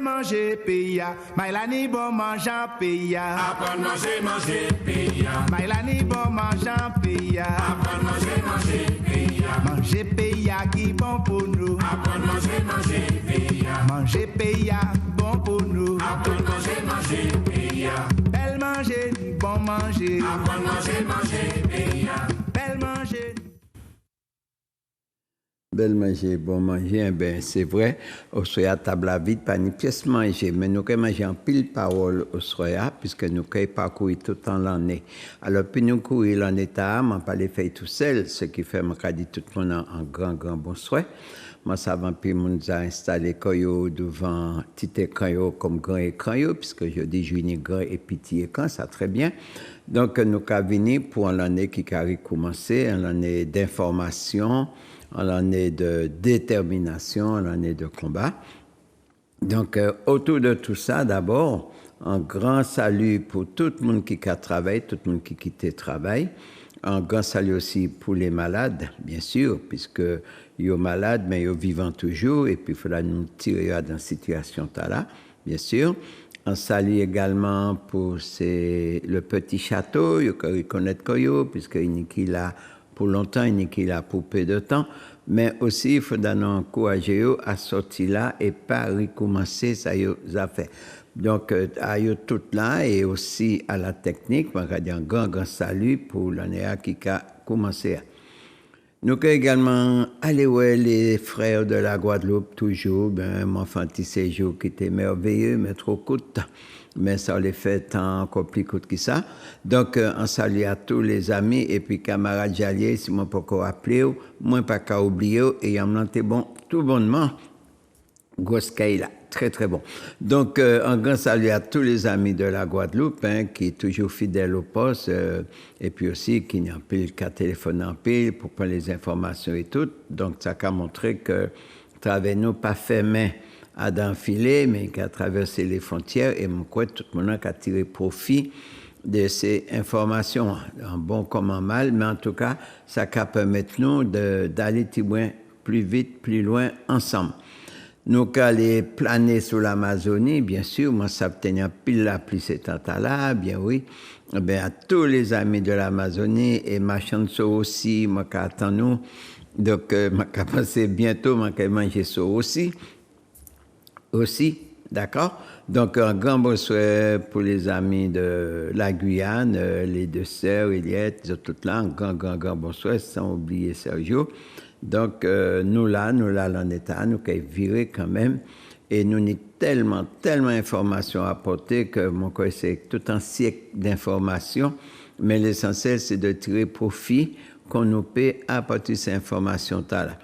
manger, paya. Mailani bon mangeant, paya. Apprendre manger, paya. Mailani bon mangeant, paya. Apprendre manger, paya. Manger, paya qui bon pour nous. Apprendre manger, paya. Manger, paya bon pour nous. Apprendre manger, paya. Belle manger, bon manger. Apprendre manger, paya. Belle manger. Belle manger, bon manger, ben c'est vrai, au soya table à vide, pas ni pièce manger, mais nous avons mangé en pile parole au soya, puisque nous avons parcouru tout le temps l'année. Alors, puis nous courir l'année, on pas les faire tout seul, ce qui fait, moi, dit tout le monde en grand bon souhait. Moi, ça va, puis nous a installé Koyo devant petit écran comme grand écran, puisque je dis, je suis grand et petit écran, ça très bien. Donc, nous avons venu pour l'année qui a recommencé, l'année d'information, l'année de détermination, l'année de combat. Donc, autour de tout ça, d'abord, un grand salut pour tout le monde qui a travaillé, tout le monde qui quitte le travail. Un grand salut aussi pour les malades, bien sûr, puisque ils sont malades, mais ils vivent toujours, et puis il faudra nous tirer dans cette situation-là, bien sûr. Un salut également pour le petit château, il faut reconnaître Koyo, puisqu'il est là pour longtemps, il est là pour peu de temps, mais aussi il faut nous encourager à sortir là et pas recommencer ça fait. Donc à eux tout là et aussi à la technique, je vais dire un grand salut pour l'année qui a commencé. Nous avons également allé voir les frères de la Guadeloupe toujours, mon petit séjour qui était merveilleux, mais trop court. Mais ça les fait encore plus court que ça. Donc, un salut à tous les amis et puis camarades Jalier, si moi pas encore appelé, moi pas qu'à oublier, et en même bon, tout bonnement, Goskay là, très très bon. Donc, un grand salut à tous les amis de la Guadeloupe, qui est toujours fidèles au poste, et puis aussi qui n'ont pile qu'à téléphoner en pile pour prendre les informations et tout. Donc, ça a montré que travail nous pas fait main à d'enfiler, mais qui a traversé les frontières et mon quoi tout le monde a tiré profit de ces informations, en bon comme en mal, mais en tout cas, ça va permettre nous d'aller plus vite, plus loin ensemble. Nous allons planer sur l'Amazonie, bien sûr, moi ça obtenir pile la pluie cet temps-là, bien oui. Bien, à tous les amis de l'Amazonie et ma chance aussi, moi qui attends nous, donc moi qui passer bientôt, moi qui manger ça aussi, d'accord? Donc, un grand bonsoir pour les amis de la Guyane, les deux sœurs, Eliette, toutes là, un grand bonsoir, sans oublier Sergio. Donc, nous là, en état, nous qui viré quand même, et nous avons tellement d'informations à apporter que mon corps, c'est tout un siècle d'informations, mais l'essentiel, c'est de tirer profit qu'on nous paie à partir de ces informations-là.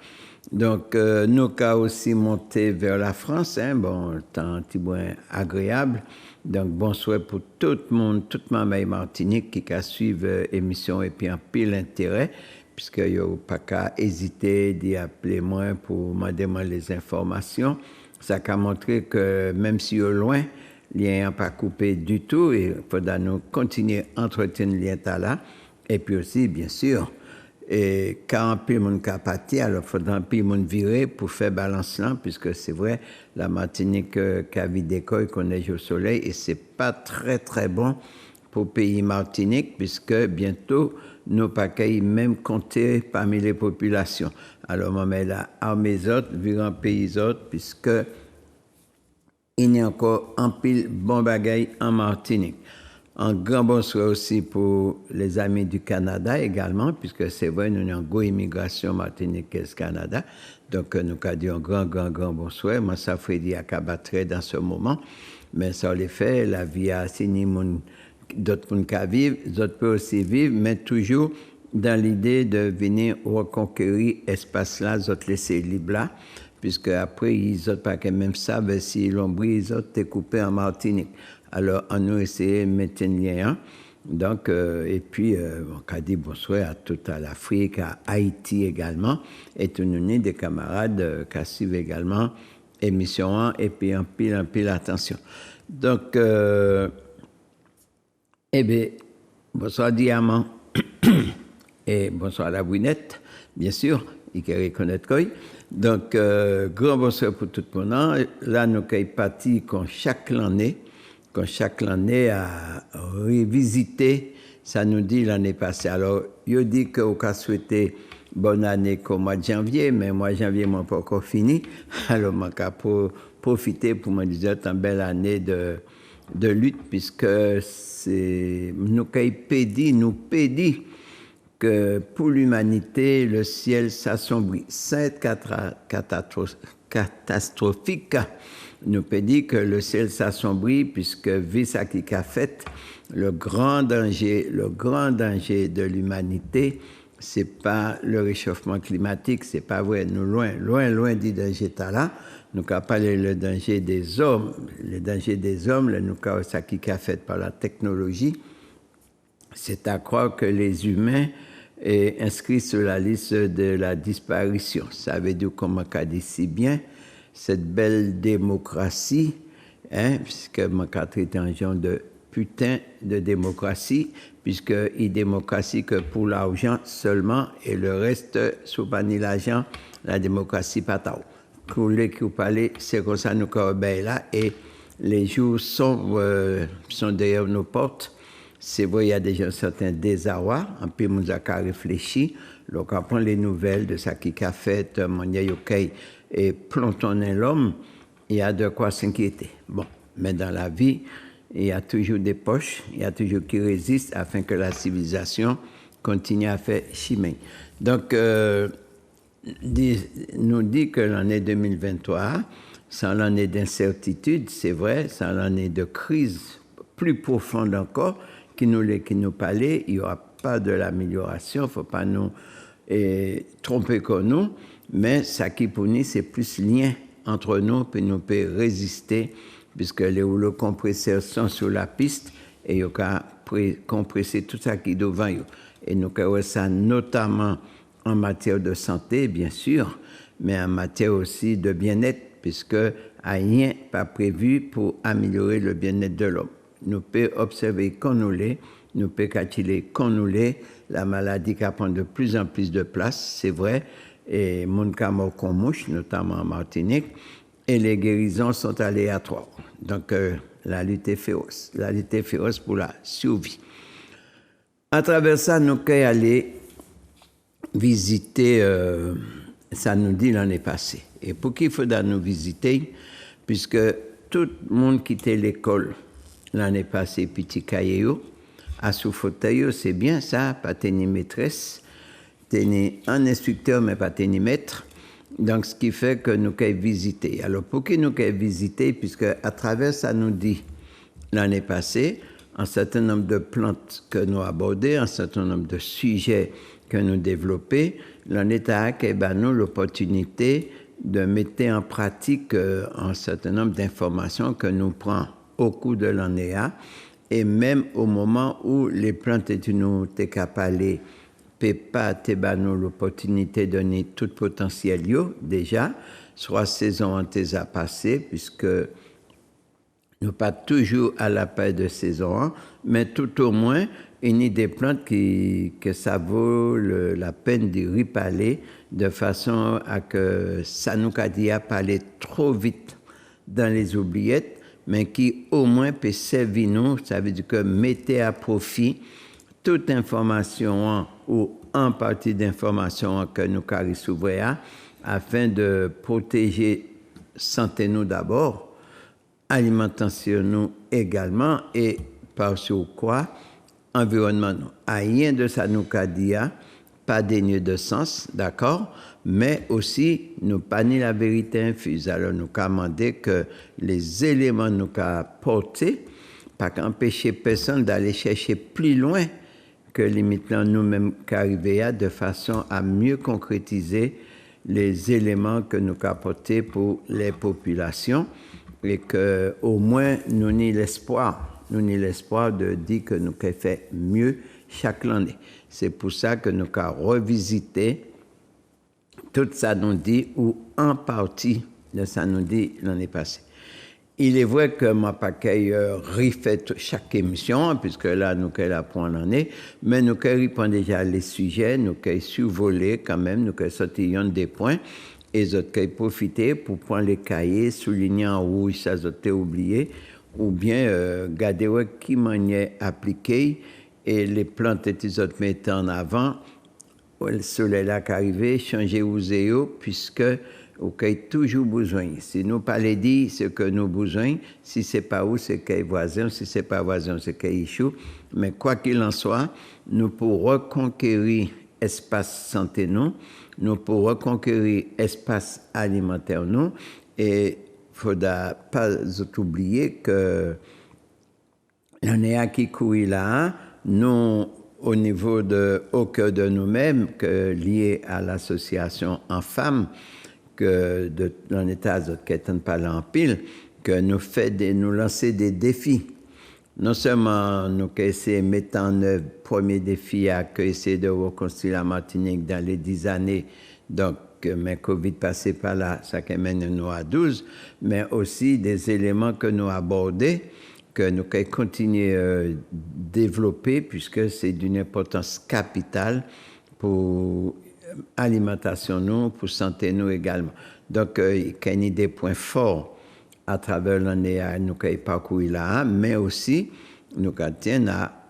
Donc, nous avons aussi monté vers la France, bon, temps un petit peu agréable. Donc, bonsoir pour tout le monde, toute ma mère Martinique qui a suivi l'émission et puis un pile intérêt, puisque il n'y a pas qu'à hésiter d'y appeler moi pour me demander les informations. Ça a montré que même si au loin, le lien n'a pas coupé du tout, il faudra nous continuer à entretenir le lien là. Et puis aussi, bien sûr, et quand un peu mon capacité, alors il faudra un peu mon virer pour faire balance là, puisque c'est vrai, la Martinique qui a vu des coils qu'on neige au soleil, et c'est pas très bon pour le pays Martinique, puisque bientôt, nous pas même compter parmi les populations. Alors, moi, mais là, à mes autres, vu un pays autres, puisque il y a encore un pile bon bagaille en Martinique. Un grand bonsoir aussi pour les amis du Canada également, puisque c'est vrai, nous avons une grande immigration martiniquaise-Canada. Donc, nous avons dit un grand bonsoir. Moi, ça fait dire à Cabatré dans ce moment. Mais ça les fait, la vie a signé d'autres gens qui vivent, d'autres peuvent aussi vivre, mais toujours dans l'idée de venir reconquérir l'espace-là, d'autres laisser libre là, puisque après, ils n'ont pas quand même savent si l'ombre, ils ont été coupés en Martinique. Alors, on a essayé de mettre un lien. Donc, et puis, on a dit bonsoir à toute l'Afrique, à Haïti également, et tout le monde des camarades qui suivent également l'émission 1, et puis un pile attention. Donc, eh bien, bonsoir Diamant, et bonsoir la Brunette, bien sûr, il faut reconnaître quoi. Donc, grand bonsoir pour tout le monde. Là, nous sommes partis comme chaque année à revisiter, ça nous dit l'année passée. Alors, je dis que vous avez souhaité bonne année qu'au mois de janvier, mais mois de janvier, moi, pas encore fini. Alors, je vais profiter pour me dire une belle année de lutte, puisque nous pédit que pour l'humanité, le ciel s'assombrit. C'est catastrophique. Nous pédit que le ciel s'assombrit, puisque vu ça qui a fait, le grand danger de l'humanité, c'est pas le réchauffement climatique, c'est pas vrai. Nous loin du danger là. Nous avons parlé le danger des hommes, nous avons ça qui a fait par la technologie. C'est à croire que les humains sont inscrits sur la liste de la disparition. Ça veut dire, comme on a dit si bien, cette belle démocratie, puisque mon est un genre de putain de démocratie, puisque il démocratie que pour l'argent seulement, et le reste, sous pas l'argent, la démocratie pas tard. Couler qui vous parlez, c'est comme ça nous corbeille là, et les jours sont derrière nos portes. C'est vrai, il y a déjà certains désarrois, un peu nous avons réfléchi, donc on prend les nouvelles de ça qui a fait, mon yokai et plantonner l'homme, il y a de quoi s'inquiéter. Bon, mais dans la vie, il y a toujours des poches, il y a toujours qui résistent afin que la civilisation continue à faire chemin. Donc, nous dit que l'année 2023, c'est l'année d'incertitude, c'est vrai, c'est l'année de crise plus profonde encore, qui nous parlait, il n'y aura pas de l'amélioration, il ne faut pas nous tromper comme nous, mais ça qui pour nous, c'est plus lien entre nous, puis nous pouvons résister, puisque les rouleaux compresseurs sont sur la piste, et il y a compresser tout ça qui est devant eux. Et nous avons ça notamment en matière de santé, bien sûr, mais en matière aussi de bien-être, puisque rien n'est pas prévu pour améliorer le bien-être de l'homme. Nous pouvons observer qu'on nous l'est, nous pouvons calculer qu'on nous l'est, la maladie qui prend de plus en plus de place, c'est vrai, et mon cas mort qu'on mouche, notamment en Martinique, et les guérisons sont aléatoires. Donc, la lutte est féroce pour la survie. À travers ça, nous pouvons aller visiter, ça nous dit l'année passée. Et pour qui il faudra nous visiter, puisque tout le monde quittait l'école l'année passée, petit cahier, à sous fauteuil, c'est bien ça, pas tenir maîtresse, tenir un instructeur, mais pas tenir maître. Donc, ce qui fait que nous pouvons visiter. Alors, pour qui nous pouvons visiter, puisque à travers ça nous dit l'année passée, un certain nombre de plantes que nous abordons, un certain nombre de sujets que nous développons, l'année passée, nous l'opportunité de mettre en pratique un certain nombre d'informations que nous prenons au cours de l'année et même au moment où les plantes nous sont capables peut pas nous l'opportunité de donner tout potentiel déjà, soit saison en a passé, puisque nous pas toujours à la paix de saison, mais tout au moins une des plantes que ça vaut la peine de ripaler de façon à que ça nous a dit à parler trop vite dans les oubliettes, mais qui au moins peut servir nous, ça veut dire que mettez à profit toute information ou en partie d'information que nous avons s'ouvrir afin de protéger santé nous d'abord, alimentation nous également et par sur quoi environnement nous. Rien de ça nous a dit, pas dénué de sens, d'accord, mais aussi nous pas ni la vérité infuse. Alors nous commandé que les éléments nous a portés, pas qu'empêcher personne d'aller chercher plus loin que limite nous-mêmes qu'arriver de façon à mieux concrétiser les éléments que nous avons apportés pour les populations et que au moins nous avons l'espoir de dire que nous avons fait mieux chaque année. C'est pour ça que nous avons revisité tout ça nous dit ou en partie de ça nous dit l'année passée. Il est vrai que ma paquet refait chaque émission, puisque là, nous avons la pour l'année, mais nous avons déjà les sujets, nous avons survolé quand même, nous avons sorti des points, et ils ont profité pour prendre les cahiers, souligner en rouge, ça ils ont oublié, ou bien garder qui manière appliquer et les plantes qu'ils ont mis en avant, le soleil là qui arrive, changer aux zéro, puisque vous avez toujours besoin. Si nous parlons dit ce que nous avons besoin, si ce n'est pas où, c'est qu'il y a voisin, si ce n'est pas voisin, c'est qu'il y a chaud. Mais quoi qu'il en soit, nous pouvons reconquérir l'espace santé, nous pouvons reconquérir l'espace alimentaire, et il ne faudra pas oublier que l'année qui courit là, nous, au niveau au cœur de nous-mêmes, lié à l'association en femmes, que dans l'état de Kétan parle en pile, que nous lancer des défis. Non seulement nous essayons de mettre en œuvre le premier défi à essayer de reconstruire la Martinique dans les 10 années, donc mais Covid passé par là, ça qui mène nous à 12, mais aussi des éléments que nous abordons, que nous continuer à développer, puisque c'est d'une importance capitale pour l'alimentation, nous, pour la santé nous également. Donc, il y a des points forts à travers l'année à nous avons parcouru là, mais aussi nous tiennent à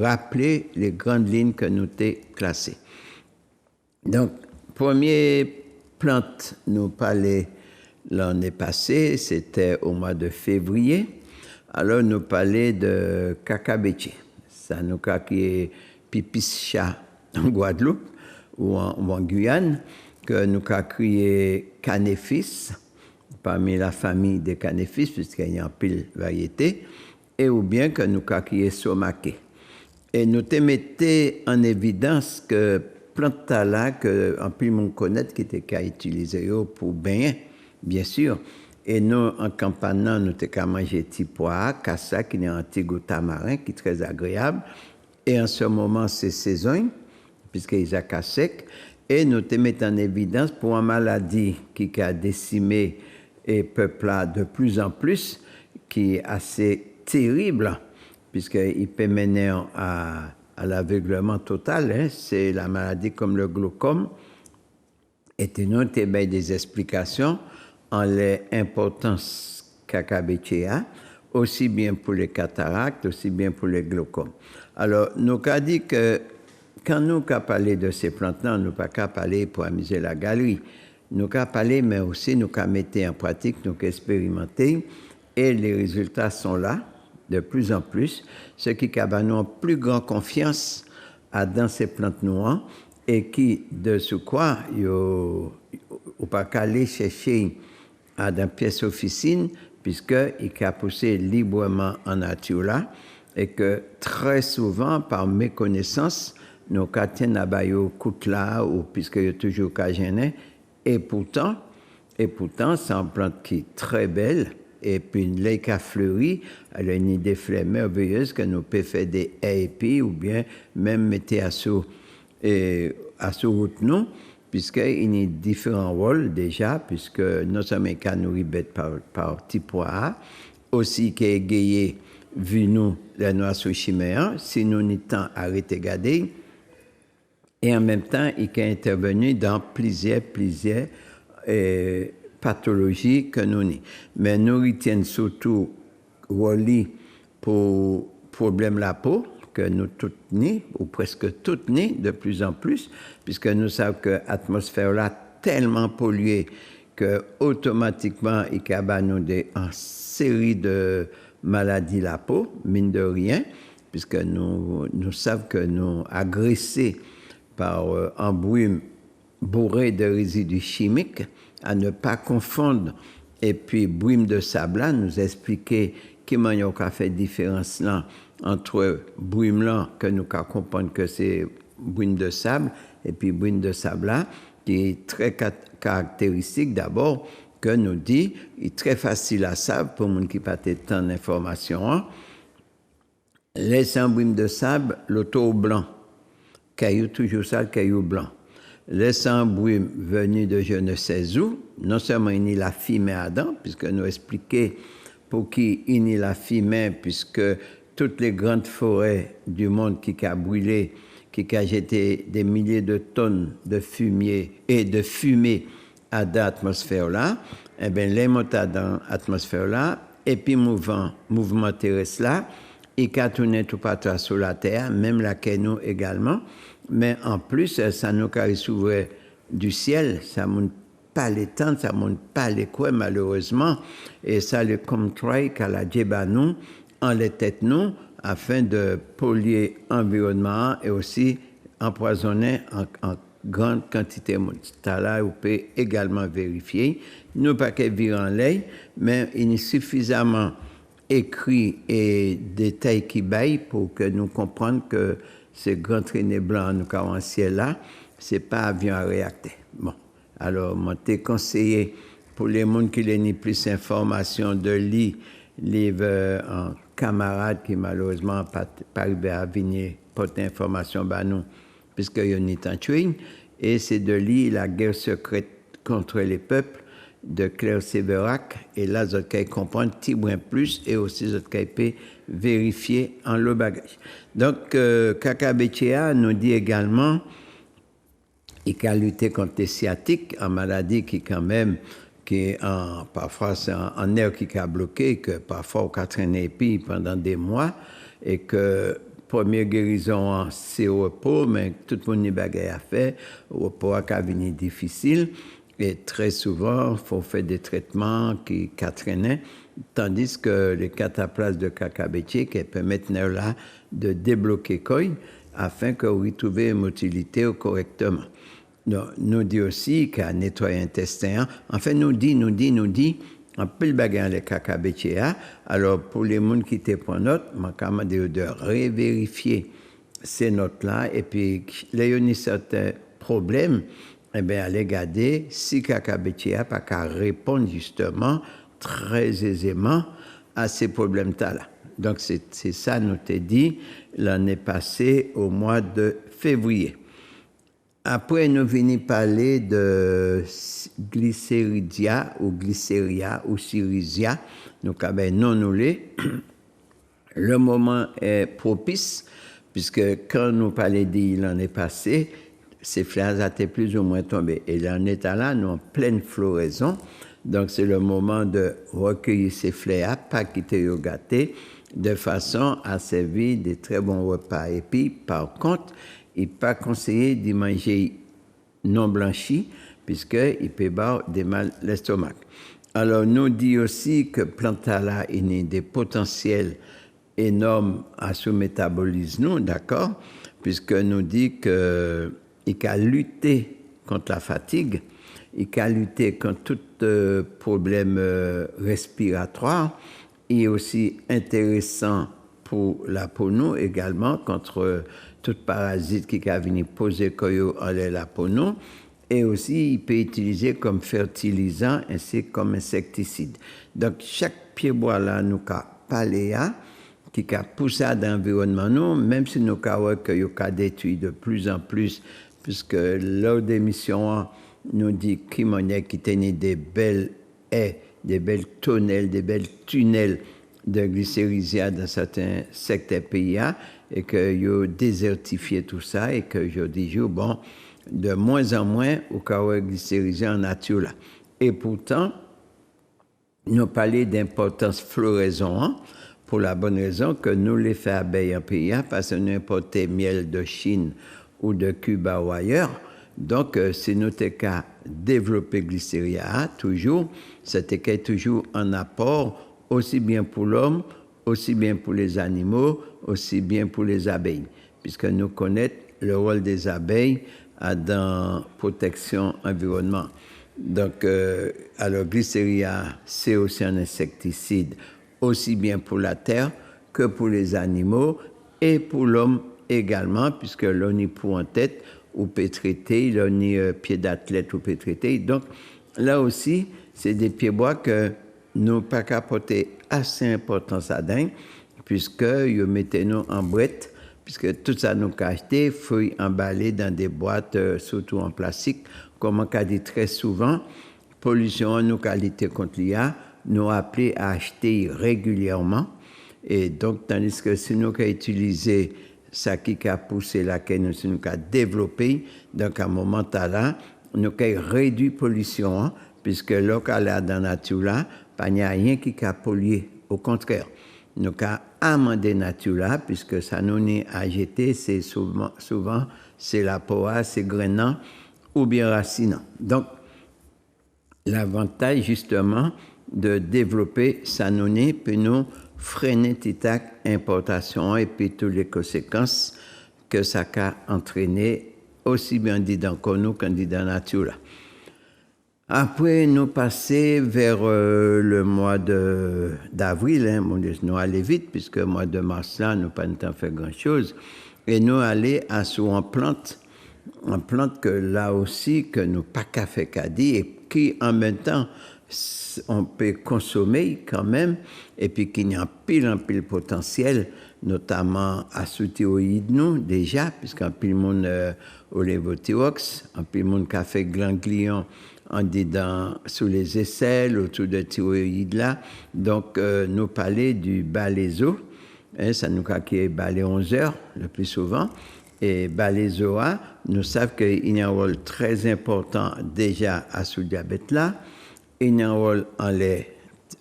rappeler les grandes lignes que nous avons classées. Donc, première plante, nous parlait l'année passée, c'était au mois de février. Alors, nous parlait de cacabétier. Ça nous qui est pipis chat en Guadeloupe ou en Guyane, que nous avons créé canéfis, parmi la famille des canéfis, puisqu'il y a une pile variété, et ou bien que nous avons créé somaké. Et nous te mettons en évidence que plante là, que en plus on connaît qui était qu'à utiliser pour bien sûr. Et nous, en campagne, nous avons mangé petit pois, cassa, qui est un petit goût tamarin, qui est très agréable. Et en ce moment, c'est saison, puisqu'il est à sec. Et nous te mettons en évidence pour une maladie qui a décimé le peuple là de plus en plus, qui est assez terrible, puisqu'il peut mener à l'aveuglement total. Hein. C'est la maladie comme le glaucome. Et nous avons des explications en l'importance cacabétier a, aussi bien pour les cataractes, aussi bien pour les glaucomes. Alors, nous avons dit que quand nous avons parlé de ces plantes-là, nous n'avons pas parlé pour amuser la galerie. Nous avons parlé, mais aussi nous avons mis en pratique, nous avons expérimenté, et les résultats sont là, de plus en plus, ce qui a nous plus grande confiance dans ces plantes noires, et qui, de ce quoi, on ne peut pas aller chercher dans une pièce officine, puisqu'il a poussé librement en nature là, et que très souvent, par méconnaissance, nous tiennent à bailler coûte là, ou puisque il y a toujours qu'à gêner, et pourtant, c'est une plante qui est très belle, et puis une lait qui a fleuri, elle a une idée fleurs merveilleuse que nous pouvons faire des épis, ou bien même mettre à sous route nous, puisqu'il y a différents rôles déjà, puisque non seulement qu'à nourrir bête par petit pois, aussi qu'il y a gagné, vu nous, les noix sous chiméen, si nous n'y temps arrêté garder, et en même temps, il est intervenu dans plusieurs pathologies que nous avons. Mais nous retiennent surtout reliés pour problème de la peau, que nous toutes nés, ou presque toutes nés de plus en plus, puisque nous savons que l'atmosphère là tellement polluée que automatiquement, il y a une série de maladies de la peau, mine de rien, puisque nous savons que nous agressés par un brume bourré de résidus chimiques, à ne pas confondre. Et puis, brume de sable, là, nous expliquer comment il y a fait différence là entre brume là, que nous comprenons que c'est brume de sable, et puis brume de sable là, qui est très caractéristique d'abord, que nous dit, il est très facile à savoir pour les gens qui n'ont pas tant d'informations. Laissant brume de sable, l'auto blanc. Caillou toujours sale, caillou blanc. Laissant brume venu de je ne sais où, non seulement il y a la fumée à Adam, puisque nous expliquons pour qui il y a la fumée, puisque toutes les grandes forêts du monde qui a brûlé, qui a jeté des milliers de tonnes de fumier et de fumée à l'atmosphère là, eh bien, les montées dans l'atmosphère là, et puis mouvement terrestre là, il a tourné tout partout sur la Terre, même la nous également, mais en plus, ça nous a s'ouvrir du ciel, ça monte pas les temps, ça monte pas les coins malheureusement, et ça le contraire qu'à la djébanou, en les têtes nous, afin de polluer l'environnement et aussi empoisonner en grande quantité. Là, vous pouvez également vérifier. Nous pas qu'à vivre en l'air, mais il est suffisamment écrit et détails qui baillent pour que nous comprenions que ces grands traînées blancs nous en ciel là, c'est pas avion à réacter. Bon, alors moi t'ai conseillé pour les gens qui n'ont plus d'informations de livre en camarade qui malheureusement pas arrivé à venir porter information bah nous puisque y a une tué et c'est de lire La guerre secrète contre les peuples de Claire Séverac et là vous allez comprendre petit moins plus et aussi vous allez vérifier en le bagage. Donc Kakabéchéa nous dit également il a lutté contre les sciatiques, en maladie qui quand même qui parfois c'est un nerf qui a bloqué, que parfois on a traîné puis pendant des mois, et que première guérison c'est au repos, mais tout le monde a des à faire, au repos a venu difficile, et très souvent il faut faire des traitements qui traînaient, tandis que les cataplasmes de Kakabéché qui permettent là de débloquer coin afin que vous retrouviez une motilité correctement. Nous dit aussi qu'à nettoyer l'intestin. Enfin, nous dit, un peu le bagage les Kakabéchéa. Alors, pour les gens qui te prennent note, je vais dire de revérifier ces notes-là. Et puis, là, il y a certains problèmes. Eh bien, allez regarder si Kakabéchéa n'a pas répondre justement très aisément à ces problèmes-là. Donc, c'est ça, nous t'ai dit l'année passée, au mois de février. Après, nous venons parler de glycéridia ou glycéria ou syrizia. Donc, non nous le moment est propice, puisque quand nous parlons l'année passée, ces fleurs étaient plus ou moins tombées. Et là, on est là, nous en pleine floraison. Donc, c'est le moment de recueillir ces fleurs, pas quitter au gâté, de façon à servir des très bons repas. Et puis, par contre, il n'est pas conseillé de manger non blanchi, puisqu'il peut avoir des mal l'estomac. Alors, nous dit aussi que plantala il y a des potentiels énormes à ce métabolisme, d'accord, puisque nous dit qu'il a lutté contre la fatigue, il a lutté contre tout problème respiratoire, il est aussi intéressant pour la peau nous également contre tout parasite qui a venu poser coyo en la peau nous, et aussi il peut être utilisé comme fertilisant ainsi que comme insecticide. Donc chaque pied-bois là nous a paléa qui a poussé dans l'environnement nous, même si nous avons que détruit de plus en plus, puisque lors des missions nous dit qui tenait des belles haies, des belles tonnelles, des belles tunnels de glycérisia dans certains secteurs pays et que yo désertifié tout ça et que je dis bon de moins en moins au cas où glycérisia en nature là. Et pourtant nous parlons d'importance floraison pour la bonne raison que nous les fait abeilles en pays parce que nous importons miel de Chine ou de Cuba ou ailleurs. Donc, si nous avons développé glycéria toujours, c'était toujours un apport aussi bien pour l'homme, aussi bien pour les animaux, aussi bien pour les abeilles, puisque nous connaissons le rôle des abeilles dans la protection environnement. Donc, alors glycéria, c'est aussi un insecticide, aussi bien pour la terre que pour les animaux et pour l'homme également, puisque l'on y pour en tête ou peut traiter, l'on y pied d'athlète ou peut traiter. Donc, là aussi, c'est des pieds-bois que nous pas capoter assez importance à dingue, puisque nous mettons nous en boîte, puisque tout ça nous acheté, fruits emballés dans des boîtes, surtout en plastique, comme on a dit très souvent, pollution nous qualité contre l'IA, nous appelés à acheter régulièrement, et donc tandis que si nous avons utilisé ça qui a poussé la nous a développé. Donc, à un moment là, nous avons réduit la pollution, hein, puisque local là, dans la nature, là, il n'y a rien qui a pollué. Au contraire, nous avons amendé la nature, là, puisque ça nous est agité, c'est souvent c'est la poa, c'est grenant ou bien racinant. Donc, l'avantage, justement, de développer ça nous est, puis nous freiner titac importation et puis toutes les conséquences que ça a entraîné aussi bien dit dans nous qu'en dit dans la nature. Là. Après, nous passer vers le mois d'avril, hein, nous aller vite, puisque le mois de mars, là, nous pas le temps de faire grand-chose, et nous aller à sous en plante que là aussi, que nous pas qu'à faire qu'à dire, et qui en même temps, on peut consommer quand même, et puis qu'il y a un pile potentiel, notamment à sous-thyroïde nous, déjà, puisqu'un pile monde au lévothyrox, un pile monde qui a fait ganglion en dedans, sous les aisselles, autour de thyroïde là. Donc, nous parler du balézo, hein, ça nous a qui est balé 11 heures le plus souvent. Et balézoa, nous savons qu'il y a un rôle très important déjà à ce diabète là. Il y a un rôle en les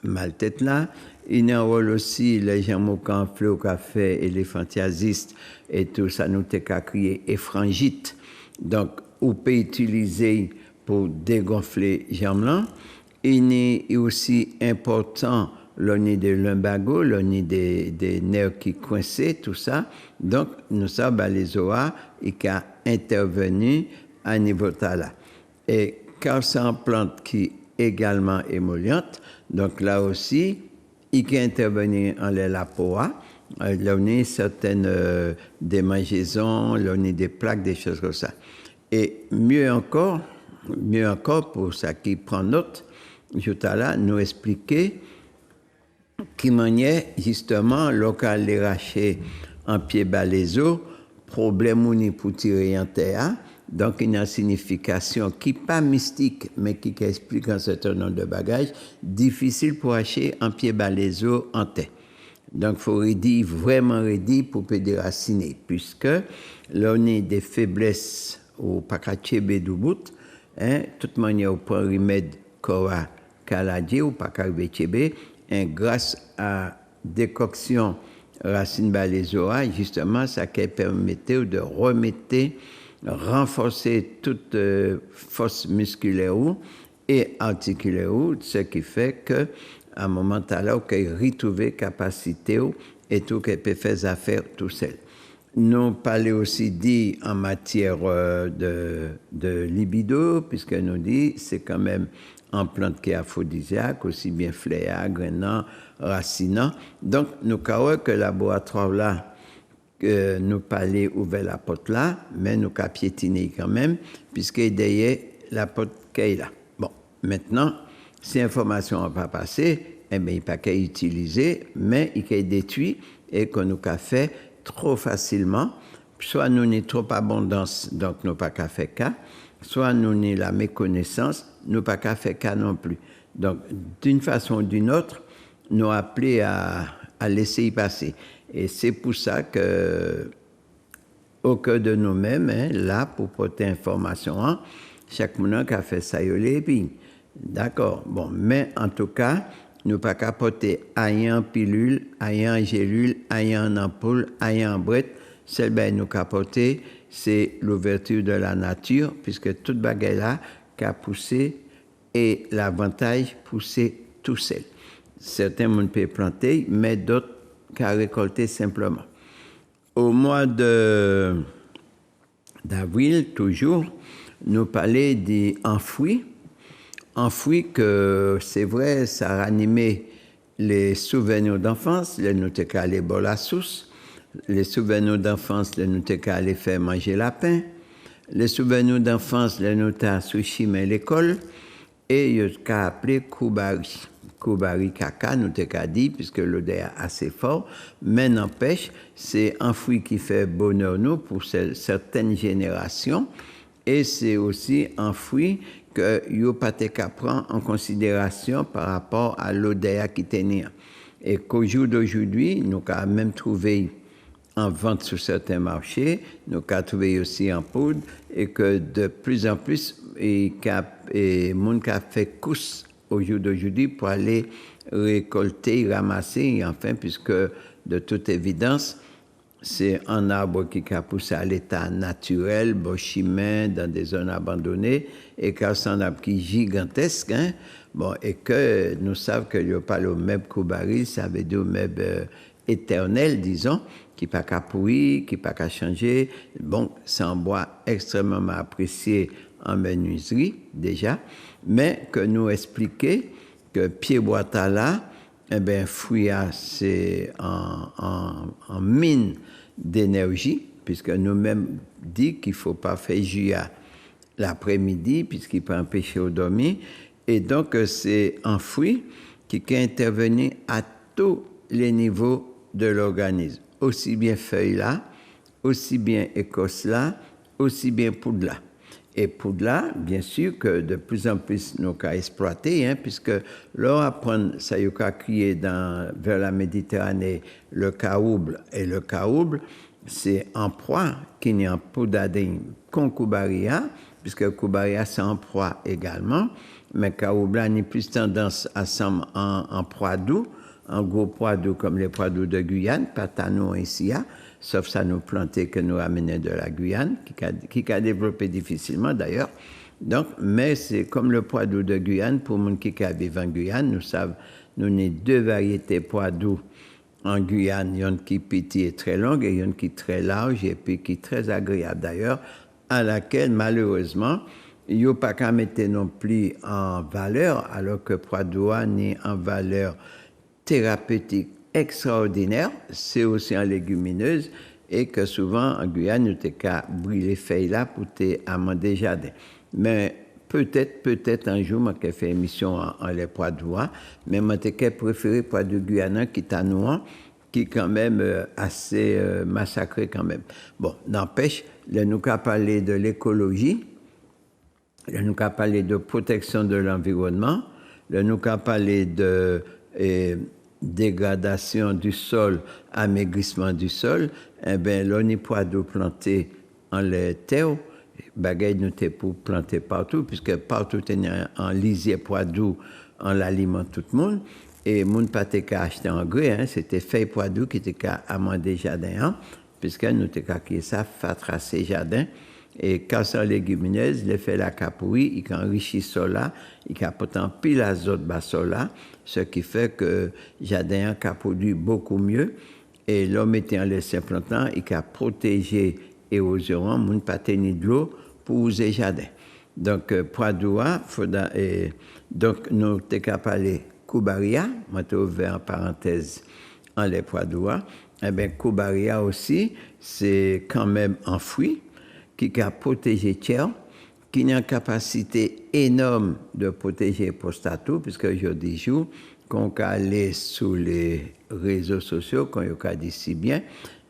mal tête là. Il y a un rôle aussi les gens qui ont fait au café, éléphantiasis et tout ça nous a crié éphrangite. Donc, on peut utiliser pour dégonfler les jambes là. Il est aussi important l'oni de lumbago, l'oni des nerfs qui coincent, tout ça. Donc, nous savons que les OA, il a intervenu à niveau là. Et car c'est une plante qui est également émolliente, donc là aussi, il peut intervenir en la poa, l'oni certaines démangeaisons, l'oni des plaques, des choses comme ça. Et mieux encore, pour ça qui prend note, Jutala nous expliquer qui maniait justement local les racher en pied balézo, problème ou ni pour tirer en terre. Donc, il y a une signification qui n'est pas mystique, mais qui explique un certain nombre de bagages, difficile pour acheter un pied balézo en terre. Donc, il faut vraiment ready pour déraciner, puisque là, on a des faiblesses au pakachebe du bout, hein, toute manière, au point remède kora kaladje ou pakachebe, grâce à décoction racine balézoa, justement, ça qui permettait de renforcer toute force musculaire et articulaire, ce qui fait que à un moment là, on peut retrouver capacité et tout qui peut faire affaire tout seul. Nous parlons aussi dit en matière de libido, puisque nous dit c'est quand même en plante qui est aphrodisiaque, aussi bien fléa, grenant, racinant. Donc, nous croyons que le laboratoire là, nous parlons ouvert la porte là, mais nous avons piétiné quand même, puisque derrière la porte qui est là. Bon, maintenant, si l'information n'a pas passé, eh bien, il n'y a pas qu'à utiliser, mais il y a détruit et qu'on nous a fait trop facilement. Soit nous n'avons trop abondance, donc nous n'avons pas qu'à faire cas, soit nous n'avons la méconnaissance, nous n'avons pas qu'à faire cas non plus. Donc, d'une façon ou d'une autre, nous appelés à laisser y passer. Et c'est pour ça que, au cœur de nous-mêmes, hein, là, pour porter information, hein, chaque monde qui a fait ça, et puis, d'accord. Bon, mais en tout cas, nous pas qu'à porter aïe en pilule, aïe en gélule, aïe en ampoule, aïe en brette. Celle ben nous qu'à porter, c'est l'ouverture de la nature, puisque toute bagaille là qui a poussé et l'avantage pousser tout seul. Certains monde peuvent planter, mais d'autres qu'à récolter simplement. Au mois d'avril, toujours, nous parlait des enfouis. Enfouis que, c'est vrai, ça ranimait les souvenirs d'enfance, les nous t'es qu'à aller boire la sauce, les souvenirs d'enfance, les nous t'es qu'à aller faire manger la pain, les souvenirs d'enfance, les nous t'es à sushi mais l'école, et il y a qu'à appeler Koubari. Koubari caca, nous t'es qu'à dire, puisque l'odeur est assez fort, mais n'empêche, c'est enfoui qui fait bonheur nous pour certaines générations, et c'est aussi enfoui que yo pas qu'à prendre en considération par rapport à l'odeur qui tenait. Et qu'au jour d'aujourd'hui, nous avons même trouvé en vente sur certains marchés, nous avons trouvé aussi en poudre, et que de plus en plus, les gens ont fait course au jour d'aujourd'hui pour aller récolter, ramasser, enfin, puisque de toute évidence, c'est un arbre qui a poussé à l'état naturel, bochimien, dans des zones abandonnées, et car c'est un arbre qui est gigantesque, hein, bon, et que nous savons qu'il n'y a pas le même coubari, ça veut dire le même éternel, disons, qui n'a pas qu'à pourrir, qui n'a pas qu'à changer. Bon, c'est un bois extrêmement apprécié en menuiserie, déjà, mais que nous expliquer que pied bois là, eh bien, Fouilla, c'est en mine d'énergie, puisque nous-mêmes dit qu'il ne faut pas faire juillet l'après-midi, puisqu'il peut empêcher de dormir. Et donc, c'est un fruit qui peut intervenir à tous les niveaux de l'organisme, aussi bien feuille là, aussi bien écorce là, aussi bien poudre là. Et poudre là, bien sûr que de plus en plus nous avons exploité, hein, puisque l'on apprend, ça y a crié vers la Méditerranée, le caouble, et le caouble, c'est en proie qui n'est en poudre qu'en coubaria, puisque coubaria c'est en proie également, mais caouble a plus tendance à s'en en proie doux, en gros pois doux comme les pois doux de Guyane, pas nous ici, sauf ça nous planter que nous amener de la Guyane, qui a développé difficilement d'ailleurs. Donc, mais c'est comme le pois doux de Guyane, pour les gens qui vivent en Guyane, nous savons, nous avons deux variétés de pois doux en Guyane, il y en a qui petit et très longue, et il y en a qui très large, et puis qui très agréable d'ailleurs, à laquelle malheureusement, il n'y a pas qu'à mettre non plus en valeur, alors que pois doux n'est en valeur thérapeutique extraordinaire, c'est aussi en légumineuse, et que souvent en Guyane, nous avons qu'à brûler les feuilles là pour amender jardin. Mais peut-être un jour, je vais faire une émission en les pois doux, mais je vais préférer pois de Guyane qui est à Nouan, qui est quand même assez massacré quand même. Bon, n'empêche, là, nous avons parlé de l'écologie, là, nous avons parlé de protection de l'environnement, là, nous avons parlé de dégradation du sol, amaigrissement du sol, eh bien, l'on y poids de planter en les terres, bagaille nous t'es pour planter partout, puisque partout il y a en lisier poids doux, on l'alimente tout le monde, et moun pas qu'à acheter en gré, hein, c'était feuille poids doux qui était qu'à amender jardin, hein, puisque nous t'es qu'à qui ça, fait tracer jardin, et quand c'est légumineuse, les fait la capouille, il enrichit sol là, il apporte en pile azote bas sol là, ce qui fait que jardin a produit beaucoup mieux, et l'homme était en laissé plantant, il a protégé érosion, moun pas tenir de l'eau pour user jardin. Donc poids doux, donc nous t'es qu'à parler coubaria, moi t'ai ouvert en parenthèse en les poids doux, eh bien coubaria aussi, c'est quand même un fruit qui a protégé tiers, qui a une capacité énorme de protéger prostato, puisque je dis jour, qu'on peut aller sur les réseaux sociaux, qu'on a dit si bien,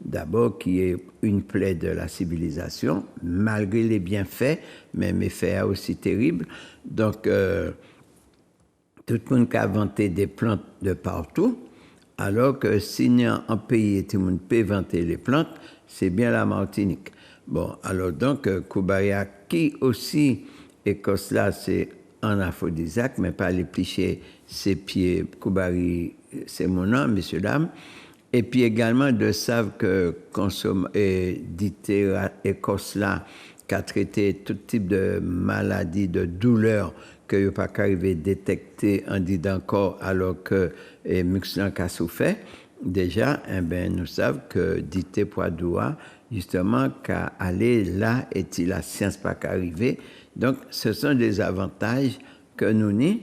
d'abord qui est une plaie de la civilisation, malgré les bienfaits, mais méfaits aussi terribles. Donc, tout le monde a inventé des plantes de partout, alors que s'il y a un pays tout le monde peut inventer les plantes, c'est bien la Martinique. Bon, alors donc, Koubaria, qui aussi, écosse là, c'est un aphrodisiaque, mais pas les plicher ses pieds. Koubari, c'est mon nom, messieurs, dames. Et puis également, de savoir que consomme dité écosse là, qui a traité tout type de maladies, de douleurs, que il pas arrivé à détecter en dit encore, alors que Muxlan a souffert. Déjà, eh ben, nous savons que dité Poidoua, justement, qu'à aller là, et la science pas qu'arriver. Donc, ce sont des avantages que nous avons,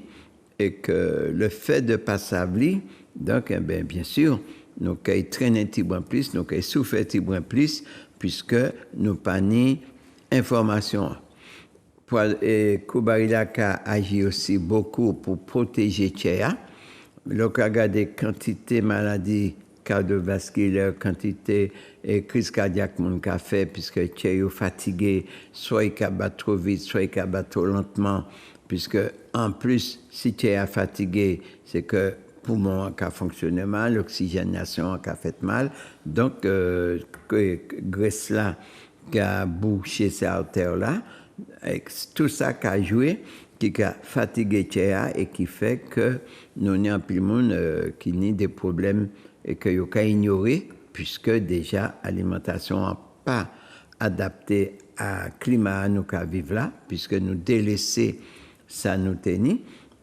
et que le fait de passer à l'abli, donc, eh bien sûr, nous avons traîné un petit peu plus, nous avons souffert un petit peu plus, puisque nous pas ni information. Et Koubarilaka agit aussi beaucoup pour protéger Tchéa. Donc, regardez quantité de maladies cardiovasculaires, quantité et crise cardiaque mon fait, puisque Tchéa est fatigué, soit il bat trop vite, soit il bat trop lentement, puisque en plus, si Tchéa est fatigué, c'est que poumon qui a fonctionné mal, l'oxygénation qui a fait mal. Donc, graisse là qui a bouché ces artères-là, tout ça qui a joué, qui a fatigué Tchéa et qui fait que nous avons un peu de monde qui a des problèmes et que nous avons ignoré, puisque déjà l'alimentation n'est pas adaptée à climat nous vivons là, puisque nous délaissons ça nous tenir,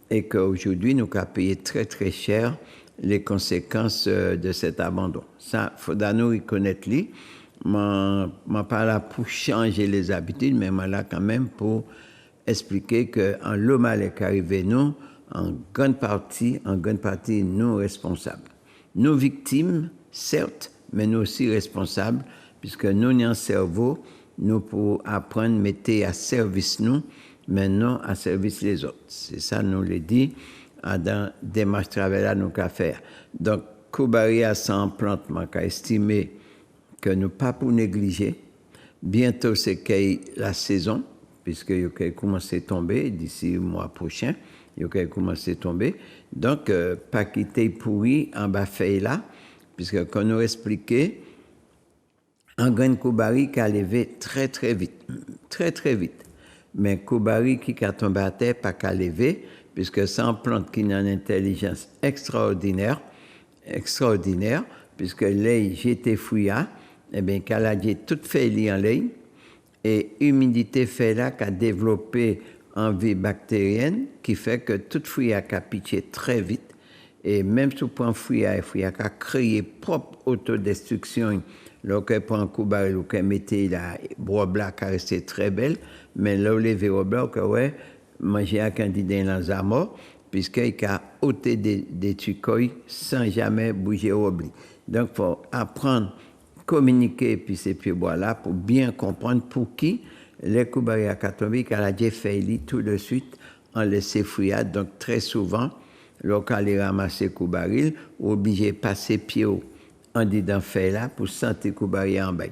et qu'aujourd'hui nous avons payé très très cher les conséquences de cet abandon. Ça, il faut nous reconnaître. Je ne suis pas là pour changer les habitudes, mais je suis là quand même pour expliquer qu'en le mal est arrivé nous, en grande partie, nous responsables. Nous victimes, certes, mais nous aussi responsables, puisque nous avons un cerveau, nous pour apprendre, mettre à service nous, mais non à service les autres. C'est ça, nous le dit, dans démarche travail là, nous qu'à faire. Donc, Koubari à 100 plantes, je estimé que nous pas pour négliger. Bientôt, c'est la saison, puisque il a commencé à tomber d'ici le mois prochain. Il a commencé à tomber. Donc, pas quitter pourri en bas feuille là, puisque quand nous expliqué, un grain de Koubari qui a levé très très vite, très très vite. Mais Koubari qui a tombé à terre, pas qu'à lever, puisque c'est une plante qui a une intelligence extraordinaire, puisque l'ail j'étais fouilla, eh bien, qu'elle a dit toute feuille en l'ail, et l'humidité fait là qu'a développé une vie bactérienne qui fait que toute fouille a pitché très vite, et même sous point fouille a créé propre autodestruction. Lorsqu'elle prend un Koubari, lorsqu'elle mettait la bois blanc qui restait très belle, mais là où les verres blancs, ouais, manger un candidat dans la mort, puisqu'il a ôté des tucoïs sans jamais bouger au oubli. Donc, il faut apprendre, communiquer, puis ces pieds bois là, pour bien comprendre pour qui les Koubari à Katombi, qu'elle a déjà fait tout de suite, en laissé fouillade. Donc, très souvent, lorsqu'elle est ramassé Koubari, obligé de passer pied haut. On dit dans fait là pour sentir Koubari en bas.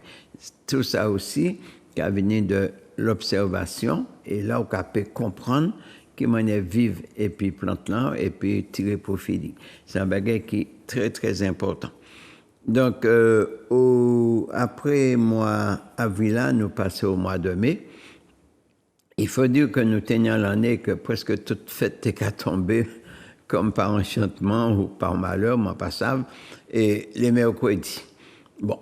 Tout ça aussi qui a venu de l'observation et là on peut comprendre comment on vivre et puis plante là et puis tirer profit. C'est un bagage qui est très très important. Donc après mois avril là, nous passons au mois de mai. Il faut dire que nous tenions l'année que presque toute fête est tombée comme par enchantement ou par malheur, moi pas ça, et les mercredis. Bon,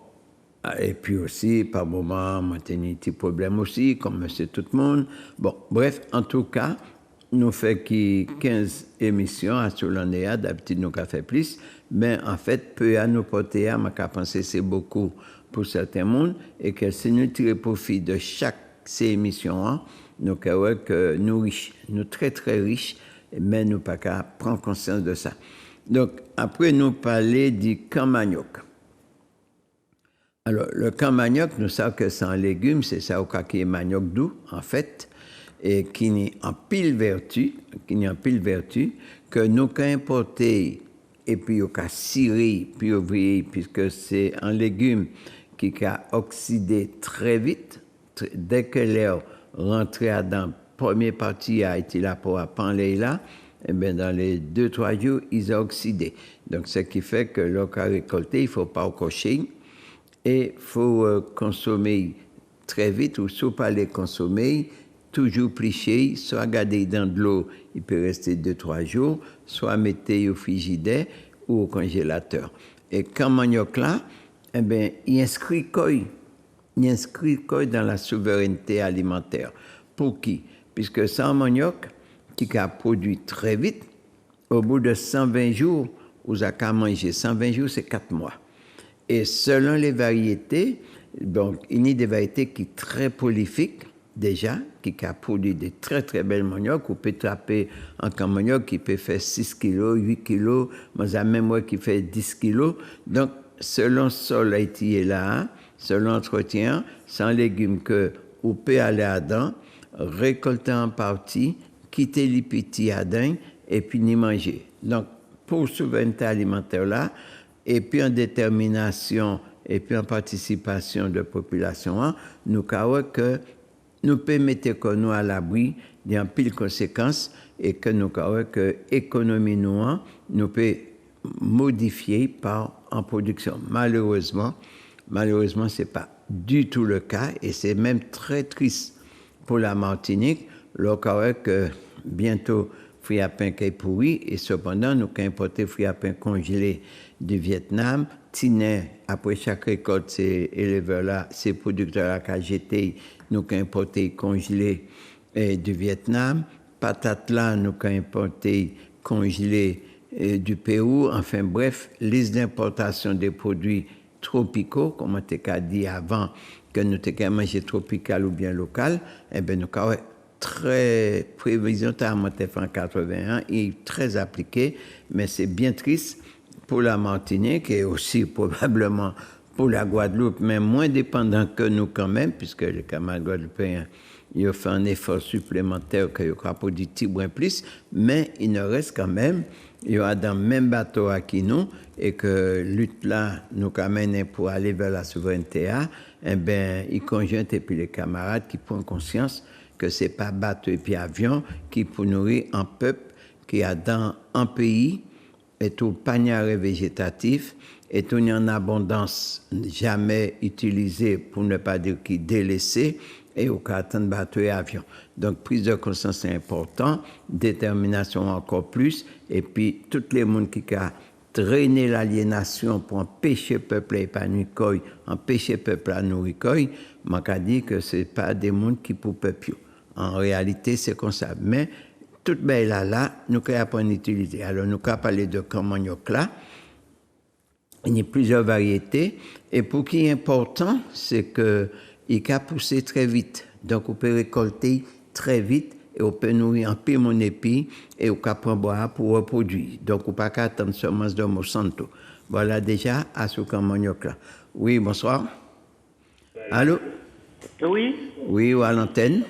et puis aussi, par moment, moi j'ai un petit problème aussi, comme c'est tout le monde. Bon, bref, en tout cas, nous faisons 15 émissions à sur l'année, d'habitude nous avons fait plus, mais en fait, peu à nous porter à, je pense que c'est beaucoup pour certains mondes, et que si nous tirons profit de chaque ces émissions, nous avons que nous riches, nous très très riches, mais nous pas qu'à prendre conscience de ça. Donc, après, nous parler du camp manioc. Alors, le camp manioc, nous savons que c'est un légume, c'est ça qui est manioc doux, en fait, et qui n'est en pile vertu, que nous avons importé, et puis nous avons ciré, puis ouvrier, puisque c'est un légume qui a oxydé très vite, dès que l'air rentré dans première partie a été là pour apprendre là, et bien dans les 2-3 jours, ils ont oxydé. Donc, ce qui fait que lorsqu'on récolté, il ne faut pas cocher et il faut consommer très vite ou soit pas les consommer, toujours plicher, soit garder dans de l'eau, il peut rester 2-3 jours, soit mettre au frigidaire ou au congélateur. Et quand manioc là, eh bien, il inscrit quoi dans la souveraineté alimentaire. Pour qui? Puisque c'est un manioc qui a produit très vite, au bout de 120 jours, vous avez mangé. 120 jours, c'est 4 mois. Et selon les variétés, donc, il y a des variétés qui sont très prolifiques, déjà, qui a produit des très très belles manioc. Vous pouvez taper un manioc qui peut faire 6 kilos, 8 kilos, mais même moi qui fait 10 kilos. Donc, selon le sol haïtien là, selon l'entretien, c'est un légume que vous pouvez aller à dedans, récolter en partie, quitter les petits adins et puis n'y manger. Donc, pour souveraineté alimentaire là, et puis en détermination et puis en participation de la population, nous avons que nous permettons nous à l'abri d'un pile conséquences et que nous avons que l'économie nous peut modifiés en production. Malheureusement, ce n'est pas du tout le cas et c'est même très triste pour la Martinique. Le cas que bientôt, fruits à pain qui est pourri et cependant, nous avons importé fruits à pain congelés du Vietnam. Tiner, après chaque récolte, ces éleveurs-là, ces producteurs-là qui ont jeté, nous avons importé congelés du Vietnam. Patates là, nous avons importé congelés du Pérou. Enfin bref, liste d'importation des produits tropicaux, comme on t'a dit avant, que nous avons mangé tropical ou bien local, eh bien, nous avons très prévision, en 81, et très appliqué, mais c'est bien triste pour la Martinique et aussi probablement pour la Guadeloupe, mais moins dépendant que nous quand même, puisque les camarades guadeloupéens, ils ont fait un effort supplémentaire qu'ils ont produit petit moins plus, mais il ne reste quand même, il y a dans le même bateau à qui nous, et que lutte là, nous amène pour aller vers la souveraineté, eh bien, ils conjointent et puis les camarades qui prennent conscience que ce n'est pas bateau et puis avion qui pour nourrir un peuple qui a dans un pays et tout panier végétatif est en abondance jamais utilisé pour ne pas dire qui délaissé et au cas de bateau et avion. Donc prise de conscience est important, détermination encore plus et puis tous les monde qui a traîné l'aliénation pour empêcher le peuple à épanouir, empêcher le peuple à nourrir, m'a dit que ce n'est pas des mondes qui pour peuple. En réalité, c'est comme ça. Mais tout bien là, nous pouvons apprendre à utiliser. Alors, nous pouvons parler de cammanioc là. Il y a plusieurs variétés. Et pour qui est important, c'est qu'il peut pousser très vite. Donc, on peut récolter très vite et on peut nourrir un peu mon épi et on peut prendre boire pour reproduire. Donc, on ne peut pas attendre seulement de Monsanto. Voilà déjà à ce cammanioc là. Oui, bonsoir. Allô? Oui. Oui, ou à l'antenne?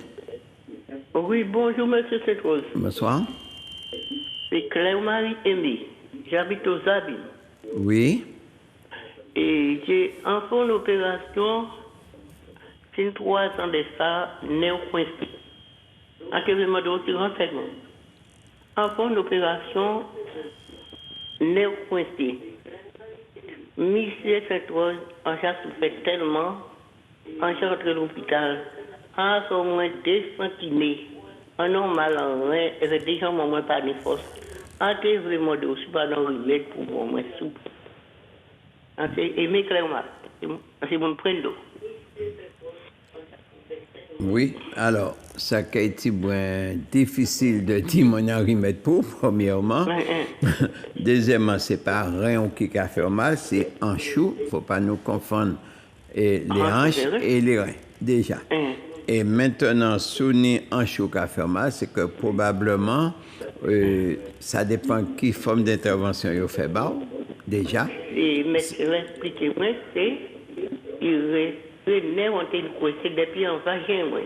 Oui, bonjour, monsieur Cétrose. Bonsoir. C'est Claire-Marie Aimé. J'habite aux Abîmes. Oui. Et j'ai en fond l'opération, c'est 3 ans de ça, néo-coincé. En que je me donne aussi renseignement. En fond l'opération, néo-coincé. Monsieur Cétrose, en j'ai souffert tellement, en j'ai rentré à l'hôpital. En au moins 2 cm, en normal, en rien, et déjà, moi, pas de force. En que vraiment, je suis pas dans le remède pour moi, soupe. En c'est aimé clairement. C'est mon prénom. Oui, alors, ça a été difficile de dire mon remède pour, premièrement. Deuxièmement, c'est pas rien qui a fait mal, c'est un chou. Il ne faut pas nous confondre les hanches et les reins, déjà. Et maintenant, souvenir en chou qui a fait mal, c'est que probablement, ça dépend qui forme d'intervention il fait bas, déjà. Et expliquez-moi, c'est il monté le coincé depuis en vagin, moi.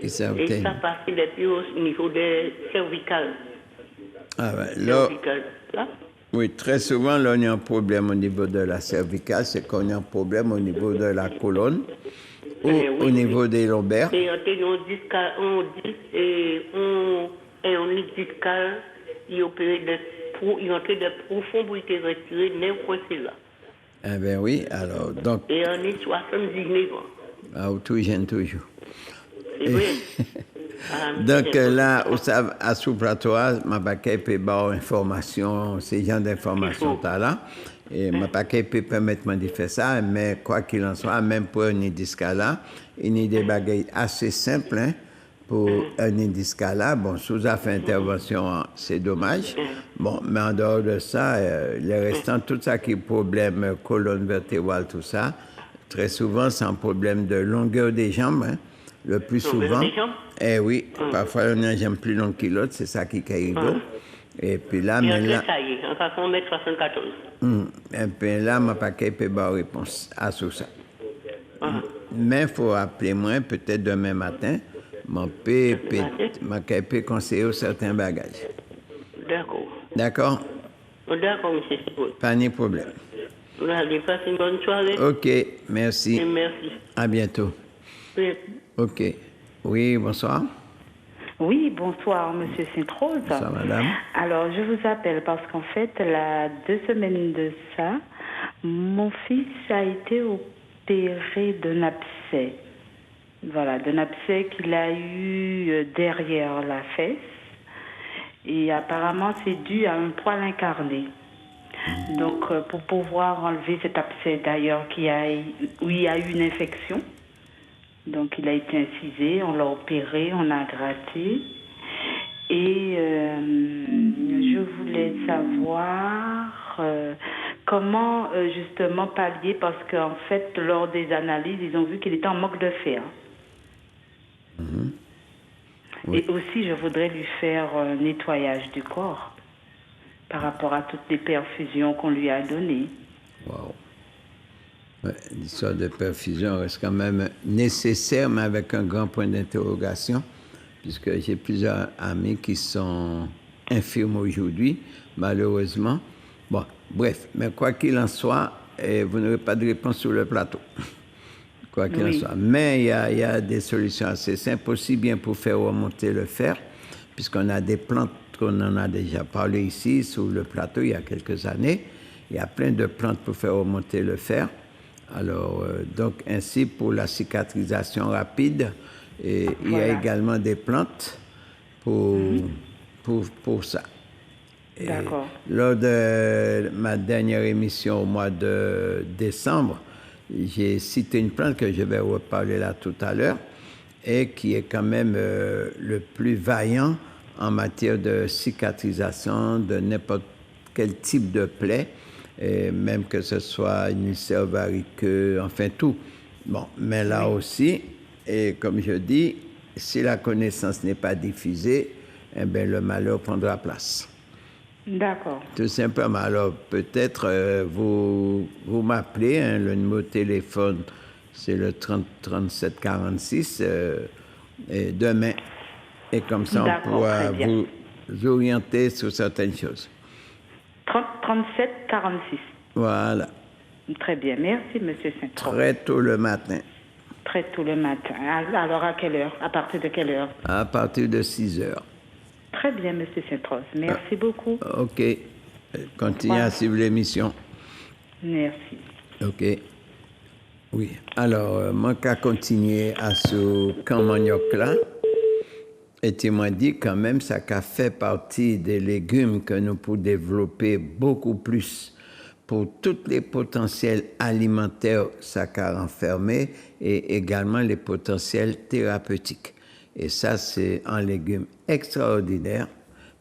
Et ça passe depuis au niveau des cervicales. Ah ben, là, oui, très souvent, là, on a un problème au niveau de la cervicale, c'est qu'on a un problème au niveau de la colonne. Ou au niveau des lombaires. Et on dit discal, il opère il entrait de profond pour être retiré n'importe là. Eh bien oui, alors donc. Et on est 79 ans. Ah, tout jeune toujours. C'est vrai. Donc là, à sous-plateau, ma paquet peut avoir information, ces gens d'informations là. Et ma paquet peut permettre de faire ça, mais quoi qu'il en soit, même pour un indiscala, il y a des bagages assez simples pour un indiscala. Bon, sous la fin d'intervention, c'est dommage. Bon, mais en dehors de ça, les restants, tout ça qui est problème, colonne vertébrale, tout ça, très souvent, c'est un problème de longueur des jambes. Le plus souvent. Eh oui, parfois on a une jambe plus longue que l'autre, c'est ça qui est rigolo. Et puis là, mais là. Ça y est, on va faire 1m74. Et puis là, ma paquet peut avoir réponse à tout ça. Mais il faut appeler moi, peut-être demain matin, ma paquet peut conseiller certains bagages. D'accord. D'accord? D'accord, monsieur Thibault. Pas de problème. Vous allez passer une bonne soirée. OK, merci. Et merci. À bientôt. Oui. OK. Oui, bonsoir. Oui, bonsoir, Monsieur Sainte-Rose. Bonsoir, madame. Alors, je vous appelle parce qu'en fait, la 2 semaines de ça, mon fils a été opéré d'un abcès. Voilà, d'un abcès qu'il a eu derrière la fesse. Et apparemment, c'est dû à un poil incarné. Donc, pour pouvoir enlever cet abcès, d'ailleurs, où il y a eu une infection, donc il a été incisé, on l'a opéré, on a gratté. Et je voulais savoir comment justement pallier, parce qu'en fait, lors des analyses, ils ont vu qu'il était en manque de fer. Oui. Et aussi, je voudrais lui faire un nettoyage du corps par rapport à toutes les perfusions qu'on lui a données. Wow. Ouais, l'histoire de perfusion reste quand même nécessaire, mais avec un grand point d'interrogation, puisque j'ai plusieurs amis qui sont infirmes aujourd'hui, malheureusement. Bon, bref, mais quoi qu'il en soit, vous n'aurez pas de réponse sur le plateau. Quoi qu'il en soit. Mais il y a des solutions assez simples, aussi bien pour faire remonter le fer, puisqu'on a des plantes qu'on en a déjà parlé ici, sur le plateau, il y a quelques années. Il y a plein de plantes pour faire remonter le fer. Alors, donc, ainsi, pour la cicatrisation rapide, et il y a également des plantes pour ça. Et D'accord. lors de ma dernière émission au mois de décembre, j'ai cité une plante que je vais reparler là tout à l'heure et qui est quand même le plus vaillant en matière de cicatrisation de n'importe quel type de plaie, et même que ce soit une ulcère variqueux, enfin tout. Bon, mais là aussi, et comme je dis, si la connaissance n'est pas diffusée, eh bien, le malheur prendra place. D'accord. Tout simplement. Alors, peut-être vous m'appelez, hein, le numéro de téléphone, c'est le 30 37 46, et demain. Et comme ça, on pourra vous orienter sur certaines choses. 37 46. Voilà. Très bien. Merci, Monsieur Saint-Rose. Très tôt le matin. Très tôt le matin. Alors, à quelle heure? À partir de quelle heure? À partir de 6 heures. Très bien, Monsieur Saint-Rose. Merci beaucoup. OK. Continuez à suivre l'émission. Merci. OK. Oui. Alors, moi, qu'à continuer à ce camp manioc-là, et tu m'as dit quand même, ça qu'a fait partie des légumes que nous pouvons développer beaucoup plus pour tous les potentiels alimentaires, ça qu'a renfermé, et également les potentiels thérapeutiques. Et ça, c'est un légume extraordinaire,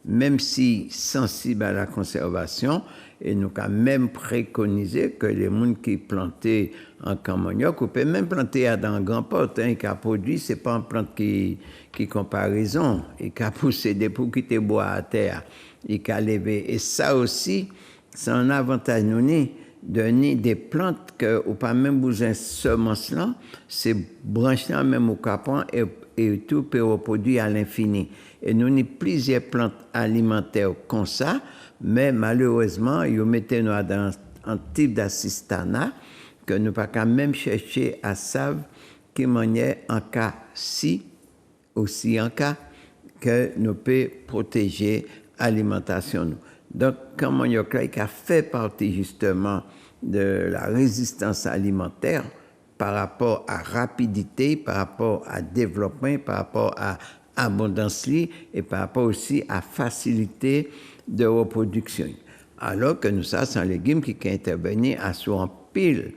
même si sensible à la conservation, et nous avons même préconisé que les gens qui plantaient en camp manioc, ou peut même planter dans un grand pot, hein, qui a produit, ce n'est pas une plante qui comparaison, et qui a poussé des poux qui étaient bois à terre, et qui a levé. Et ça aussi, c'est un avantage nous de donner des plantes que ou pas même besoin de semences là, c'est branches là même au capon et tout peut reproduire à l'infini. Et nous avons plusieurs plantes alimentaires comme ça, mais malheureusement, ils mettent nous dans un type d'assistanat que nous ne pouvons pas même chercher à savoir qui manière en cas si, aussi en cas que nous pouvons protéger l'alimentation. Donc, comme manioc qui a fait partie justement de la résistance alimentaire par rapport à rapidité, par rapport à développement, par rapport à abondance et par rapport aussi à facilité de reproduction. Alors que nous, ça, c'est un légume qui intervenait à sur un pile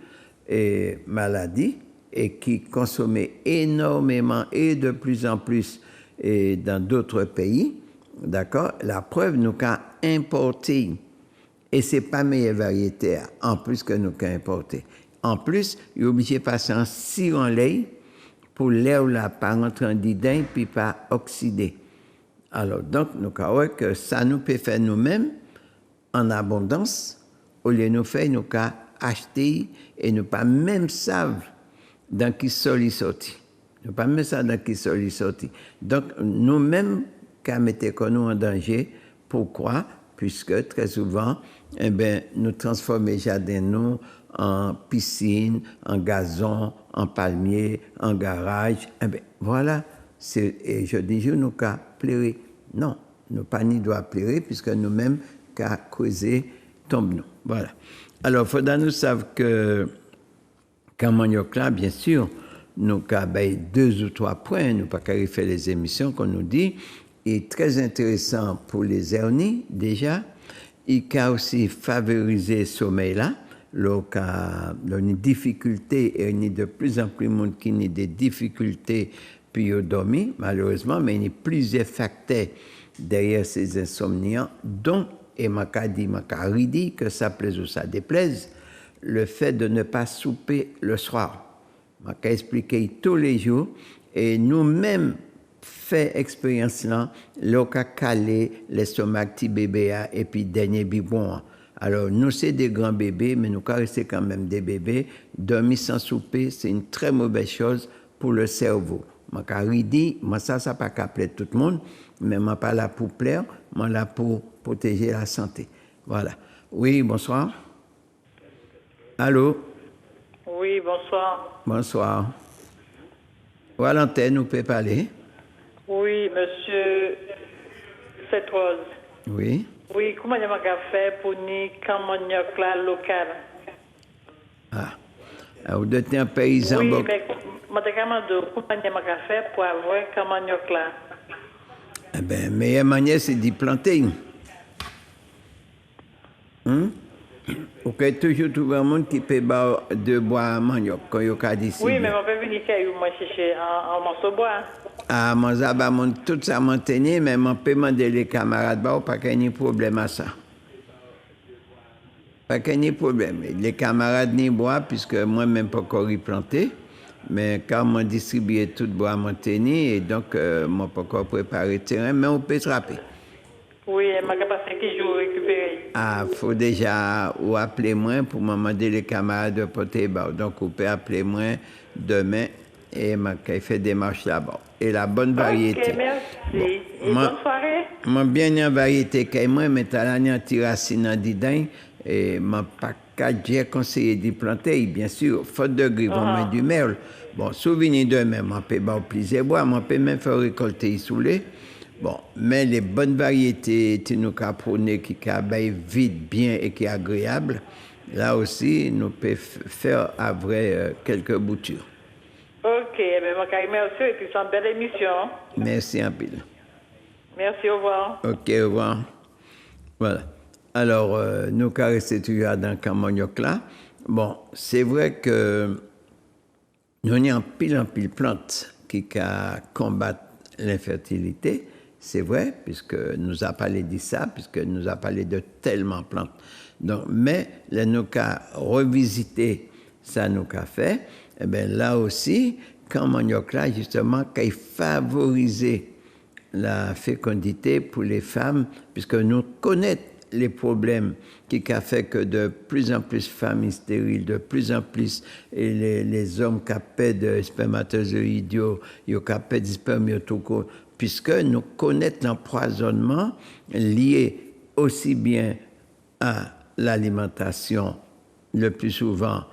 et maladie et qui consommait énormément et de plus en plus et dans d'autres pays. D'accord? La preuve, nous avons importé, et ce n'est pas meilleure variété, en plus que nous avons importé. En plus, il est obligé de passer en sirop en lait pour l'air ou la pas rentrer en didin puis pas oxyder. Alors, donc, nous avons que ça nous peut faire nous-mêmes en abondance, au lieu de nous faire, nous avons acheter et nous pas même savent dans qui sol il sorti. Nous pas même ça dans qui sol il sorti. Donc, nous-mêmes, qu'à mettre nous en danger. Pourquoi? Puisque très souvent, eh bien, nous transformons les jardins nous en piscine, en gazon, en palmier, en garage. Eh bien, voilà Et je dis, nous qu'à pleurer. Non, nous pas ni doit pleurer, puisque nous-mêmes, qu'à causer, tombe nous. Voilà. Alors, il faudra nous savoir que, quand manioc là, bien sûr, nous avons 2 ou 3 points, nous pas qu'à faire les émissions qu'on nous dit, est très intéressant pour les hernies, déjà. Il a aussi favorisé le sommeil là. Là, une difficulté, et il y a de plus en plus de monde qui a des difficultés pour dormir, malheureusement, mais il y a plusieurs facteurs derrière ces insomniants, dont, et m'a dit que ça plaise ou ça déplaise, le fait de ne pas souper le soir. M'a expliqué tous les jours, et nous-mêmes fait expérience là, l'oka calé l'estomac petit bébé et puis dernier biberon. Alors nous c'est des grands bébés, mais nous rester quand même des bébés. Dormir sans souper, c'est une très mauvaise chose pour le cerveau. Je dis, moi ça pas qu'à plaire tout le monde, mais moi pas là pour plaire, moi là pour protéger la santé. Voilà. Oui, bonsoir. Allô? Oui, bonsoir. Bonsoir. À l'antenne, vous pouvez parler? Oui, monsieur Cette-Rose. Oui. Oui, comment il y a fait pour ni camagnoc là local? Vous êtes un paysan. Oui, mais comment il y a fait pour avoir camagnoc là? Eh bien, meilleure manière, c'est d'y planter. Vous pouvez toujours trouver un monde qui peut boire de bois manioc, quand il y a d'ici. Oui, mais on peut venir moi chercher un morceau de bois. Ah, moi, ça va tout ça maintenir, mais on peut demander les camarades, pas qu'il y ait problème à ça. Pas qu'il y ait problème. Les camarades n'y boivent, puisque moi-même pas encore y planter, mais quand on distribue tout le bois maintenir, et donc, moi pas encore préparer le terrain, mais on peut attraper. Oui, je vais passer 5 jours récupérer. Ah, il faut déjà ou appeler moi pour me demander les camarades de porter bas. Donc, vous pouvez appeler moi demain et je fais des marches là-bas. Et la bonne variété. Ok, merci. Et bonne soirée. Moi, bien une variété que moi, mais t'as là une tiracine en dedans et ma pas j'ai conseillé d'y planter, bien sûr, faute de gris, on met du merle. Bon, souvenir de même, on peut pas plaisir bois, on peut même faire récolter sous les. Bon, mais les bonnes variétés, tu nous prôner qui cabaye vite, bien et qui est agréable, là aussi, nous pouvons faire à vrai quelques boutures. Ok, merci et puis c'est une belle émission. Merci un peu. Merci, au revoir. Ok, au revoir. Voilà. Alors, nous avons resté toujours dans le Camagnoc là. Bon, c'est vrai que nous avons en pile plantes qui combattent l'infertilité. C'est vrai, puisque nous a parlé de ça, puisque nous a parlé de tellement plantes. Donc, mais là, nous avons revisité ça, nous avons fait. Eh bien, là aussi, quand manioc là, justement, qui favorisé la fécondité pour les femmes, puisque nous connaissons les problèmes qui a fait que de plus en plus de femmes stériles, de plus en plus et les hommes qui ont de spermatozoïdes, ils ont de spermiotocones, puisque nous connaissons l'empoisonnement lié aussi bien à l'alimentation, le plus souvent,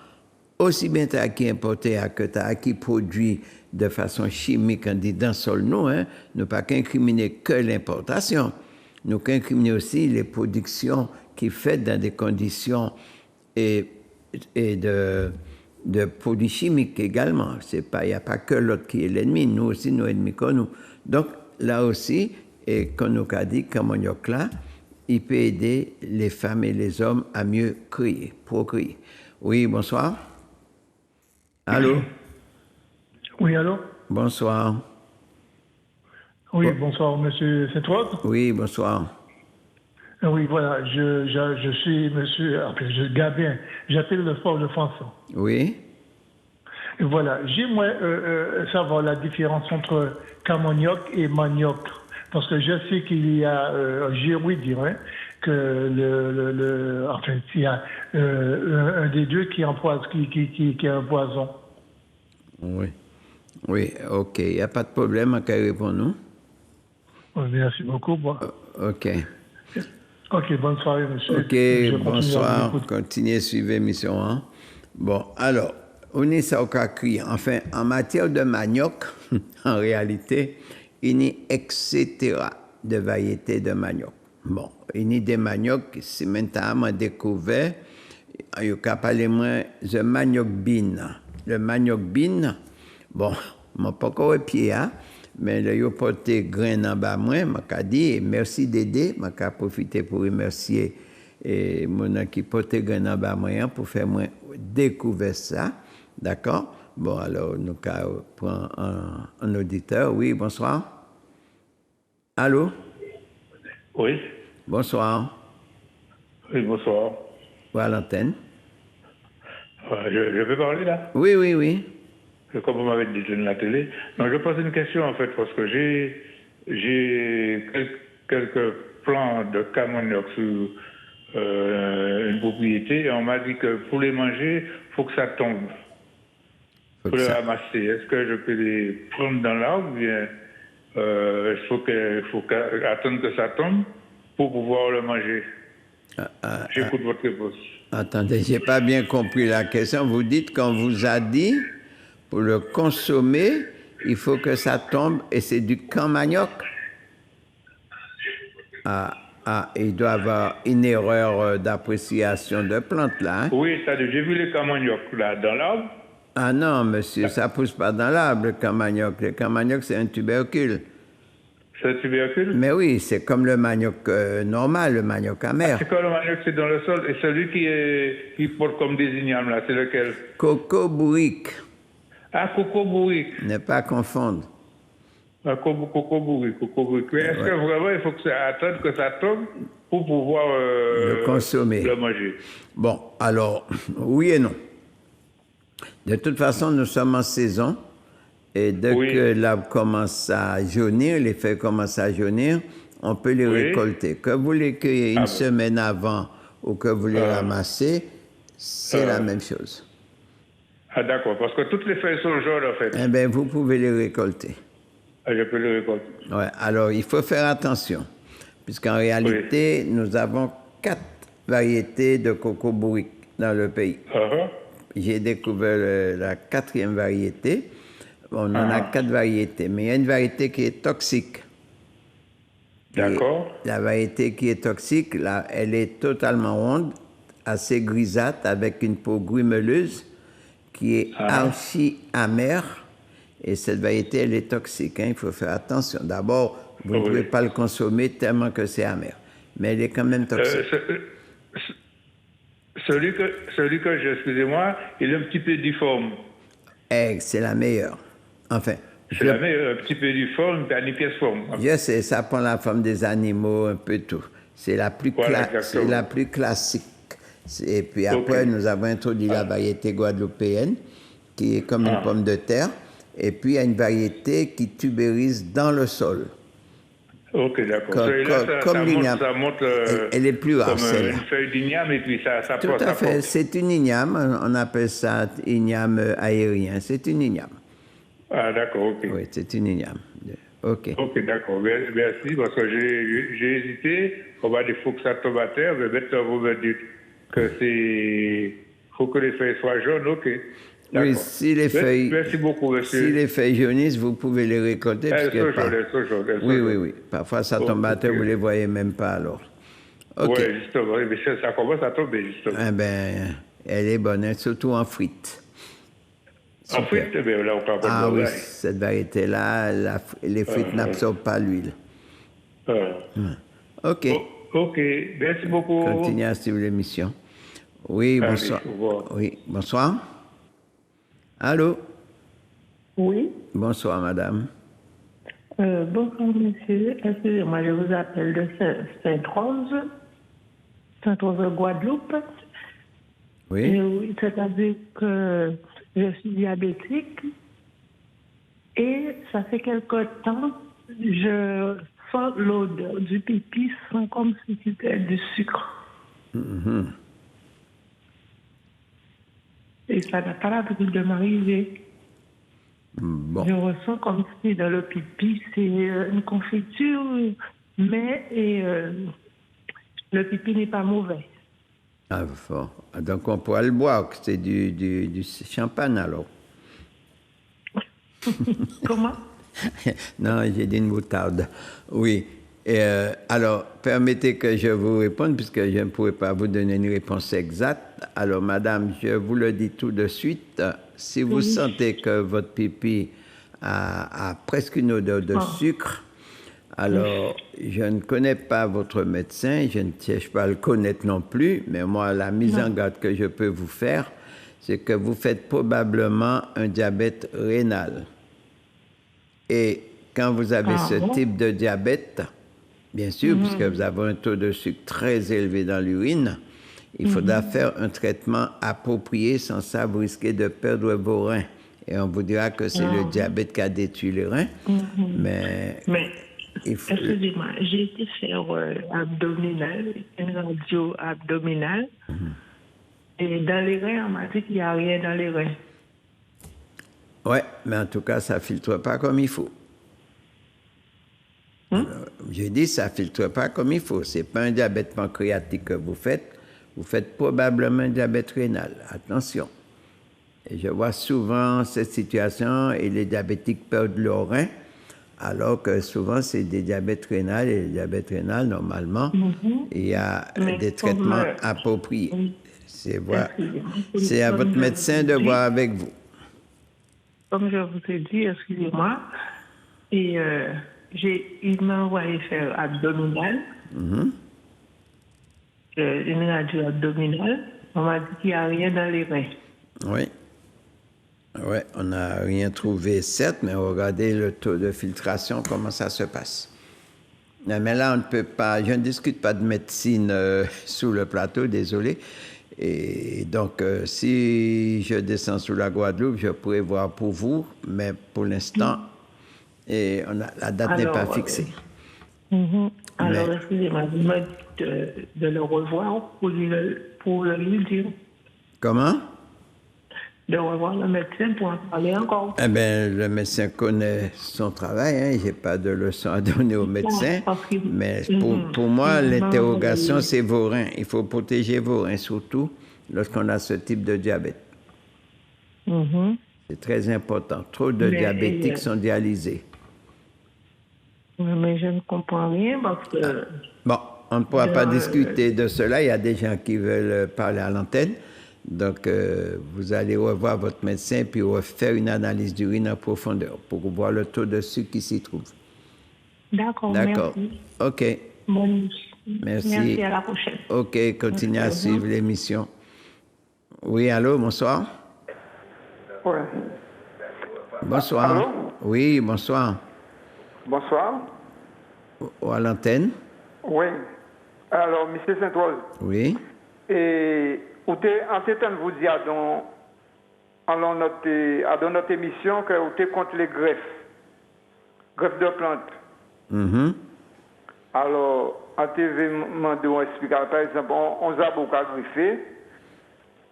aussi bien à qui importé que à qui produit de façon chimique, on dit dans le sol, nous, ne pas incriminer que l'importation. Nous incriminons aussi les productions qui sont faites dans des conditions et de produits chimiques également. Il n'y a pas que l'autre qui est l'ennemi, nous aussi, nos ennemis comme nous. Donc, là aussi, et comme nous a dit, comme on là, il peut aider les femmes et les hommes à mieux procréer. Oui, bonsoir. Allô? Oui, allô? Bonsoir. Oui, bonsoir, monsieur Cette-Rose. Oui, bonsoir. Oui, voilà, je suis monsieur, Gabin, j'appelle le Fort-de-France. Oui. Et voilà, j'aimerais savoir la différence entre camagnoc et manioc, parce que je sais qu'il y a, j'ai ouï dire, que il y a un des deux qui empoisonne, qui est un poison. Oui. Oui, ok, il n'y a pas de problème à répondre, nous. Merci beaucoup. Bon. Ok. Ok, bonne soirée, monsieur. Ok, bonsoir. Continuez à suivre l'émission. Hein? Bon, alors, on est ça au cas crier. Enfin, en matière de manioc, en réalité, il y a etc. de variétés de manioc. Bon, il y a des maniocs, si maintenant on découvert, il y a parlé moins de manioc bean. Le manioc bean, bon, je ne pas encore pied, hein, mais il y a porté grain en bas moi, je dit merci d'aider, je profiter pour remercier et mon qui porte grain en bas moi pour faire moi découvrir ça. D'accord? Bon, alors, nous prendre un auditeur. Oui, bonsoir. Allô? Oui. Bonsoir. Oui, bonsoir. À l'antenne. Je peux parler là? Oui, oui, oui. Comme vous m'avez dit de la télé. Non, je pose une question en fait, parce que j'ai quelques plants de camanioc sur une propriété, et on m'a dit que pour les manger, il faut que ça tombe. Pour les ramasser. Est-ce que je peux les prendre dans l'arbre ou bien il faut attendre que ça tombe pour pouvoir le manger? J'écoute votre réponse. Attendez, je n'ai pas bien compris la question. Vous dites qu'on vous a dit, pour le consommer, il faut que ça tombe et c'est du camanioc. Il doit y avoir une erreur d'appréciation de plante là. Hein? Oui, c'est-à-dire, j'ai vu les camanioc là dans l'arbre. Ah non, monsieur, ça ne pousse pas dans l'arbre, le camanioc. Le camanioc, c'est un tubercule. C'est un tubercule? Mais oui, c'est comme le manioc normal, le manioc amer. C'est quoi le manioc? C'est dans le sol. Et celui qui porte comme des ignames, là, c'est lequel? Coco bourrique. Ah, coco bourrique. Ne pas confondre. Ah, coco bourrique. Mais est-ce que vraiment il faut que ça attende que ça tombe pour pouvoir le consommer? Le manger? Bon, alors, oui et non. De toute façon, nous sommes en saison. Et dès que l'arbre commence à jaunir, les feuilles commencent à jaunir, on peut les récolter. Que vous les cueillez une semaine avant ou que vous les ramassez, c'est la même chose. Ah d'accord, parce que toutes les feuilles sont jaunes en fait. Eh bien, vous pouvez les récolter. Ah, je peux les récolter. Ouais, alors il faut faire attention, puisqu'en réalité, nous avons 4 variétés de coco bourrique dans le pays. J'ai découvert la 4e variété. On en a 4 variétés, mais il y a une variété qui est toxique. D'accord. La variété qui est toxique, là, elle est totalement ronde, assez grisâtre, avec une peau grumeleuse, qui est archi amère. Et cette variété, elle est toxique. Hein, il faut faire attention. D'abord, vous ne pouvez pas le consommer tellement que c'est amer. Mais elle est quand même toxique. Celui que j'ai, excusez-moi, il est un petit peu difforme. C'est la meilleure. Enfin. C'est la meilleure, un petit peu difforme, puis une pièce forme. Je sais, ça prend la forme des animaux, un peu tout. C'est la plus, la plus classique. Et puis après, nous avons introduit la variété guadeloupéenne, qui est comme une pomme de terre. Et puis, il y a une variété qui tubérise dans le sol. Ok, d'accord. Comme l'igname. Elle est plus rare, celle-là. Une feuille d'igname et puis ça tout à fait. C'est une igname. On appelle ça igname aérien. C'est une igname. Ah, d'accord, ok. Oui, c'est une igname. Ok. Ok, d'accord. Merci, parce que j'ai hésité. On va dire qu'il faut que ça tombe à terre, mais maintenant vous me dites que c'est... faut que les feuilles soient jaunes, ok. Oui, si les feuilles... Merci beaucoup, monsieur. Si les feuilles jaunissent, vous pouvez les récolter. Elles sont jaunes. Oui. Parfois, ça tombe à terre, vous ne les voyez même pas alors. Ok. Oui, justement. Mais ça commence à tomber, justement. Eh bien, elle est bonne, surtout en frites. En frites, eh bien, là, on parle pas de oui, cette variété-là, les frites n'absorbent pas l'huile. Ok. Ok, merci beaucoup. Continuez à suivre l'émission. Oui, bonsoir. Oui, bonsoir. Allô? Oui. Bonsoir, madame. Bonsoir, monsieur. Excusez-moi, je vous appelle de Sainte-Rose, Guadeloupe. Oui. Oui, c'est-à-dire que je suis diabétique et ça fait quelque temps, je sens l'odeur du pipi sans comme si c'était du sucre. Et ça n'a pas l'habitude de m'arriver. Bon. Je ressens comme si dans le pipi, c'est une confiture, mais le pipi n'est pas mauvais. Ah, bon. Donc on pourra le boire, c'est du champagne alors. Comment? Non, j'ai dit une moutarde. Oui. Et, alors, permettez que je vous réponde, puisque je ne pourrais pas vous donner une réponse exacte. Alors, madame, je vous le dis tout de suite. Si vous sentez que votre pipi a presque une odeur de sucre, alors, je ne connais pas votre médecin, je ne cherche pas à le connaître non plus, mais moi, la mise en garde que je peux vous faire, c'est que vous faites probablement un diabète rénal. Et quand vous avez ce type de diabète, bien sûr, puisque vous avez un taux de sucre très élevé dans l'urine, il faudra faire un traitement approprié, sans ça, vous risquez de perdre vos reins. Et on vous dira que c'est le diabète qui a détruit les reins, mais excusez-moi, j'ai été faire abdominal, une radio abdominale, et dans les reins, on m'a dit qu'il n'y a rien dans les reins. Oui, mais en tout cas, ça ne filtre pas comme il faut. J'ai dit, ça ne filtre pas comme il faut. Ce n'est pas un diabète pancréatique que vous faites probablement un diabète rénal. Attention. Et je vois souvent cette situation et les diabétiques perdent leurs reins, alors que souvent c'est des diabètes rénales et les diabètes rénales, normalement, il y a des traitements appropriés. C'est à votre médecin de voir avec vous. Comme je vous ai dit, excusez-moi, et il m'a envoyé faire abdominal, une radio abdominale. On m'a dit qu'il n'y a rien dans les reins. Oui. Oui, on n'a rien trouvé, certes, mais regardez le taux de filtration, comment ça se passe. Mais là, on ne peut pas, je ne discute pas de médecine sous le plateau, désolé. Et donc, si je descends sous la Guadeloupe, je pourrais voir pour vous, mais pour l'instant, la date n'est pas fixée. Alors, excusez-moi, vous me dites de le revoir pour lui dire. Comment? De revoir le médecin pour en parler encore. Eh bien, le médecin connaît son travail, hein. Je n'ai pas de leçon à donner au médecin. Mais pour moi, l'interrogation, c'est vos reins. Il faut protéger vos reins, surtout lorsqu'on a ce type de diabète. C'est très important. Trop de diabétiques sont dialysés. Mais je ne comprends rien parce que... Bon, on ne pourra pas discuter de cela. Il y a des gens qui veulent parler à l'antenne. Donc, vous allez revoir votre médecin puis refaire une analyse d'urine en profondeur pour voir le taux de sucre qui s'y trouve. D'accord, merci. OK. Bon, merci, à la prochaine. OK, continuez à suivre l'émission. Oui, allô, bonsoir. Oui. Bonsoir. Allô? Oui, bonsoir. Bonsoir. À l'antenne? Oui. Alors, M. Saint-Rose. Oui. Et en ce temps, vous dire dans notre émission que vous êtes contre les greffes de plantes. Alors, en TV, on explique, par exemple, on a beaucoup à greffer.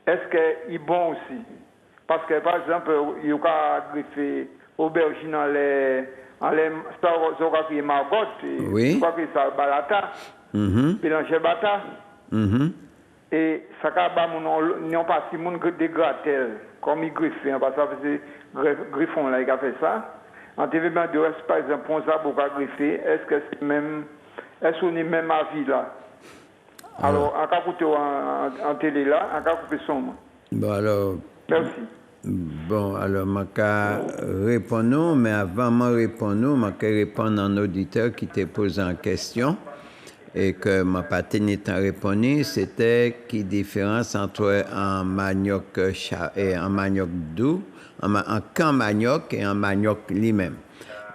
Est-ce qu'il est bon aussi? Parce que, par exemple, il y a greffer aubergine en les margotte, oui. Je crois que ça balata, mélanger bata. Et ça n'a pas si moun de gratel, comme il griffe, parce que c'est griffon là, il a fait ça. En TV, par exemple, on a beaucoup à griffer, est-ce qu'on est même à vie là? Alors, on va écouter en télé là, on va couper son. Bon, alors. Merci. Bon, alors, je vais répondre, mais avant de répondre, je vais répondre à un auditeur qui t'a posé en question. Et que ma patine étant répondu, c'était qui différence entre un manioc et un manioc doux, un camp manioc et un manioc lui-même.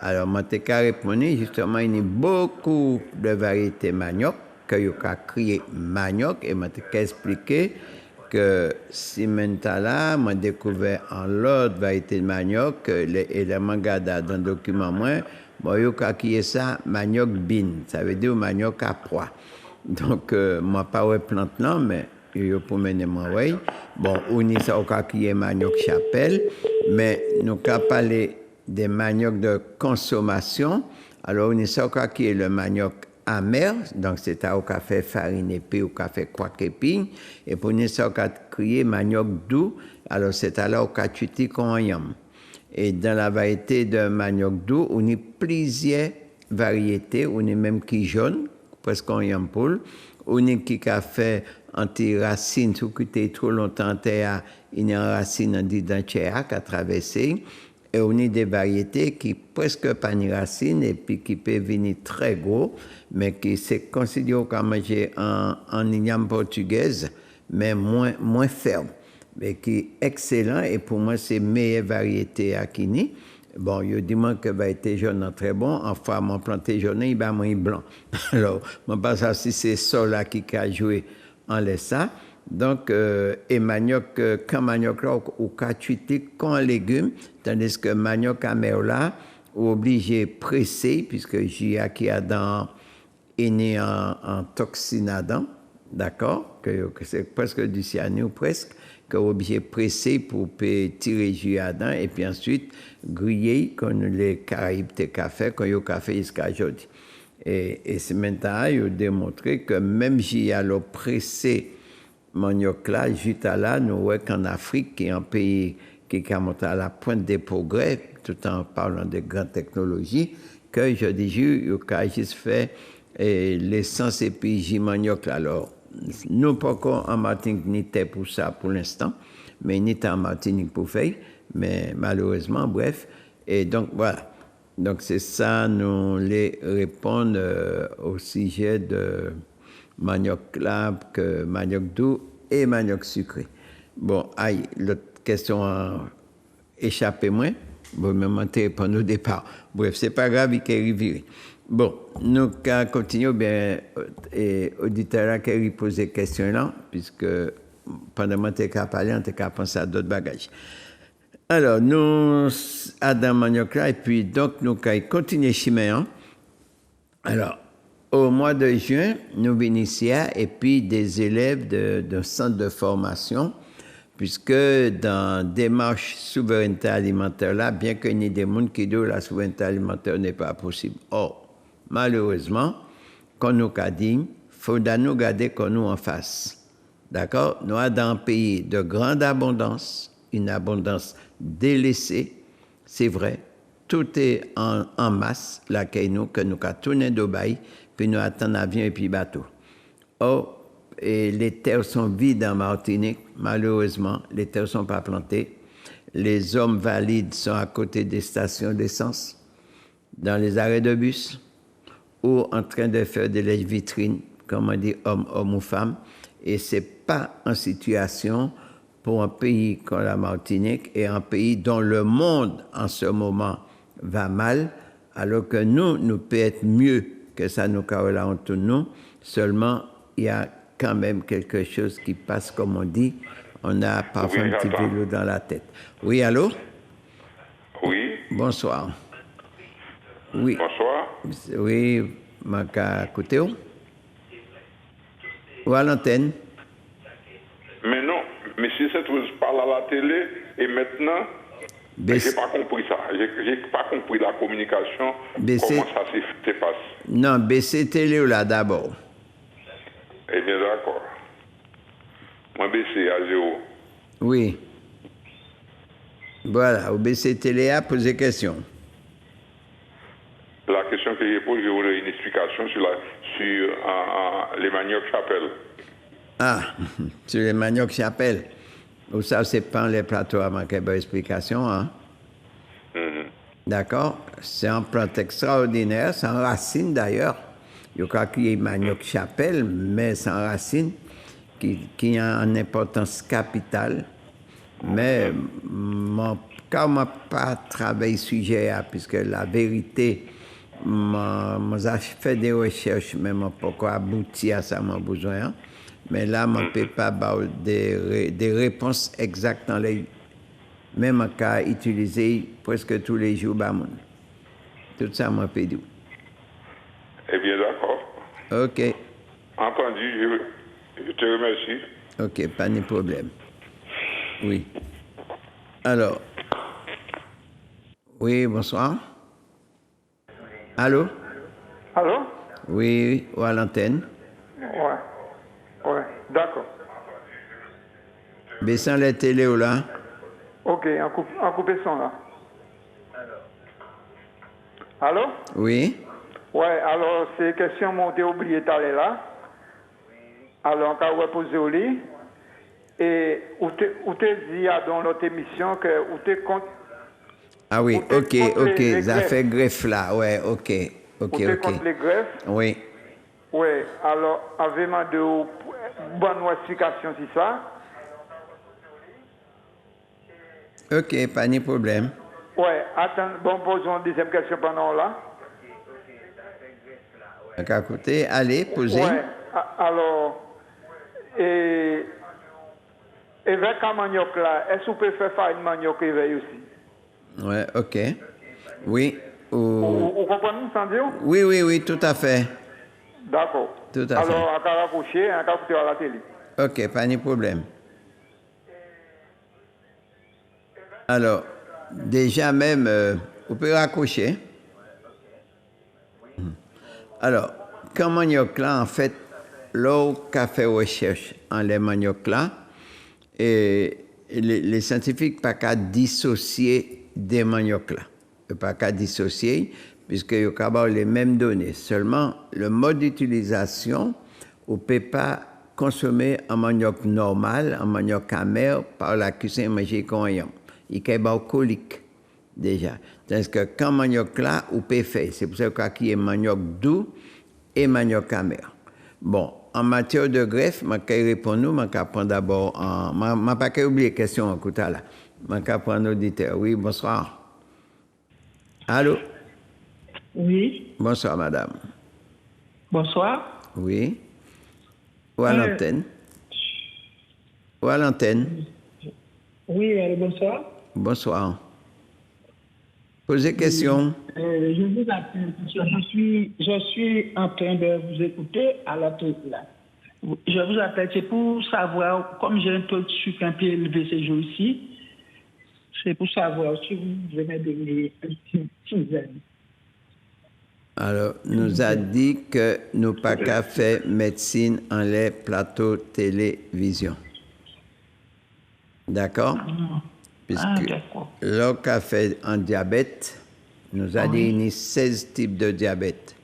Alors, moi, j'ai répondu, justement, il y a beaucoup de variétés manioc, que je peux créer manioc, et moi, j'ai expliqué que si maintenant, moi, j'ai découvert en l'autre variété de manioc, les éléments gardés dans le document, moi, bon, il y a qui est ça, manioc bin, ça veut dire manioc à pois. Donc, moi, pas ouais plante là, mais il y a pour mener moi, ouais. Bon, on y ça qui est manioc chapelle, mais nous avons parlé des manioc de consommation. Alors, on y ça qui est le manioc amer, donc c'est au café farine épée ou café quark épine, et pour nous ça, on a crié manioc doux, alors c'est alors au tuti qu'on yam. Et dans la variété de manioc doux, on a plusieurs variétés, on a même qui jaune, presque en yam poule, on a qui fait anti-racine, si vous avez trop longtemps, il y a une racine en didentière qui a traversé. Et on a des variétés qui presque pas de racines et puis qui peuvent venir très gros, mais qui c'est considéré comme manger en igname portugaise, mais moins ferme, mais qui est excellent. Et pour moi, c'est meilleure variété à Kini. Bon, je dis que variété jaune très bon. Enfin, mon planté jaune, il va moins blanc. Alors, je pense si c'est ça là qui a joué en laissant. Donc, et manioc, quand manioc là, ou catuité, quand légumes, tandis que manioc amer là, obligé presser, puisque j'y a qui a dans, est né en toxinadant, d'accord, que c'est presque du cyanure presque, que obligé presser pour tirer jus à dents, et puis ensuite griller, comme les Caraïbes de café, quand il y a café jusqu'à aujourd'hui. Et c'est maintenant, il a démontré que même j'y a le pressé, manioc là, juste là, nous voyons qu'en Afrique, qui est un pays qui est à la pointe des progrès, tout en parlant de grandes technologies, que je dis, il a juste fait l'essence et puis j'y manioc là. Alors, nous, pas en Martinique, ni pour ça pour l'instant, mais ni en Martinique pour faire, mais malheureusement, bref. Et donc, voilà. Donc, c'est ça, nous les répondre au sujet de manioc là, que manioc doux et manioc sucré. Bon, aïe, l'autre question a échappé moins. Bon, mais moi, tu réponds au départ. Bref, c'est pas grave, il est reviré. Bon, nous continuons bien, auditeur qui a posé des questions là, puisque pendant que tu as parlé, on t'a pensé à d'autres bagages. Alors, nous, Adam manioc là, et puis donc, nous continuons chemin. Hein? Alors, au mois de juin, nous venons ici et puis des élèves d'un centre de formation, puisque dans démarche souveraineté alimentaire là, bien qu'il y ait des gens qui disent que la souveraineté alimentaire n'est pas possible. Or, malheureusement, comme nous avons dit, il faut nous garder comme nous en face. D'accord? Nous sommes dans un pays de grande abondance, une abondance délaissée, c'est vrai. Tout est en masse, là, que nous avons tourné d'Obaï, puis nous attendons avion et puis bateau. Or, et les terres sont vides en Martinique, malheureusement, les terres ne sont pas plantées. Les hommes valides sont à côté des stations d'essence, dans les arrêts de bus, ou en train de faire des lèche-vitrines, comme on dit, homme ou femme. Et ce n'est pas en situation pour un pays comme la Martinique et un pays dont le monde en ce moment va mal, alors que nous peut être mieux que ça nous carole entre nous. Seulement, il y a quand même quelque chose qui passe, comme on dit. On a parfois un petit vélo dans la tête. Oui, allô? Oui. Bonsoir. Oui. Bonsoir. Oui, Maka Kouteo. Ou à l'antenne? Mais non, monsieur Saint-Rose parle à la télé et maintenant, j'ai pas compris ça. J'ai pas compris la communication, comment ça se passe. Non, baissez télé là d'abord. Eh bien, d'accord. Moi, baissez à 0. Oui. Voilà, au baissez télé à poser question. La question que j'ai posée, je voulais une explication sur les manioc chapelle. Ah, sur les manioc chapelle. Ou ça, c'est pas les plateaux à manquer d'explication, hein? D'accord? C'est un plant extraordinaire, c'est en racine d'ailleurs. Il y a qu'il y ait manioc chapelle, mais c'est en racine qui a une importance capitale. Mais quand je n'ai pas travaillé sur le sujet, puisque la vérité, j'ai fait des recherches, mais je n'ai pas abouti à ça, mon besoin. Mais là, je ne peux pas avoir des réponses exactes dans les. Même qu'à utiliser presque tous les jours. Tout ça, je peux dire. Eh bien, d'accord. OK. Entendu, je te remercie. OK, pas de problème. Oui. Alors. Oui, bonsoir. Allô? Allô? Oui, ou à l'antenne. Ouais, d'accord. Baissant les télé ou là. Ok, on coupe le son là. Allô? Oui. Ouais, alors c'est question montée oublié d'aller là. Alors on va reposer au lit. Et où te dit dans notre émission que où te compte. Ah oui, ok, ça fait greffe là, ouais, ok. Où te compte les greffes. Oui. Oui, alors avez-moi de bonne explication sur ça. Ok, pas de problème. Ouais, attends, bon, posons une deuxième question pendant là. À côté, allez, posez. Ouais, alors, et avec un manioc là, est-ce que vous pouvez faire une manioc éveil aussi? Ouais, ok. Oui. Vous comprenez, Sandio? Oui, tout à fait. D'accord. Tout à fait. Alors, on va rapprocher, on va écouter à la télé. Ok, pas de problème. Alors, déjà même, vous pouvez raccrocher. Alors, quand manioc là, en fait, l'eau qu'a fait recherche en les manioc là, et les scientifiques pas qu'à dissocier des manioc là. Pas qu'à dissocier, puisque ils ont les mêmes données. Seulement, le mode d'utilisation, on ne peut pas consommer un manioc normal, un manioc amer, par la cuisson manger qu'on y a. Il y a colique déjà. Tandis que quand manioc là, on peut faire. C'est pour ça qu'il y a manioc doux et manioc amer. Bon, en matière de greffe, je vais répondre, je vais prendre d'abord, je ne vais pas oublier la question, écoute là. Je vais prendre l'auditeur. Oui, bonsoir. Allô? Oui. Bonsoir, madame. Bonsoir. Oui. Ou à l'antenne? Ou à l'antenne? Oui, allô, bonsoir. Bonsoir. Posez question. Je vous appelle parce que je suis en train de vous écouter à la télé là. Je vous appelle, c'est pour savoir, comme j'ai un taux de sucre un peu élevé ces jours-ci, c'est pour savoir si vous pouvez me donner un petit tisane. Alors, nous a dit que nous pas qu'à faire médecine en les plateaux télévision. D'accord? Puisque l'on a fait en diabète, nous a dit qu'il y a 16 types de diabète.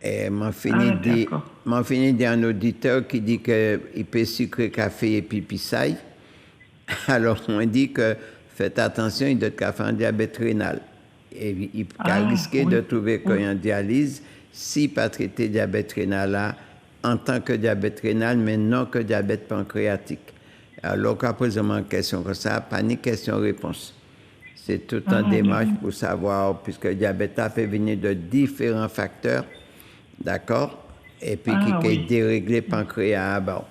Et m'en fini de dire un auditeur qui dit qu'il peut sucrer café et pipisaille. Alors, on dit que faites attention, il doit faire un diabète rénal. Et il peut risquer de trouver qu'il y a une dialyse s'il pas traité diabète rénal là, en tant que diabète rénal, mais non que diabète pancréatique. Alors, quand pose une question comme ça, pas ni question-réponse. C'est tout un démarche pour savoir, puisque le diabète peut venir de différents facteurs, d'accord? Et puis qui est déréglé pancréas. Bon.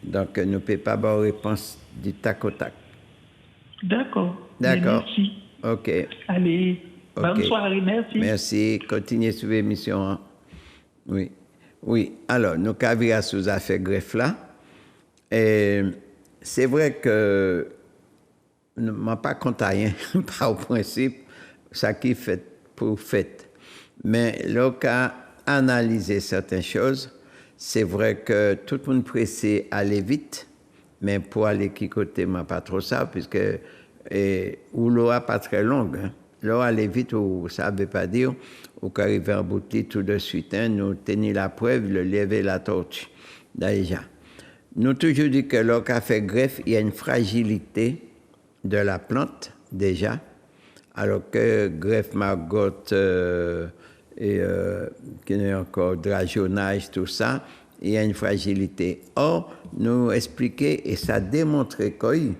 Donc, nous ne pouvons pas avoir réponse du tac au tac. D'accord. Merci. OK. Allez, bonne soirée, merci. Merci. Continuez sur l'émission. Hein? Oui. Alors, nous avons sous affaire greffe là. Et c'est vrai que je ne m'en pas compte à rien, pas au principe, ça qui fait pour fait. Mais lorsqu'on analyser certaines choses, c'est vrai que tout le monde pressé aller vite, mais pour aller qui côté, moi pas trop ça, puisque ou l'eau n'est pas très longue. Hein. L'eau aller vite, ça ne veut pas dire ou qu'arriver en boutique tout de suite. Hein. Nous tenons la preuve, le lever la torche. Déjà. Nous toujours dit que lorsqu'on fait greffe, il y a une fragilité de la plante, déjà, alors que greffe margotte et qu'il y a encore drageonnage, tout ça, il y a une fragilité. Or, nous expliquer, et ça démontre que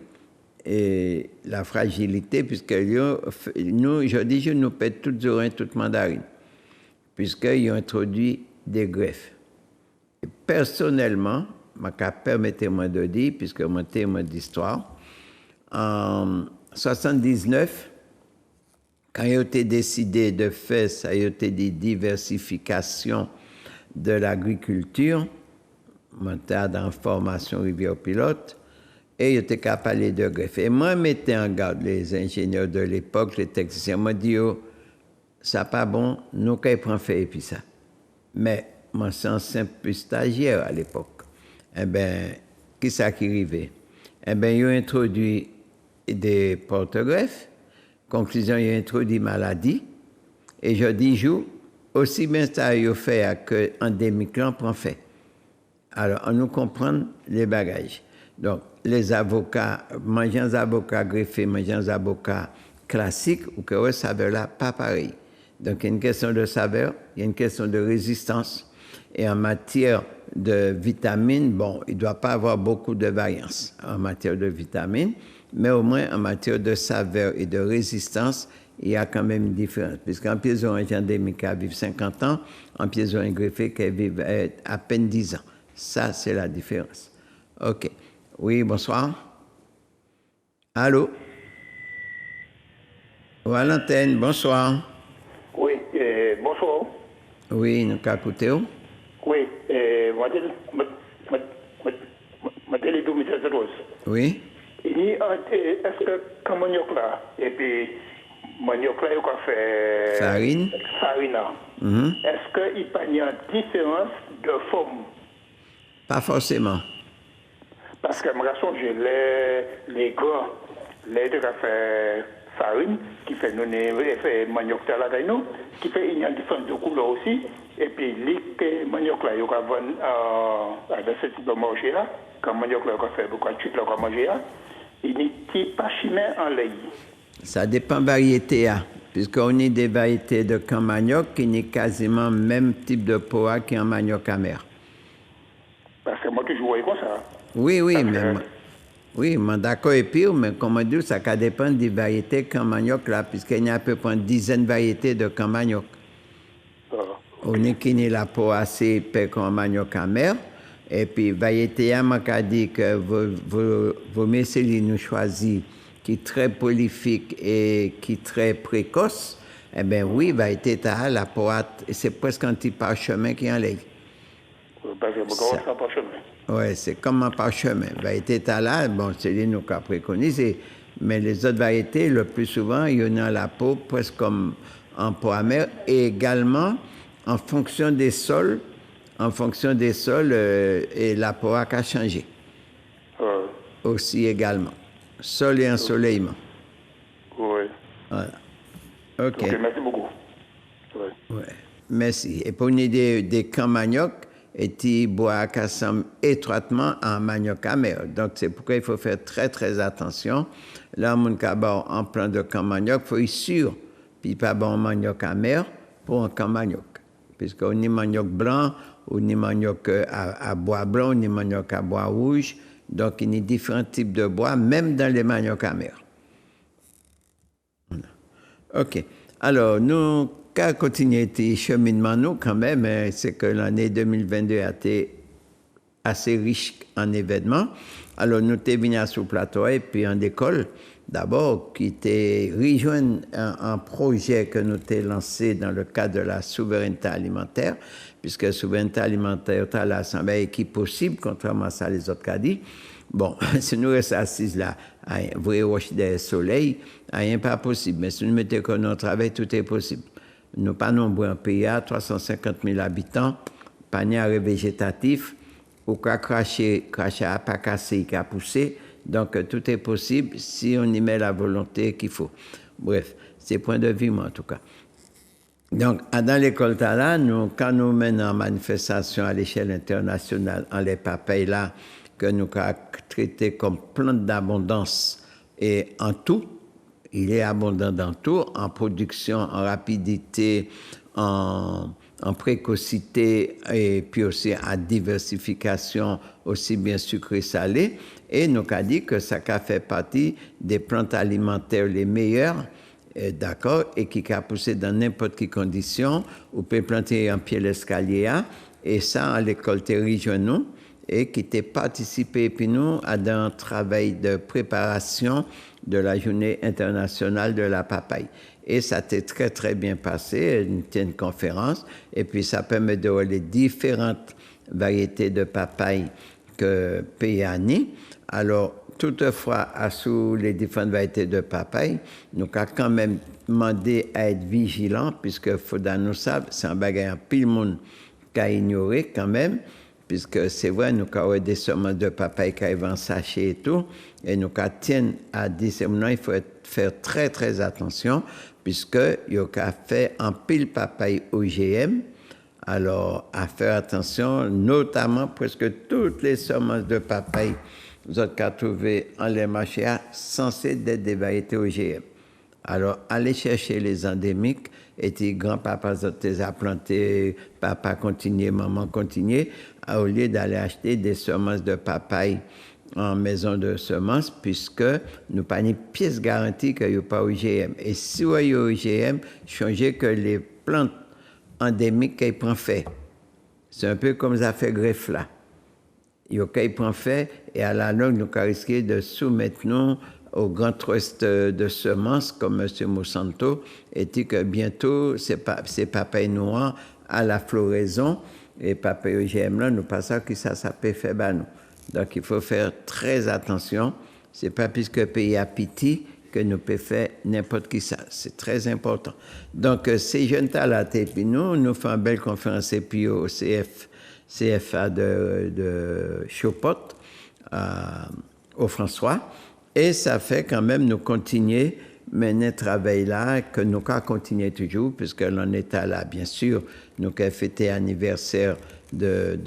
la fragilité, puisque nous, je dis, nous pète toutes oreilles, toutes mandarines, puisqu'ils ont introduit des greffes. Et personnellement, permettez-moi de dire, puisque mon témoin d'histoire, en 79, quand il a été décidé de faire, ça a été des diversifications de l'agriculture, monté dans formation Rivière-Pilote, et il était capable de greffer. Et moi, je mettais en garde les ingénieurs de l'époque, les techniciens, moi, dit, ça pas bon, nous, quand ils prennent fait, et puis ça. Mais moi, c'est un simple stagiaire à l'époque. Eh bien, qui ça qui arrivait? Eh bien, ils ont introduit des porte-greffes. Conclusion, ils ont introduit maladie. Et je dis, jour, aussi bien ça, ils ont fait que endémique, là, prend fait. Alors, on nous comprend les bagages. Donc, les avocats, manger un avocat greffé, manger un avocat classique, ou que le saveur là, pas pareil. Donc, il y a une question de saveur, il y a une question de résistance. Et en matière de vitamines, bon, il ne doit pas avoir beaucoup de variance en matière de vitamines, mais au moins en matière de saveur et de résistance, il y a quand même une différence. Puisqu'en piézon, un endémique qui vit 50 ans, en piézon, un greffé qui vit à peine 10 ans. Ça, c'est la différence. OK. Oui, bonsoir. Allô? Valentine, bonsoir. Oui, bonsoir. Oui, nous avons écouté. Oui, ma télé de M. Rose. Oui. Est-ce que quand manioc là, et puis manioc là, il a fait farine. Est-ce qu'il y a une différence de forme? Pas forcément. Parce que moi, j'ai les gars, les deux qui fait farine, qui fait manioc là, qui fait une différence de couleur aussi. Et puis, les manioc là, il y a dans ce type de manger là, quand manioc là, il fait beaucoup de trucs là, il manger là, il n'est pas chimé en lait. Ça dépend de la variété, puisqu'on a des variétés de camp manioc qui n'est quasiment le même type de poa qu'un manioc amer. Parce que moi, toujours comme ça. Oui, mais oui, mais d'accord et pire, mais comme on dit, ça dépend des variétés camp manioc là, puisqu'il y a à peu près une dizaine de variétés de camp manioc. On est qui n'est la poa assez épais comme manioc amer. Et puis, variété, je dit que vos messieurs nous choisissent qui est très prolifique et qui est très précoce. Eh bien, oui, variété ta la poa, c'est presque un petit parchemin qui en lègue. Parce que c'est un parchemin. Oui, c'est comme un parchemin. Variété ta là, bon, c'est les nous qu'a préconisé. Mais les autres variétés, le plus souvent, il y en a la peau presque comme en poa amer. Et également, en fonction des sols, et la poa a changé. Aussi également. Sol et ensoleillement. Oui. Voilà. OK. Merci beaucoup. Ouais. Merci. Et pour une idée des camps manioc, et bois qui ressemble étroitement à un manioc amer. Donc, c'est pourquoi il faut faire très, très attention. Là, mon cabot en plan de camp manioc, il faut être sûr, puis pas bon manioc amer pour un camp manioc. Puisqu'on a manioc blanc, on a manioc à bois blanc, on a manioc à bois rouge. Donc, il y a différents types de bois, même dans les maniocs amers. OK. Alors, nous, qu'à continuer le cheminement, nous, quand même, c'est que l'année 2022 a été assez riche en événements. Alors, nous sommes venus sur le plateau et puis en école, d'abord, qui était rejoint un projet que nous avons lancé dans le cadre de la souveraineté alimentaire, puisque la souveraineté alimentaire, là, semble qui possible, contrairement à ça les autres qu'a dit. Bon, si nous restons assis là, à un vrai rocher de soleil, rien pas possible. Mais si nous mettons que notre travail, tout est possible. Nous pas nombreux en pays, 350 000 habitants, panier végétatif, ou qu'à cracher à pas casser, qu'à pousser. Donc, tout est possible si on y met la volonté qu'il faut. Bref, c'est point de vue, moi, en tout cas. Donc, dans l'école là, nous, quand nous menons en manifestation à l'échelle internationale, en les papayes là, que nous avons traité comme plante d'abondance, et en tout, il est abondant dans tout, en production, en rapidité, en précocité, et puis aussi en diversification, aussi bien sucré-salé. Et nous avons dit que ça fait partie des plantes alimentaires les meilleures, d'accord, et qui a poussé dans n'importe quelle condition. Vous pouvez planter un pied l'escalier, et ça, à l'école régionale, et qui était participé, puis nous, à un travail de préparation de la journée internationale de la papaye. Et ça s'est très, très bien passé, une conférence, et puis ça permet de voir les différentes variétés de papaye que pays année. Alors, toutefois, sous les différentes variétés de papaye, nous avons quand même demandé à être vigilants, puisque faut nous savent, c'est un bagage en pile monde qu'à ignorer quand même, puisque c'est vrai, nous avons des semences de papaye qui arrivent en sachet et tout, et nous tiennent à dire, il faut faire très très attention, puisque il a fait un pile papaye OGM. Alors, à faire attention, notamment presque toutes les semences de papaye vous avez trouvé en les marchés censées être des variétés OGM. Alors, allez chercher les endémiques, et tes grands-papas les a plantés, papa continuer, maman continuer, au lieu d'aller acheter des semences de papaye en maison de semences, puisque nous pas une pièce garantie qu'il n'y a pas OGM. Et si il y a OGM, changez que les plantes endémiques qu'elles prennent fait. C'est un peu comme ça fait greffe là. Il y a qu'elles prennent fait, et à la longue, nous risquons de soumettre nous au grand trust de semences comme M. Monsanto, et dit que bientôt, ces papayes noires à la floraison, et papayes OGM là, nous pas ça que ça peut faire nous. Donc, il faut faire très attention. Ce n'est pas puisque le pays a pitié que nous pouvons faire n'importe qui ça. C'est très important. Donc, ces jeunes-là, puis nous faisons une belle conférence et puis au CFA de Chopot, au François. Et ça fait quand même nous continuer mener travail là, que nous avons continué toujours, puisque l'on est là, bien sûr, nous avons fêté l'anniversaire de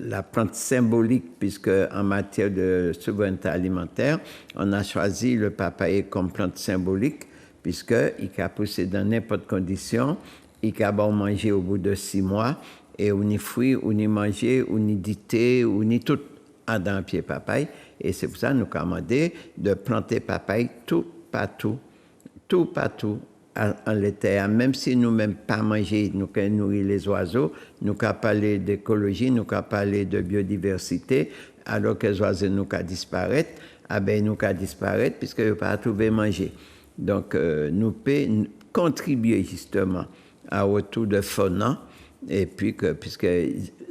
la plante symbolique, puisque en matière de souveraineté alimentaire, on a choisi le papaye comme plante symbolique, puisqu'il a poussé dans n'importe quelle condition, il a bon manger au bout de 6 mois, et on y fruit, on y manger, on y dité, on y tout dans un pied papaye. Et c'est pour ça que nous avons demandé de planter papaye tout partout en l'été. Même si nous-mêmes pas manger, nous avons nourrir les oiseaux, nous avons parlé d'écologie, nous avons parlé de biodiversité, alors que les oiseaux nous avons disparaître, nous avons disparaître puisque nous pas trouvé manger. Donc, nous pouvons contribuer justement à retour de fauna. Et puis, puisque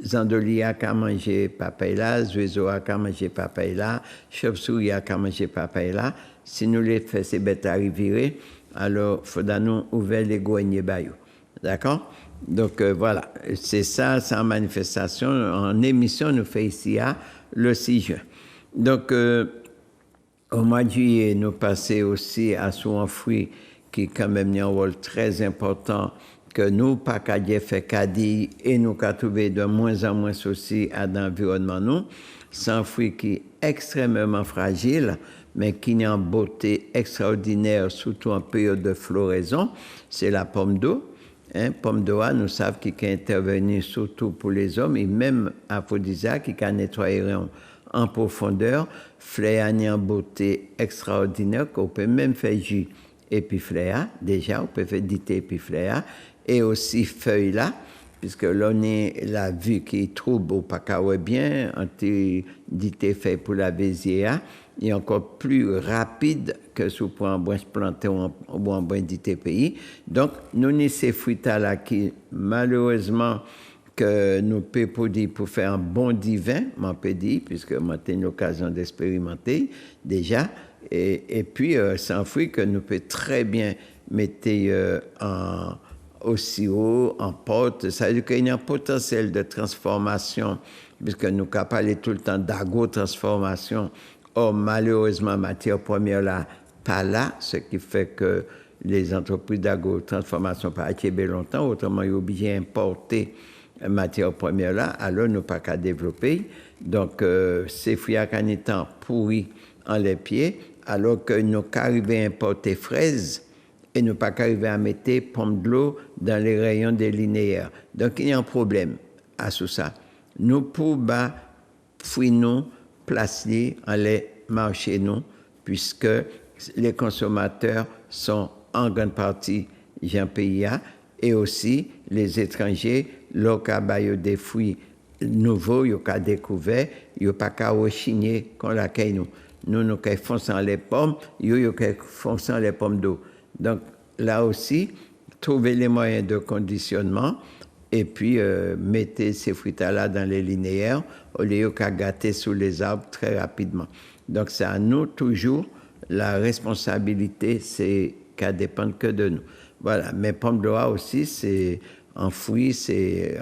Zandoli a qu'à manger papaye là, Zuezo a qu'à manger papaye là, Chauve-souris a qu'à manger papaye là, si nous les faisons ces bêtes arriver, alors il faudra nous ouvrir les greniers bayou. D'accord? Donc voilà, c'est ça, c'est en manifestation, en émission, nous faisons ici le 6 juin. Donc, au mois de juillet, nous passons aussi à Souenfouy, qui quand même a un rôle très important que nous, pas qu'à fait Cadi, et nous qu'à trouver de moins en moins aussi à l'environnement nous, c'est un fruit qui est extrêmement fragile, mais qui a une beauté extraordinaire, surtout en période de floraison, c'est la pomme d'eau. Pomme d'eau, nous savons qu'il peut intervenir surtout pour les hommes, et même aphrodisiaque, qui peut nettoyer en profondeur, fléa a une beauté extraordinaire, qu'on peut même faire jus épifléa, déjà, on peut faire dité épifléa, et aussi feuille là, puisque l'on est la vue qui trouble au pacaoué bien, dité fait pour la bézière, est encore plus rapide que sous pour un branche planté ou un branche dité pays. Donc, nous avons ces fruits là qui, malheureusement, que nous pouvons produire pour faire un bon divin, on peut dire, puisque on a eu l'occasion d'expérimenter déjà, et puis c'est un fruit que nous pouvons très bien mettre au sirop, en pâte. Ça veut dire qu'il y a un potentiel de transformation, puisque nous avons parlé tout le temps d'agro-transformation. Or, malheureusement, matière première là, pas là, ce qui fait que les entreprises d'agro-transformation pas acquérir longtemps, autrement, ils sont obligés d'importer matière première là, alors nous pas qu'à développer. Donc, ces fruits à canitan pourris en les pieds, alors que nous arrivons à importer fraises et nous pas arriver à mettre pommes de l'eau dans les rayons des linéaires. Donc, il y a un problème à tout ça. Nous pouvons fruits nous placer en les marchés nous, puisque les consommateurs sont en grande partie gens pays et aussi les étrangers, locaux des fruits nouveaux, ils ont découvert, ils n'ont pas qu'à rechigner qu'on la caille nous. Nous fonçons les pommes, ils fonçons les pommes d'eau. Donc là aussi, trouver les moyens de conditionnement et puis mettez ces fruits-là dans les linéaires au lieu qu'à gâter sous les arbres très rapidement. Donc c'est à nous toujours, la responsabilité, c'est qu'à dépendre que de nous. Voilà, mais pomme d'oie aussi, c'est en fruits, c'est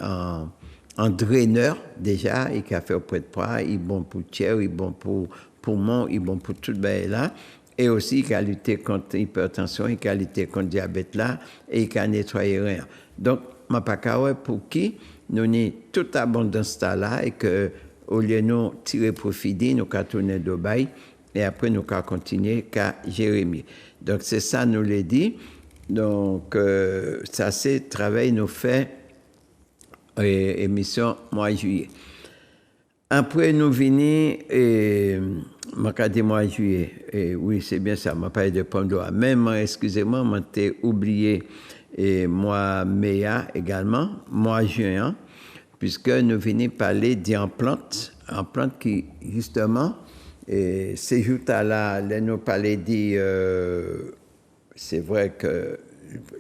en draineur déjà, et qui a fait auprès de poids, il est bon pour tiers, il est bon pour poumon, il est bon pour tout le là. Et aussi, il a lutté contre l'hypertension, il a lutté contre le diabète là, et il a nettoyé rien. Donc, je ne sais pas pour qui nous avons toute abondance là, et que au lieu de nous tirer profit, nous avons tourné Dubaï, et après nous avons continué qu'à Jérémie. Donc, c'est ça, nous l'a dit. Donc, ça, c'est travail nous fait émission mois-juillet. Après, nous venons, et mois-juillet, et oui, c'est bien ça, je parlé de Pandora. Même, excusez-moi, j'ai oublié et mai également, juin, puisque nous venons parler d'une plante, en plante qui, justement, ces jours-là, nous parler c'est vrai que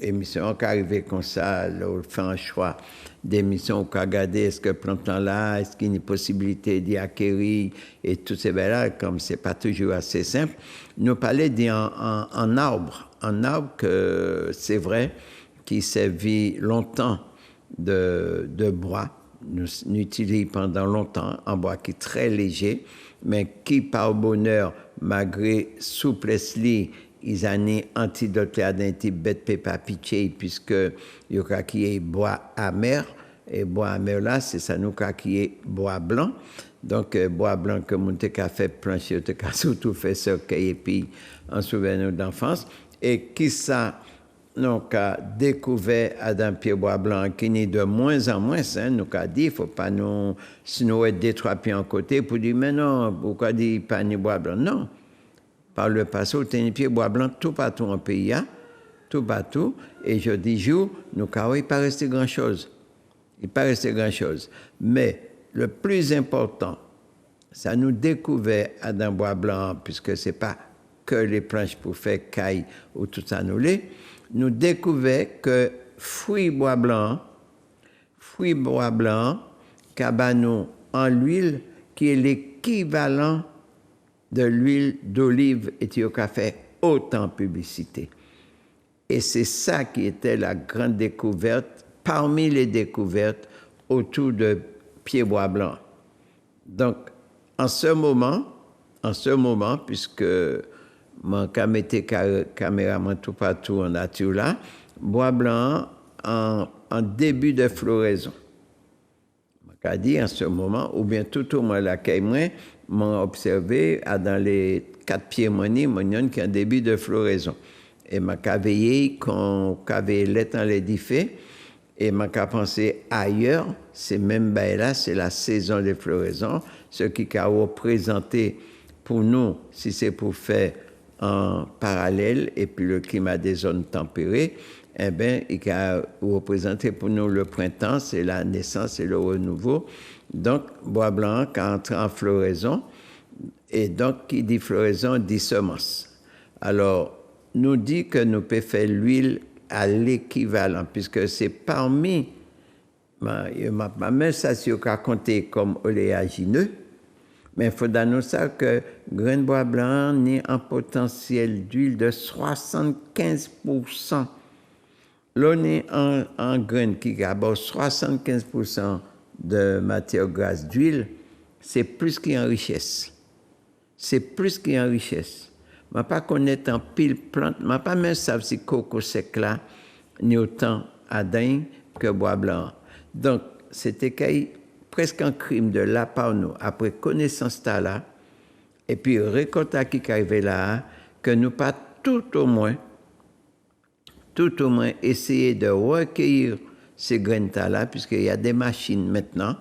l'émission qui arrivait comme ça, on fait un choix d'émission où on regarde est-ce que plante là, est-ce qu'il y a une possibilité d'y acquérir et tout ces là, comme c'est pas toujours assez simple. Nous parler d'un arbre que c'est vrai qui servit longtemps de bois, nous utilisons pendant longtemps, un bois qui est très léger, mais qui par bonheur, malgré souplesse ils ont antidote à d'un type bête pépa pitché, puisque il y a qui est bois amer, et bois amer là, c'est ça nous qui est bois blanc. Donc, bois blanc que mon a fait plancher, surtout fait cercueil et puis en souvenir d'enfance. Et qui ça, nous a découvert à d'un pied bois blanc qui n'est de moins en moins, hein, nous a dit, il ne faut pas nous, si nous être des trois pieds en côté, pour dire, mais non, pourquoi dire pas ni bois blanc? Non. Par le passé, on a un pied bois blanc tout partout en pays, tout partout. Et je dis, jour, nous il ne pas resté grand-chose. Il ne pas resté grand-chose. Mais le plus important, ça nous découvert à d'un bois blanc, puisque ce n'est pas que les planches pour faire caille ou tout ça nous découvert que fruits bois blanc, cabanon en l'huile, qui est l'équivalent de l'huile d'olive et qui a fait autant publicité. Et c'est ça qui était la grande découverte, parmi les découvertes autour de pied bois blanc. Donc, en ce moment, puisque mon caméraman tout partout en nature là, bois blanc en début de floraison. Je dit en ce moment, ou bien tout au moins la caille, m'ont observé dans les 4 pieds monion qui est en début de floraison. Et m'a veillé qu'on avait l'étang l'édifé, et m'a pensé ailleurs, c'est même là, c'est la saison de floraison, ce qui a représenté pour nous, si c'est pour faire en parallèle, et puis le climat des zones tempérées, eh bien, il a représenté pour nous le printemps, c'est la naissance et le renouveau. Donc, bois blanc qui entre en floraison, et donc, qui dit floraison, dit semence. Alors, nous dit que nous pouvons faire l'huile à l'équivalent, puisque c'est parmi, même ça, si on a compté comme oléagineux, mais il faut nous savoir que grain de bois blanc n'est un potentiel d'huile de 75%. Là, on est en grain qui a 75% de matière grasse d'huile, c'est plus qu'en richesse. C'est plus qu'en richesse. Je ne sais pas connaître en pile plante, je ne sais pas même savoir si coco sec là, ni autant adin que bois blanc. Donc, c'était presque un crime de la part nous, après connaissance là, et puis récolte qui arrive là, que nous pas tout au moins essayer de recueillir ces graines-là, puisqu'il y a des machines maintenant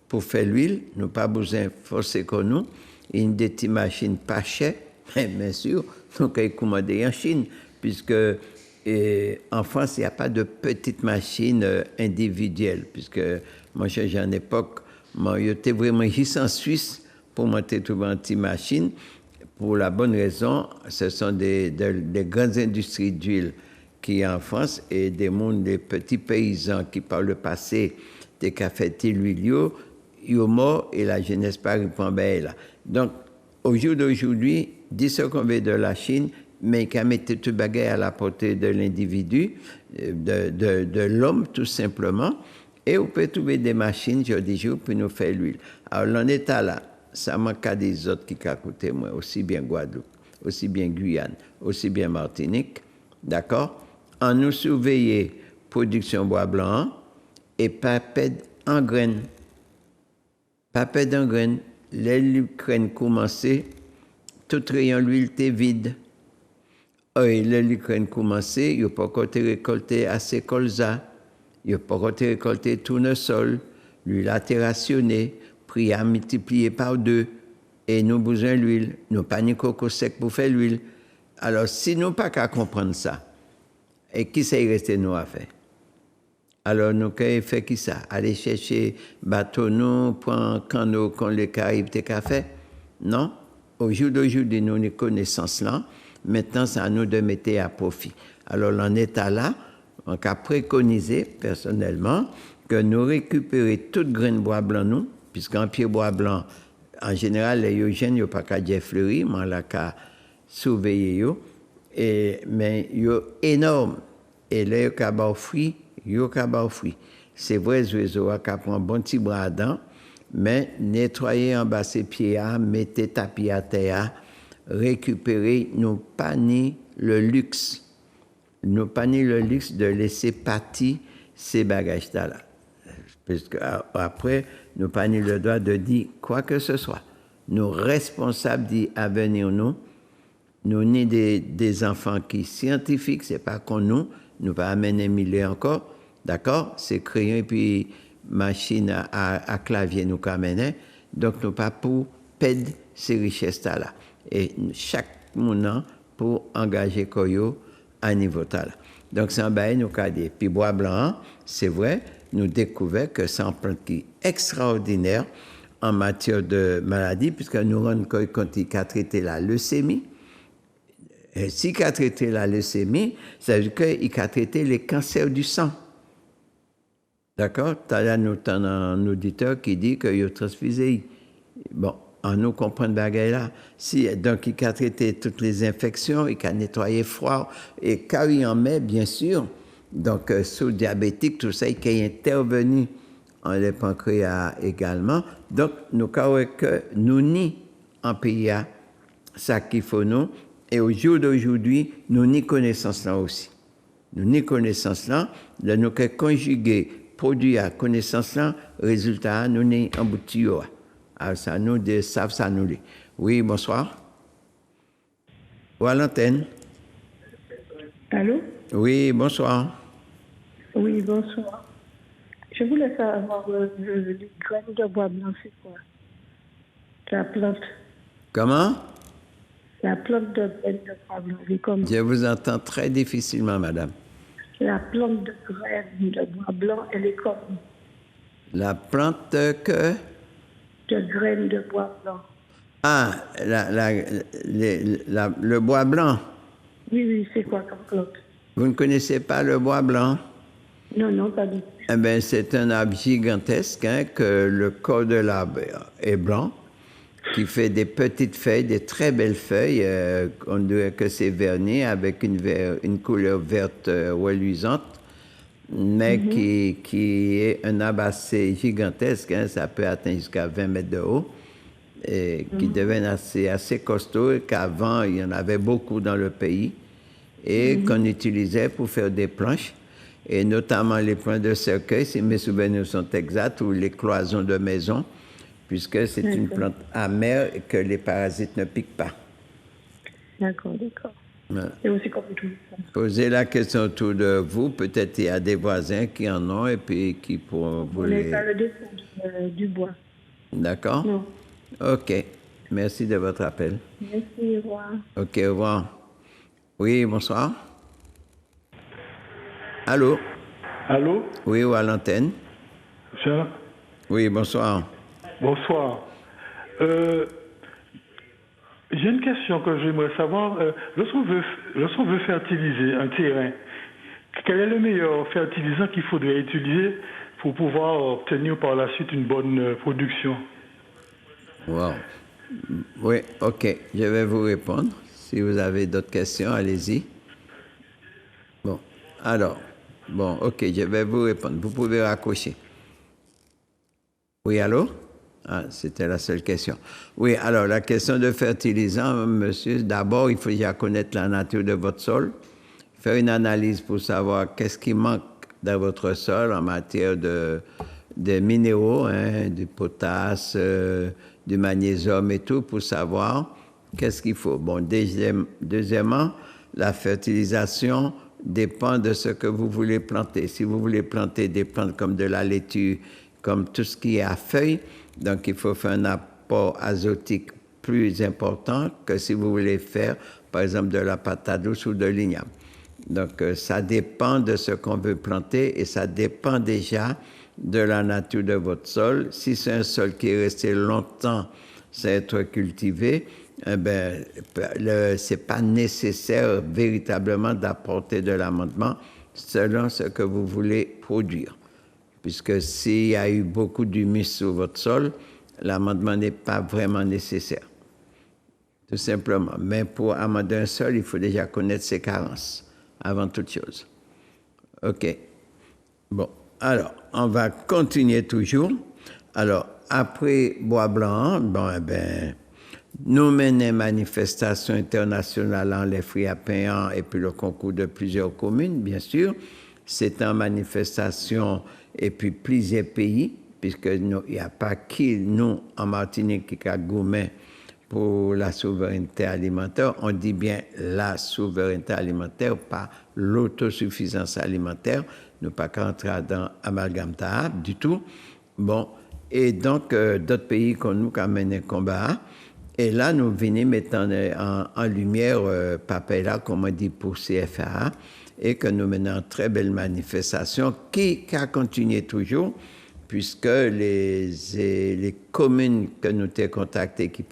pour faire l'huile. Nous pas besoin de forcer comme nous. Il y a des petites machines pas chères, mais bien sûr, nous pouvons commander en Chine, puisque en France, il n'y a pas de petites machines individuelles, puisque moi, j'ai en époque, j'étais vraiment juste en Suisse pour monter tout une petite machine. Pour la bonne raison, ce sont des grandes industries d'huile qui en France et des petits paysans qui par le passé des cafetiers l'huile, ils sont morts et la jeunesse pas répond là. Donc au jour d'aujourd'hui, 10 ce qu'on veut de la Chine, mais qui a mis tout bagage à la portée de l'individu, de l'homme tout simplement, Et vous pouvez trouver des machines, je dis, pour nous faire l'huile. Alors, l'en état là, ça manque à des autres qui ont coûté moi, aussi bien Guadeloupe, aussi bien Guyane, aussi bien Martinique, d'accord? En nous surveiller production bois blanc et pas perdre en graines. Pas perdre en graines. L'Ukraine commençait, tout rayon l'huile était vide. Et l'Ukraine commençait, il n'y a pas encore récolté assez colza, il n'y a pas encore récolté tournesol, l'huile a été rationnée, prix a multiplié par 2, et nous avons besoin d'huile, nous n'avons pas ni coco sec pour faire l'huile. Alors, si nous n'avons pas qu'à comprendre ça, et qui s'est resté nous à faire? Alors, nous avons fait qui ça? Aller chercher bateau, nous, prendre canot, quand les Caraïbes t'es qu'à faire? Non. Au jour d'aujourd'hui, nous avons les connaissances là. Maintenant, c'est à nous de mettre à profit. Alors, l'en état là, on a préconisé personnellement que nous récupérions toute graine bois blanc, nous, puisqu'en pied bois blanc, en général, les eugènes, ils n'ont pas qu'à dire fleuri, mais on a qu'à surveiller, mais ils sont énormes. Et là, ils ont fruit, c'est vrai, les oiseaux ont qu'à prendre un bon petit bras dedans, mais nettoyer en bas ses pieds, mettez tapis à terre, récupérer, nous pas ni le luxe. Nous pas ni le luxe de laisser partir ces bagages-là. Parce qu'après, nous pas ni le droit de dire quoi que ce soit. Nous responsables d'y avenir nous. Nous ni des enfants qui scientifiques, c'est pas qu'on nous pas amener mille encore. D'accord? C'est crayon et puis machine à clavier nous qu'amener. Donc nous pas pour perdre ces richesses-là. Et chaque moment pour engager Koyo à niveau tal. Donc, c'est un bail nous qu'a dit. Puis, bois blanc, c'est vrai, nous découvrons que c'est un plante qui est extraordinaire en matière de maladie, puisque nous rendons compte qu'il a traité la leucémie. Et s'il a traité la leucémie, ça veut dire qu'il a traité les cancers du sang. D'accord? Tu as là, nous avons un auditeur qui dit qu'il a transfusé. Bon. En nous comprendre bagaille là. Si, donc, il a traité toutes les infections, il a nettoyé froid, et quand il en met, bien sûr, donc, sous diabétique, tout ça, il a intervenu en le pancréas également. Donc, nous avons que nous ni en pays, ça qu'il faut nous, et au jour d'aujourd'hui, nous ni connaissance là aussi. Nous ni connaissance là, nous avons conjugué produit à connaissance là, résultat, nous ni en boutique. Alors, ça nous savent ça nous dit. Oui, bonsoir. Ou à l'antenne. Allô? Oui, bonsoir. Oui, bonsoir. Je voulais savoir les graines de bois blanc, c'est quoi? La plante. Comment? La plante de graines de bois blanc, c'est comment? Je vous entends très difficilement, madame. La plante de graines de bois blanc, elle est comment? La plante que? De graines de bois blanc. Ah, le bois blanc. Oui, c'est quoi comme plante? Vous ne connaissez pas le bois blanc? Non, pas du tout. Eh bien, c'est un arbre gigantesque, que le corps de l'arbre est blanc, qui fait des petites feuilles, des très belles feuilles. On dirait que c'est verni avec une couleur verte reluisante. Mais qui est un arbre assez gigantesque, ça peut atteindre jusqu'à 20 mètres de haut, et qui devient assez costaud, et qu'avant, il y en avait beaucoup dans le pays, et qu'on utilisait pour faire des planches, et notamment les planches de cercueil, si mes souvenirs sont exacts, ou les cloisons de maison, puisque c'est une plante amère et que les parasites ne piquent pas. D'accord. Et aussi comme tout. Posez la question autour de vous. Peut-être il y a des voisins qui en ont et puis qui pourront vous les... On n'est pas le dessin du bois. D'accord? Non. OK. Merci de votre appel. Merci, au revoir. OK, au revoir. Oui, bonsoir. Allô? Allô? Oui, ou à l'antenne? Jean? Oui, bonsoir. Bonsoir. J'ai une question que j'aimerais savoir. Lorsqu'on veut fertiliser un terrain, quel est le meilleur fertilisant qu'il faudrait utiliser pour pouvoir obtenir par la suite une bonne production? Wow. Oui, OK. Je vais vous répondre. Si vous avez d'autres questions, allez-y. Bon. Alors, OK, je vais vous répondre. Vous pouvez raccrocher. Oui, allô? Ah, c'était la seule question. Oui, alors la question de fertilisant, monsieur, d'abord, il faut déjà connaître la nature de votre sol, faire une analyse pour savoir qu'est-ce qui manque dans votre sol en matière de minéraux, hein, du potasse, du magnésium et tout, pour savoir qu'est-ce qu'il faut. Bon, deuxièmement, la fertilisation dépend de ce que vous voulez planter. Si vous voulez planter des plantes comme de la laitue, comme tout ce qui est à feuilles, donc il faut faire un apport azotique plus important que si vous voulez faire, par exemple, de la patate douce ou de l'igname. Donc, ça dépend de ce qu'on veut planter et ça dépend déjà de la nature de votre sol. Si c'est un sol qui est resté longtemps sans être cultivé, eh bien, c'est pas nécessaire véritablement d'apporter de l'amendement selon ce que vous voulez produire. Puisque s'il y a eu beaucoup d'humus sur votre sol, l'amendement n'est pas vraiment nécessaire. Tout simplement. Mais pour amender un sol, il faut déjà connaître ses carences, avant toute chose. OK. Bon, alors, on va continuer toujours. Alors, après Bois Blanc, bon, eh bien, nous menons manifestation internationale en les fruits à pain et puis le concours de plusieurs communes, bien sûr. C'est en manifestation et puis plusieurs pays, puisqu'il n'y a pas qui, nous, en Martinique, qui a gourmet pour la souveraineté alimentaire. On dit bien la souveraineté alimentaire, pas l'autosuffisance alimentaire. Nous pas qu'à entrer dans amalgame du tout. Bon, et donc, d'autres pays qu'on nous a mené combat. Et là, nous venons mettre en lumière Papela, comme on dit pour CFA, et que nous menons une très belle manifestation qui a continué toujours, puisque les communes que nous avons contactées qui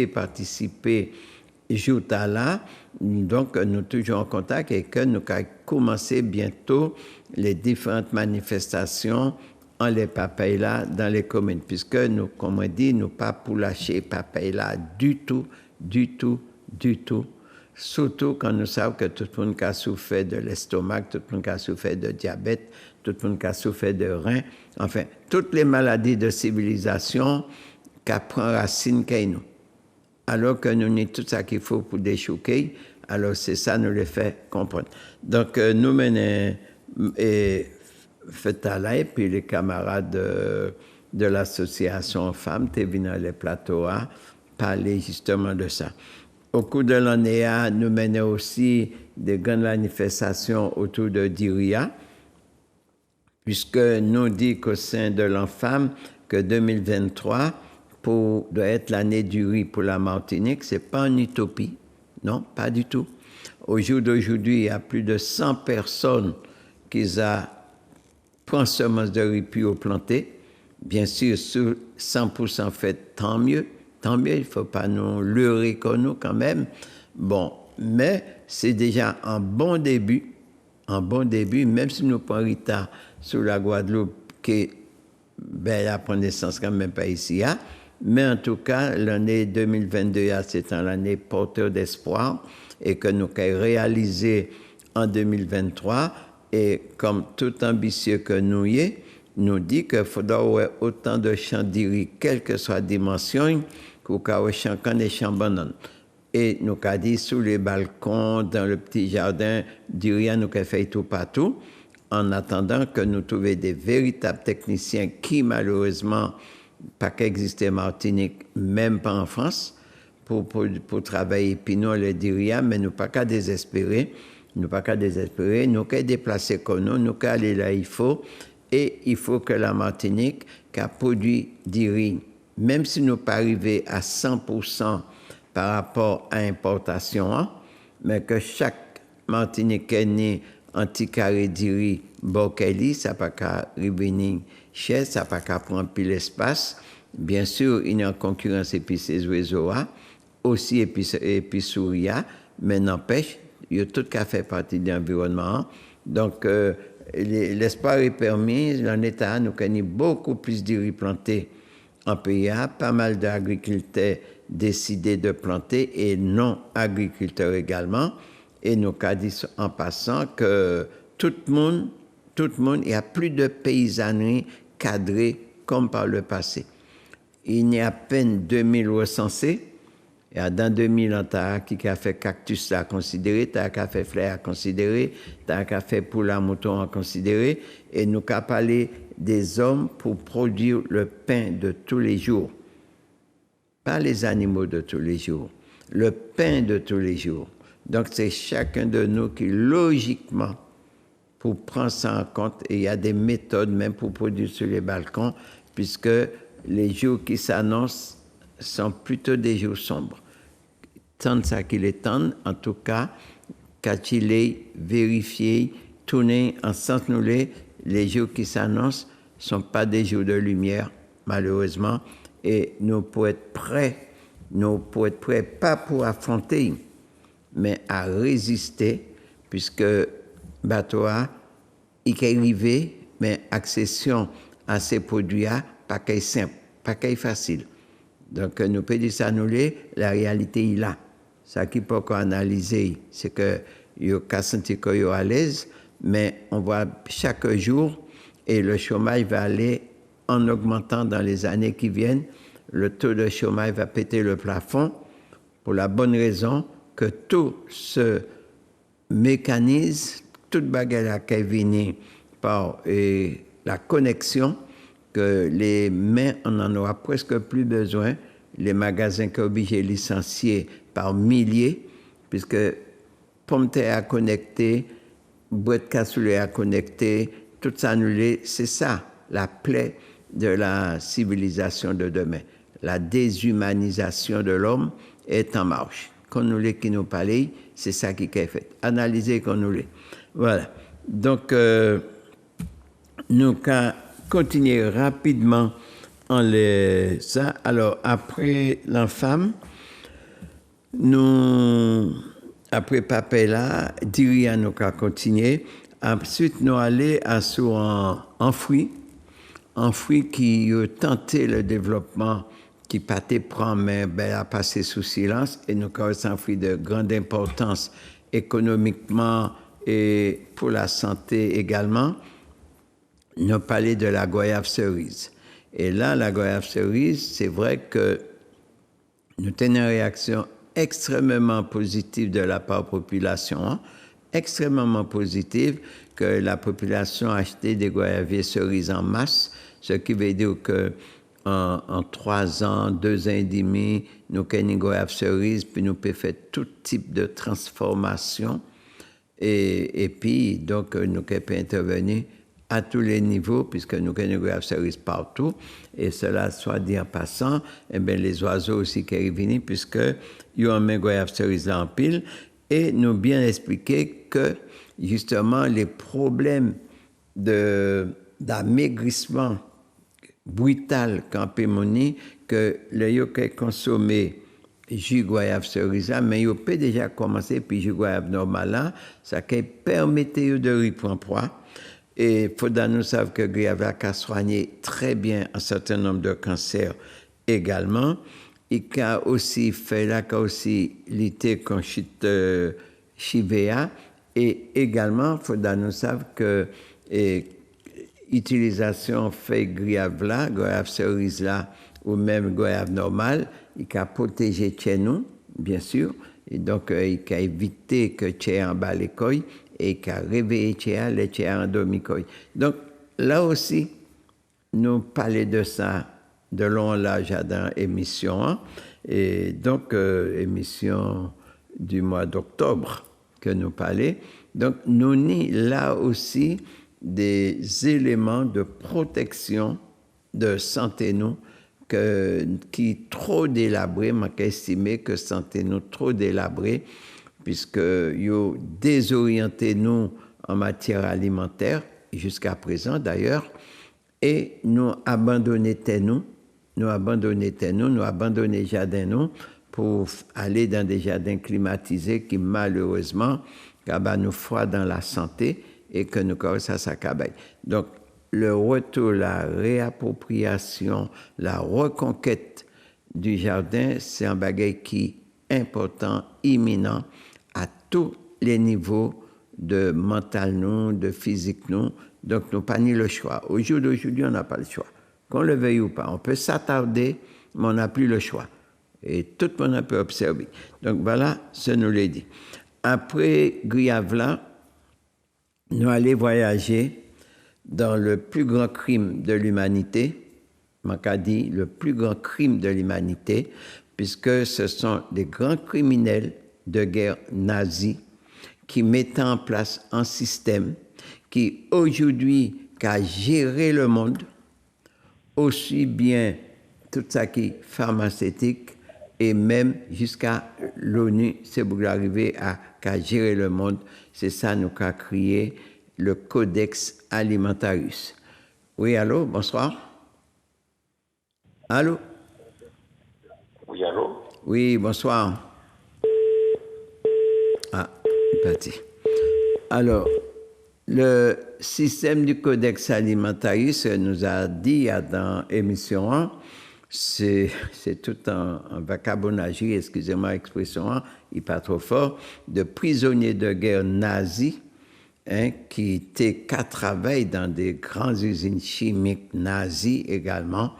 participer à là, donc nous toujours en contact et que nous allons commencer bientôt les différentes manifestations en les Papela dans les communes, puisque nous, comme on dit, nous pas pour lâcher Papela du tout. Surtout quand nous savons que tout le monde a souffert de l'estomac, tout le monde a souffert de diabète, tout le monde a souffert de rein, enfin, toutes les maladies de civilisation qui prennent racine chez nous. Alors que nous avons tout ça qu'il faut pour déchouquer, alors c'est ça nous le fait comprendre. Donc, nous menons Fetala et puis les camarades de l'association femmes, qui viennent dans les plateaux à parler justement de ça. Au cours de l'année, nous menons aussi des grandes manifestations autour de Diria, puisque nous dit qu'au sein de l'enfant que 2023 doit être l'année du riz pour la Martinique, ce n'est pas une utopie, non, pas du tout. Au jour d'aujourd'hui, il y a plus de 100 personnes qui prennent semence de riz puis au planté. Bien sûr, sur 100% fait, tant mieux, il ne faut pas nous leurrer comme nous quand même. Bon, mais c'est déjà un bon début, même si nous prenons Rita sur la Guadeloupe, qui la prend naissance quand même pas ici, mais en tout cas, l'année 2022, c'est l'année porteur d'espoir et que nous avons réalisé en 2023. Et comme tout ambitieux que nous y est, nous dit qu'il faudra avoir autant de champs de riz, quelle que soit la dimension, qu'au cas où champ canne et champ banane. Et nous avons dit sous les balcons, dans le petit jardin, du riz, nous avons fait tout partout, en attendant que nous trouvions des véritables techniciens qui, malheureusement, pas qu'exister en Martinique, même pas en France, pour travailler. Puis nous, on le dit rien, mais nous pas qu'à désespérer. Nous pas qu'à désespérer. Nous qu'à déplacer comme nous qu'à aller là il faut. Et il faut que la Martinique, qui a produit du riz, même si nous pas arrivés à 100% par rapport à l'importation, mais que chaque Martiniquais né anti-carré du riz, Bokeli, ça pas qu'à revenir cher, ça pas qu'à prendre plus l'espace. Bien sûr, il y a une concurrence et puis ces oiseaux aussi et puis Souria, mais n'empêche, il y a tout qui fait partie de l'environnement. Donc, l'espoir est permis. En État, nous avons beaucoup plus de riz planté en pays. Pas mal d'agriculteurs décidé de planter et non-agriculteurs également. Et nous avons dit en passant que tout le monde, il y a plus de paysannerie cadrée comme par le passé. Il y a à peine 2000 recensés. Et dans 2000 ans, tu as qui a fait cactus à considérer, tu as fait fleur à considérer, tu as fait poule à mouton à considérer, et nous avons parlé des hommes pour produire le pain de tous les jours. Pas les animaux de tous les jours, le pain de tous les jours. Donc c'est chacun de nous qui, logiquement, pour prendre ça en compte, et il y a des méthodes même pour produire sur les balcons, puisque les jours qui s'annoncent sont plutôt des jours sombres. Tant ça qu'il est temps, en tout cas, quand il est vérifié, tourné en sens nous les jours qui s'annoncent ne sont pas des jours de lumière, malheureusement, et nous pouvons être prêts, pas pour affronter, mais à résister, puisque Batoa, il est arrivé, mais accession à ces produits, pas qu'il simple, pas qu'il facile. Donc, nous pouvons dire ça, la réalité est là. Ça qui peut analyser, c'est que il y a senti qu'il est à l'aise, mais on voit chaque jour, et le chômage va aller en augmentant dans les années qui viennent. Le taux de chômage va péter le plafond pour la bonne raison que tout ce mécanisme, toute bagarre qui est venue par la connexion, que les mains, on n'en aura presque plus besoin. Les magasins qui sont obligés de licencier par milliers, puisque pomme de terre à connecter, boîte de cassoulet à connecter, tout ça annulé, c'est ça la plaie de la civilisation de demain. La déshumanisation de l'homme est en marche. Qu'on nous l'ait qui nous parle, c'est ça qui est fait. Analyser qu'on nous l'ait. Voilà. Donc, nous allons continuer rapidement ça. Alors, après l'enfant, après Papela, Diria nous allons continuer. Ensuite, nous allons en fruits. En fruits qui ont tenté le développement qui pâté prend, mais a passé sous silence. Et nous avons un fruit de grande importance économiquement et pour la santé également. Nous parlons de la goyave cerise. Et là, la goyave cerise, c'est vrai que nous tenons une réaction extrêmement positive de la part de la population, extrêmement positive, que la population a acheté des goyaviers cerises en masse, ce qui veut dire que en 3 ans, 2 ans et demi, nous avons une goyave cerise, puis nous pouvons faire tout type de transformation. Et puis, donc, nous pouvons intervenir à tous les niveaux, puisque nous avons une goyave cerise partout. Et cela, soit dit en passant, eh bien, les oiseaux aussi qui arrivent, puisque ils ont une goyave cerise là en pile. Et nous bien expliquer que, justement, les problèmes d'amaigrissement brutal qu'en pémonie, que le yo qui consommé jus goyave cerise là, mais yo peut déjà commencer puis jus goyave normal là, ça qui permettait de reprendre poids. Et il faut nous savoir que goyave a soigné très bien un certain nombre de cancers également. Il a aussi fait là, aussi lutter contre Chivea. Et également, il faut nous savoir que utilisation fait goyave cerise là, ou même goyave normale, il a protégé chez nous, bien sûr. Et donc, il a évité que chez en bas l'école et il a réveillé chez les chez en demi-coille. Donc, là aussi, nous parlons de ça de long en large dans l'émission. Et donc, émission du mois d'octobre que nous parlons. Donc, nous avons là aussi des éléments de protection de santé nous qui trop délabrés, m'a estimé que santé nous trop délabrés, puisque yo désorienté nous en matière alimentaire jusqu'à présent d'ailleurs, et nous abandonné nous abandonné jardin nous pour aller dans des jardins climatisés qui malheureusement nous froid dans la santé et que nous commençons à s'accaber. Donc, le retour, la réappropriation, la reconquête du jardin, c'est un bagage qui est important, imminent, à tous les niveaux de mental nous, de physique nous. Donc, nous n'avons pas ni le choix. Au jour d'aujourd'hui, on n'a pas le choix. qu'on le veuille ou pas. On peut s'attarder, mais on n'a plus le choix. Et tout le monde peut observer. Donc voilà, ce nous l'a dit. Après Guyavla, nous allons voyager dans le plus grand crime de l'humanité, Macadi, le plus grand crime de l'humanité, puisque ce sont des grands criminels de guerre nazis qui mettent en place un système qui aujourd'hui a géré le monde, aussi bien tout ça qui est pharmaceutique et même jusqu'à l'ONU, c'est pour arriver à gérer le monde. C'est ça nous qu'a créé le Codex Alimentarius. Oui, allô, bonsoir. Allô? Oui, allô? Oui, bonsoir. Ah, parti. Alors, le système du Codex Alimentarius nous a dit dans l'émission 1, c'est tout un vocabulaire, excusez-moi l'expression, il n'est pas trop fort, de prisonniers de guerre nazis qui étaient qu'à travailler dans des grandes usines chimiques nazies également,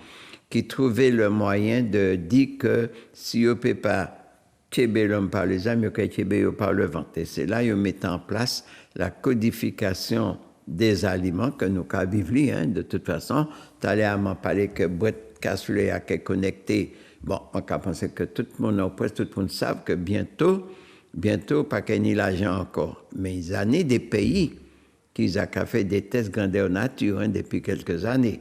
qui trouvaient le moyen de dire que si on ne peut pas tuer l'homme par les âmes, on peut tuer par le ventre. Et c'est là qu'ils mettent en place la codification des aliments que nous avons vécu. De toute façon, tu allais à m'en parler que boîte cassoulet à connecté. Bon, on peut penser que tout le monde, presque tout le monde savent que bientôt, pas qu'il n'y ait l'argent encore. Mais ils ont des pays qui ont fait des tests grandeur nature depuis quelques années.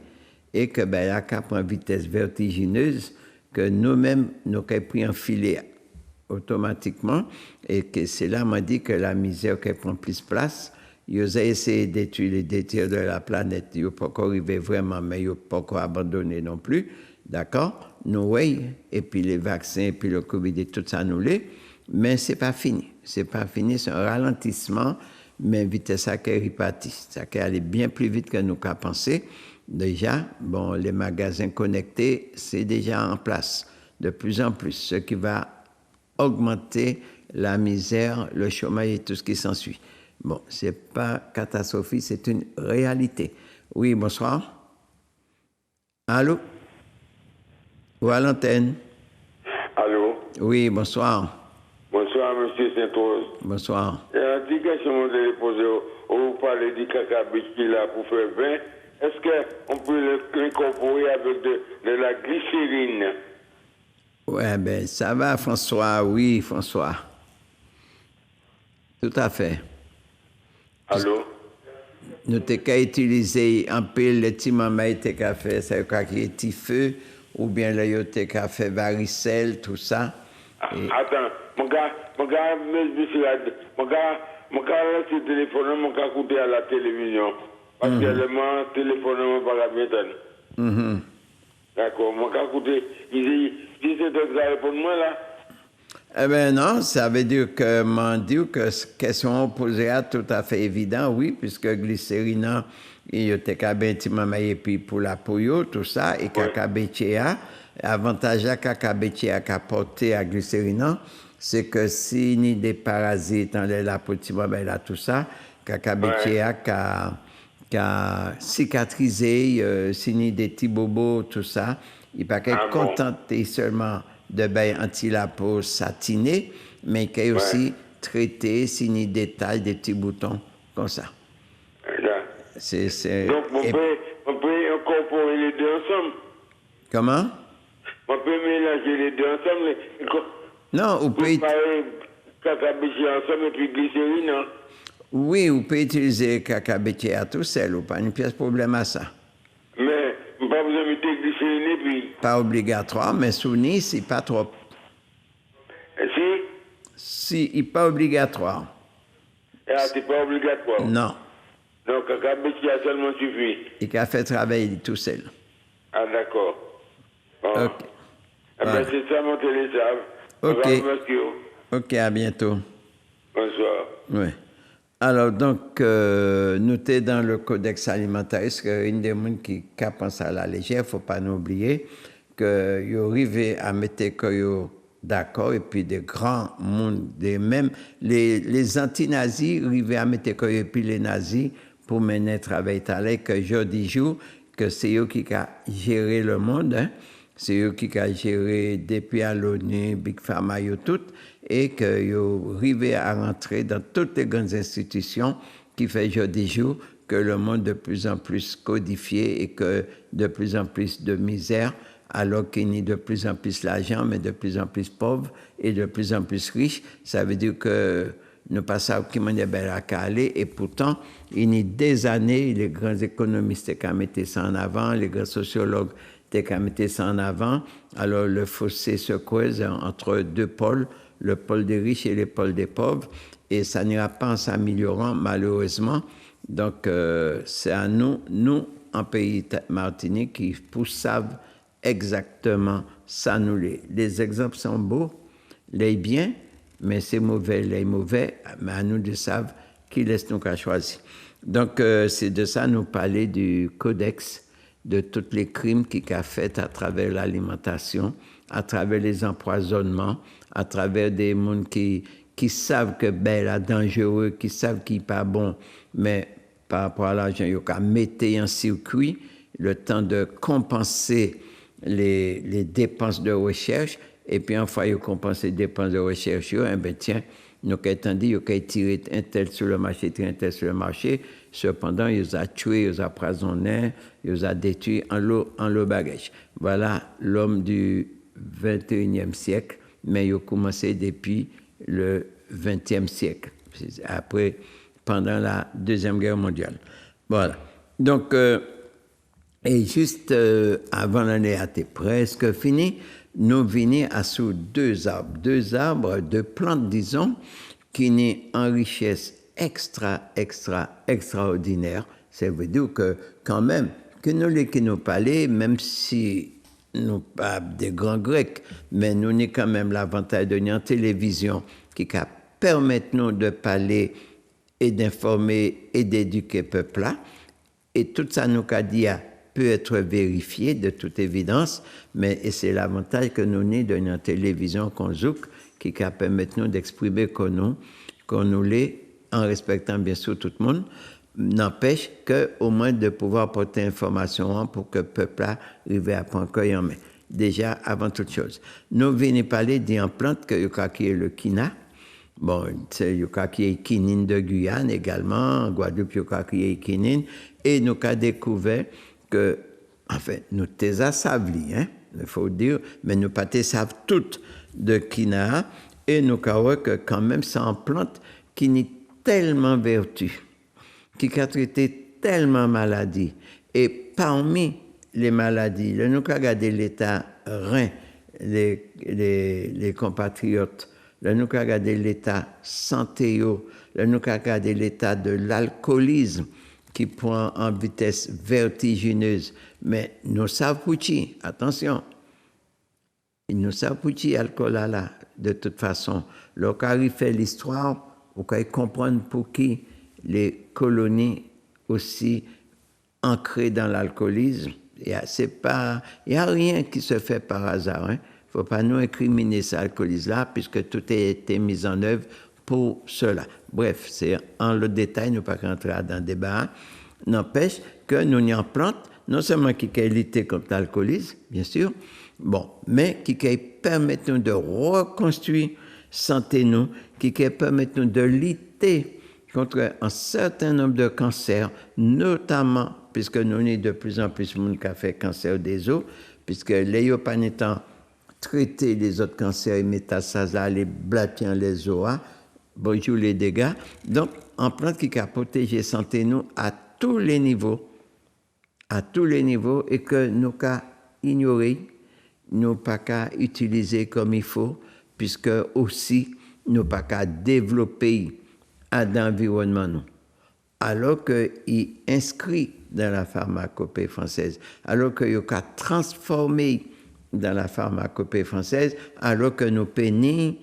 Et que il y a qu'à prendre vitesse vertigineuse, que nous-mêmes, nous avons pris un filet automatiquement, et que c'est là m'a dit que la misère qui prend plus place, ils ont essayé d'étudier les détirs de la planète, ils n'ont pas encore arrivé vraiment, mais ils n'ont pas encore abandonné non plus, d'accord? Nous, oui, et puis les vaccins, et puis le Covid, et tout ça, nous l'est, mais c'est pas fini, c'est un ralentissement, mais vitesse à qui est répartie, ça qui allait bien plus vite que nous qu'à penser. Déjà, bon, les magasins connectés, c'est déjà en place, de plus en plus, ce qui va augmenter la misère, le chômage et tout ce qui s'ensuit. Bon, ce n'est pas catastrophique, c'est une réalité. Oui, bonsoir. Allô? Ou à l'antenne? Allô? Oui, bonsoir. Bonsoir, monsieur Saint-Rose. Bonsoir. Il y a une question que je vais poser. Vous parlez du cacabis qu'il a pour faire vin. Est-ce qu'on peut l'incorporer avec de la glycérine? Ouais, ben ça va, François. Oui, François. Tout à fait. Allô? Nous t'es qu'à utiliser un peu le petit maman t'es qu'à faire, c'est quoi qui est petit feu, ou bien le t'es qu'à faire varicelle, tout ça. Attends, mon gars, laisse le téléphone, mon gars, écouter à la télévision. Parce que le téléphone, pas la bien. D'accord, mon gars, écoutez, il dit c'est de répondre moi là. Eh bien non, ça veut dire que m'en dire que question posée à tout à fait évident, oui, puisque glycérine, il y a des cabétiens et puis pour la pouille, tout ça, et cacabétia, avantage à cacabétia qu'a porté à glycérine, c'est que s'il y a des parasites dans la petite là, tout ça, cacabétia qu'a cicatrisé, s'il y a des petits bobos, tout ça, il ne peut pas être contenté seulement de bain anti-la-peau satiné, mais qui est aussi traité, signé des tailles, des petits boutons, comme ça. Donc, on peut incorporer les deux ensemble. Comment? On peut mélanger les deux ensemble. Non, on peut... Cacabétia ensemble et puis glycérine, non? Oui, on peut utiliser cacabétia tout seul, ou pas une pièce problème à ça. Mais, pas besoin de mettre glycérine et puis... Pas obligatoire, mais sounis, c'est pas trop. Si, il n'est pas obligatoire. Ah, c'est pas obligatoire? Non. Donc, cacabétia seulement suffit? Il a fait travailler tout seul. Ah, d'accord. Bon. Ok. Ben, c'est ça mon téléphone. Ok. Ok, à bientôt. Bonsoir. Oui. Alors, donc, nous sommes dans le Codex Alimentarius, une des gens qui pensent à la légère, il ne faut pas nous oublier qu'ils arrivent à mettre d'accord, et puis des grands mondes, même les anti-nazis arrivaient à mettre et puis les nazis pour mener un travail tel que jour du jour, que c'est eux qui ont géré le monde, hein. C'est eux qui ont géré depuis à l'ONU, Big Pharma, tout, et qu'ils ont arrivé à rentrer dans toutes les grandes institutions qui fait jour des jours que le monde de plus en plus codifié et que de plus en plus de misère, alors qu'il y a de plus en plus d'argent, mais de plus en plus pauvres et de plus en plus riches. Ça veut dire que nous passons qui m'en est bel à caler, et pourtant, il y a des années, les grands économistes qui ont mis ça en avant, les grands sociologues qui ont mis ça en avant, alors le fossé se creuse entre deux pôles, le pôle des riches et le pôle des pauvres, et ça n'ira pas en s'améliorant, malheureusement. Donc, c'est à nous, en pays Martinique, qui savent exactement ça nous les exemples sont beaux, les biens, mais c'est mauvais, les mauvais, mais à nous de savoir qui laisse nous qu'à choisir. Donc, c'est de ça nous parler du codex, de tous les crimes qu'il a fait à travers l'alimentation, à travers les empoisonnements, à travers des mondes qui savent que ben là dangereux, qui savent qu'il n'est pas bon, mais par rapport à l'argent, ils ont mettre en circuit le temps de compenser les dépenses de recherche, et puis une fois ils ont compensé les dépenses de recherche, eh ben tiens, nous avons dit qu'ils ont tiré un tel sur le marché, un tel sur le marché, cependant ils ont tué, ils ont empoisonné, ils ont détruit en l'eau bagage. Voilà l'homme du 21e siècle, mais il a commencé depuis le 20e siècle, après, pendant la Deuxième Guerre mondiale. Voilà. Donc, et juste avant l'année a été presque finie, nous venons à sous deux arbres, deux plantes, disons, qui sont en richesse extraordinaire. Ça veut dire que, quand même, que nous parlons, même si nous pas des grands Grecs, mais nous avons quand même l'avantage de une télévision qui permet nous de parler et d'informer et d'éduquer le peuple là. Et tout ça nous a dit peut être vérifié de toute évidence, mais c'est l'avantage que nous avons d'une télévision qu'on zouk qui permet nous d'exprimer qu'on nous l'est en respectant bien sûr tout le monde, n'empêche qu'au moins de pouvoir porter information pour que le peuple arrive à prendre en main. Déjà, avant toute chose, nous venons parler d'une plante qui est le quina. Bon, c'est le qui est quinine de Guyane également, en Guadeloupe, qui est quinine, et nous avons découvert que, enfin, nous t'es savli, hein, il faut dire, mais nous pas savent toutes de quina, et nous avons que quand même c'est une plante qui n'est tellement vertu, qui a traité tellement maladie, et parmi les maladies, nous avons regardé l'état rein, les compatriotes, nous avons regardé l'état santé, nous avons regardé l'état de l'alcoolisme, qui prend en vitesse vertigineuse. Mais nous savons pour qui, attention, nous savons pour qui l'alcool là, de toute façon. Lorsqu'on fait l'histoire, on peut comprendre pour qui les colonies aussi ancrées dans l'alcoolisme. Il n'y a rien qui se fait par hasard. Il ne faut pas nous incriminer cet alcoolisme-là, puisque tout a été mis en œuvre pour cela. Bref, c'est en le détail, nous ne pouvons pas rentrer dans le débat. N'empêche que nous n'y en plante, non seulement qui peut lutter contre l'alcoolisme, bien sûr, bon, mais qui permet nous de reconstruire santé nous, qui permet nous de lutter contre un certain nombre de cancers, notamment, puisque nous avons de plus en plus de monde qui a fait cancer des os, puisque les pas étant traiter les autres cancers et métastases, les blatiens, les os, bonjour les dégâts. Donc, en plante qui a protégé santé nous à tous les niveaux, et que nous qu'à ignorer, nous pas qu'à utiliser comme il faut, puisque aussi nous pas qu'à développer un environnement nous. Alors qu'il inscrit dans la pharmacopée française, alors qu'il a transformé dans la pharmacopée française, alors que nous peignons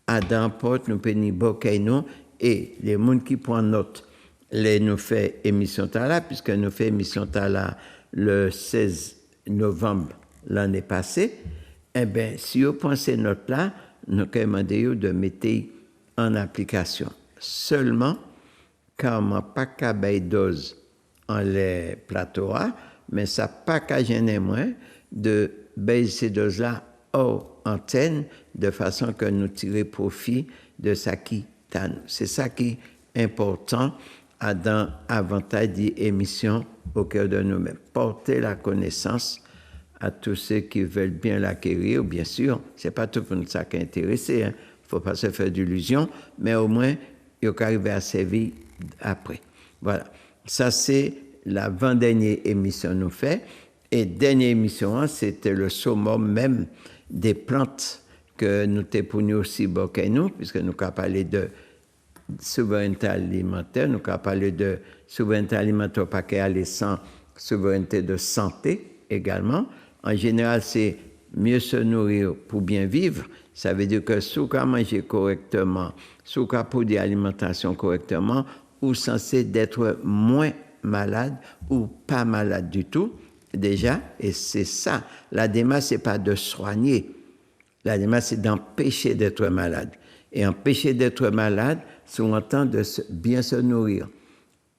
Adam Porte, nous peignons Bocaynon, et les gens qui prennent note, les nous fait émission là, puisque nous fait émission là le 16 novembre l'année passée, eh bien, si vous pensez note là, nous demandons de mettre en application. Seulement, car on n'a pas qu'à bailler dose en les plateaux, mais ça pas qu'à gêner moins de baisser ces doses-là hors antenne, de façon que nous tirer profit de ça qui t'anne. C'est ça qui est important dans l'avantage d'émission au cœur de nous-mêmes. Porter la connaissance à tous ceux qui veulent bien l'acquérir, bien sûr, c'est pas tout le monde ça qui est intéressé, hein. Faut pas se faire d'illusions, mais au moins, il faut arriver à servir après. Voilà. Ça, c'est l'avant-dernière émission nous fait. Et dernière émission, c'était le summum même des plantes que nous t'épounions aussi beaucoup nous, puisque nous avons parlé de souveraineté alimentaire, nous avons parlé de souveraineté alimentaire pas qu'à aller sans souveraineté de santé également. En général, c'est mieux se nourrir pour bien vivre. Ça veut dire que si on manger correctement, si on produire l'alimentation correctement, ou censé d'être moins malade ou pas malade du tout, déjà, et c'est ça. La démarche, ce n'est pas de soigner. La démarche, c'est d'empêcher d'être malade. Et empêcher d'être malade, c'est on entend de bien se nourrir.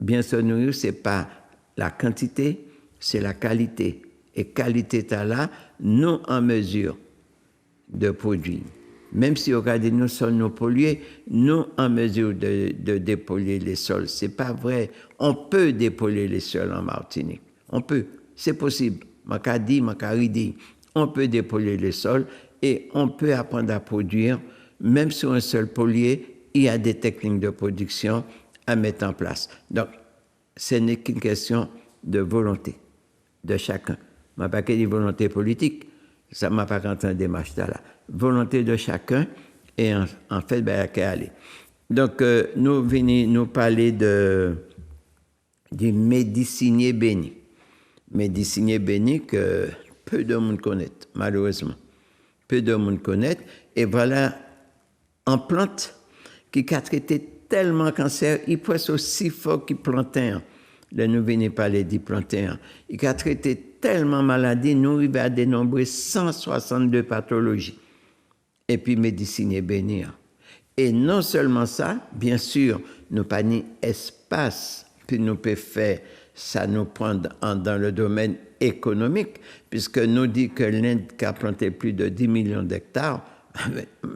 Bien se nourrir, ce n'est pas la quantité, c'est la qualité. Et qualité, tu as là, nous en mesure de produire. Même si, regardez, nous sols nous pollués, nous en mesure de dépolluer les sols. Ce n'est pas vrai. On peut dépolluer les sols en Martinique. On peut. C'est possible. Macadi, Macaridi. On peut dépolluer les sols et on peut apprendre à produire. Même sur un sol pollué, il y a des techniques de production à mettre en place. Donc, ce n'est qu'une question de volonté de chacun. Je ne pas de volonté politique. Ça ne m'a pas entendu démarche là. Volonté de chacun et en fait, il y a qu'à aller. Donc, nous venons nous parler du médecinier béni. Médecinier béni que peu de monde connaît, malheureusement. Peu de monde connaît. Et voilà, en plante qui a traité tellement cancer, il peut être aussi fort qu'il plantait. Là, nous venons parler du planter. Il a traité tellement maladie, nous arrivons à dénombrer 162 pathologies. Et puis, médecine béni. Et non seulement ça, bien sûr, nous pas ni espace, puis nous pouvons faire ça nous prend dans le domaine économique, puisque nous dit que l'Inde a planté plus de 10 millions d'hectares.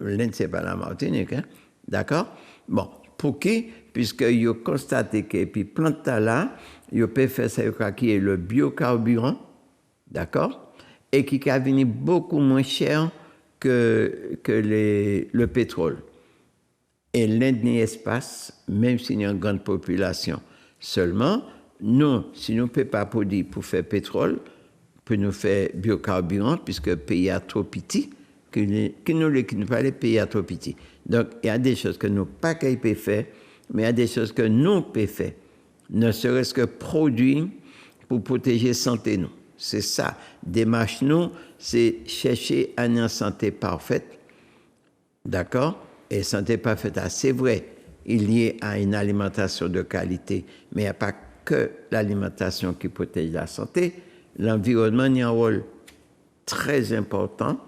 L'Inde, ce n'est pas la Martinique, hein? D'accord? Bon, pour qui? Puisqu'ils ont constaté que puis plante là, ils peuvent faire ça qui est le biocarburant, d'accord? Et qui a venu beaucoup moins cher que le pétrole. Et l'Inde n'y espace, même s'il y a une grande population. Seulement, nous, si nous ne pouvons pas produire pour faire pétrole, pour nous faire biocarburant, puisque le pays est trop petit, que nous pas les pays est trop petit. Donc, il y a des choses que nous pas qu'à faire, mais il y a des choses que nous pouvons faire. Ne serait-ce que produire pour protéger la santé nous. C'est ça. Démarche nous, c'est chercher une santé parfaite. D'accord? Et santé parfaite, c'est vrai, il y a une alimentation de qualité, mais il n'y a pas que l'alimentation qui protège la santé. L'environnement a un rôle très important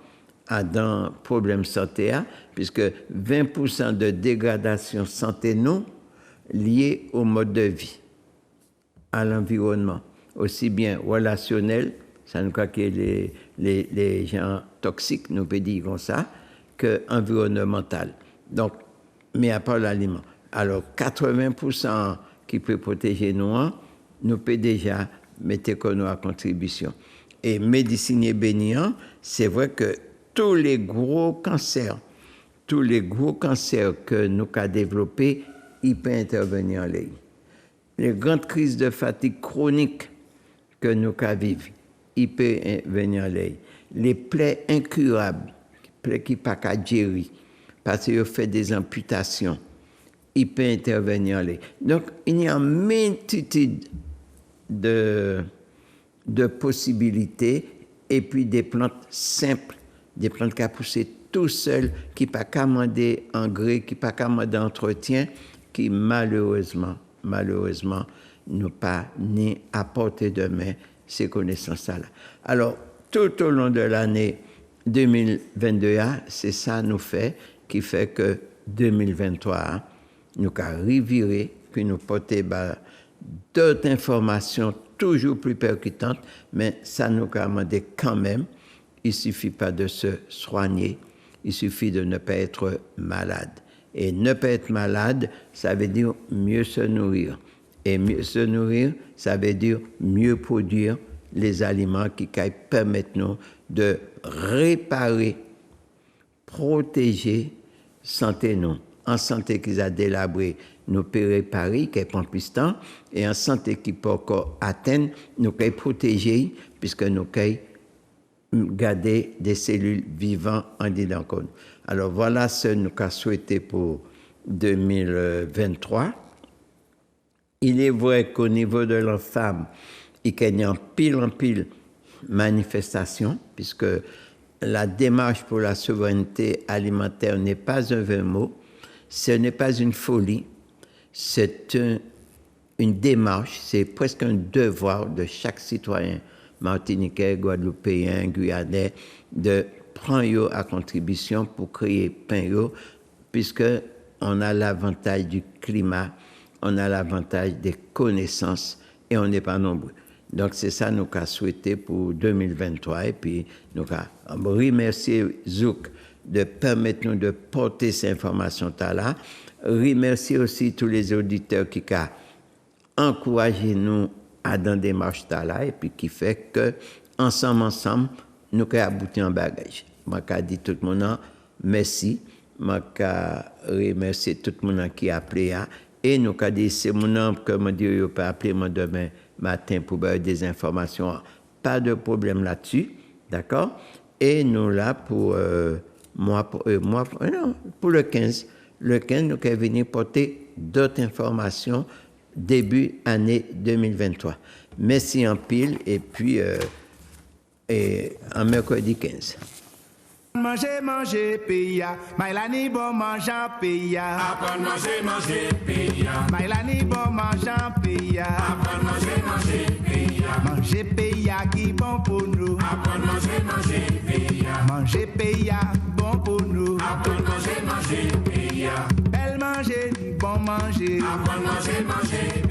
dans le problème santé, puisque 20% de dégradation santé nous liée au mode de vie, à l'environnement, aussi bien relationnel, ça nous croit que les gens toxiques, nous peut dire comme ça, que environnemental. Donc, mais à part l'aliment. Alors, 80% qui peut protéger nous peut déjà mettre nous à contribution. Et médecinier béniant, c'est vrai que tous les gros cancers que nous avons développés, ils peuvent intervenir en ligne. Les grandes crises de fatigue chronique que nous avons vécues, ils peuvent intervenir en ligne. Les plaies incurables, plaies qui ne peuvent pas gérer, parce qu'ils ont fait des amputations, ils peuvent intervenir en ligne. Donc, il y a une multitude de possibilités et puis des plantes simples, des plantes qui ont poussé tout seul, qui ne peuvent pas commander engrais, qui ne peuvent pas commander entretien, qui malheureusement, n'ont pas ni à portée de main ces connaissances-là. Alors, tout au long de l'année 2022, c'est ça nous fait, qui fait que 2023, nous avons reviré, puis nous porter d'autres informations toujours plus percutantes, mais ça nous a demandé quand même. Il ne suffit pas de se soigner, il suffit de ne pas être malade. Et ne pas être malade, ça veut dire mieux se nourrir. Et mieux se nourrir, ça veut dire mieux produire les aliments qui permettent nous de réparer, protéger santé nous. En santé qui a délabré, nous peut réparer, qui est piston, et en santé qui peut encore atteindre, nous peut protéger, puisque nous peut garder des cellules vivantes en dedans. Alors voilà ce que nous avons souhaité pour 2023. Il est vrai qu'au niveau de la femme, il y a en pile manifestation, puisque la démarche pour la souveraineté alimentaire n'est pas un vain mot, ce n'est pas une folie, c'est une démarche, c'est presque un devoir de chaque citoyen martiniquais, guadeloupéen, guyanais, de prendre à contribution pour créer pain, puisque on a l'avantage du climat, on a l'avantage des connaissances et on n'est pas nombreux. Donc c'est ça nous avons souhaité pour 2023 et puis nous avons remercié Zouk de permettre nous de porter ces informations-là. Remercier aussi tous les auditeurs qui ont encouragé nous à dans des démarches là et puis qui fait que ensemble nous avons abouti en bagage. Moi je dis tout le monde merci, moi je remercie tout le monde qui a appelé et nous avons dit c'est mon nom que me dit yo peut appeler moi demain matin pour des informations, pas de problème là-dessus, d'accord? Et nous là pour pour le 15. Le 15, nous allons venir porter d'autres informations début année 2023. Merci en pile et puis en mercredi 15. Manger, pays, Maïlani bon mangeant pays. Apprendre manger, pays. Maïlani bon mangeant pays. Apprendre manger, pays. Manger pays qui bon pour nous. Apprendre manger, pays. Manger pays bon pour nous. Apprendre manger, pays. Belle manger, bon manger. Apprendre manger,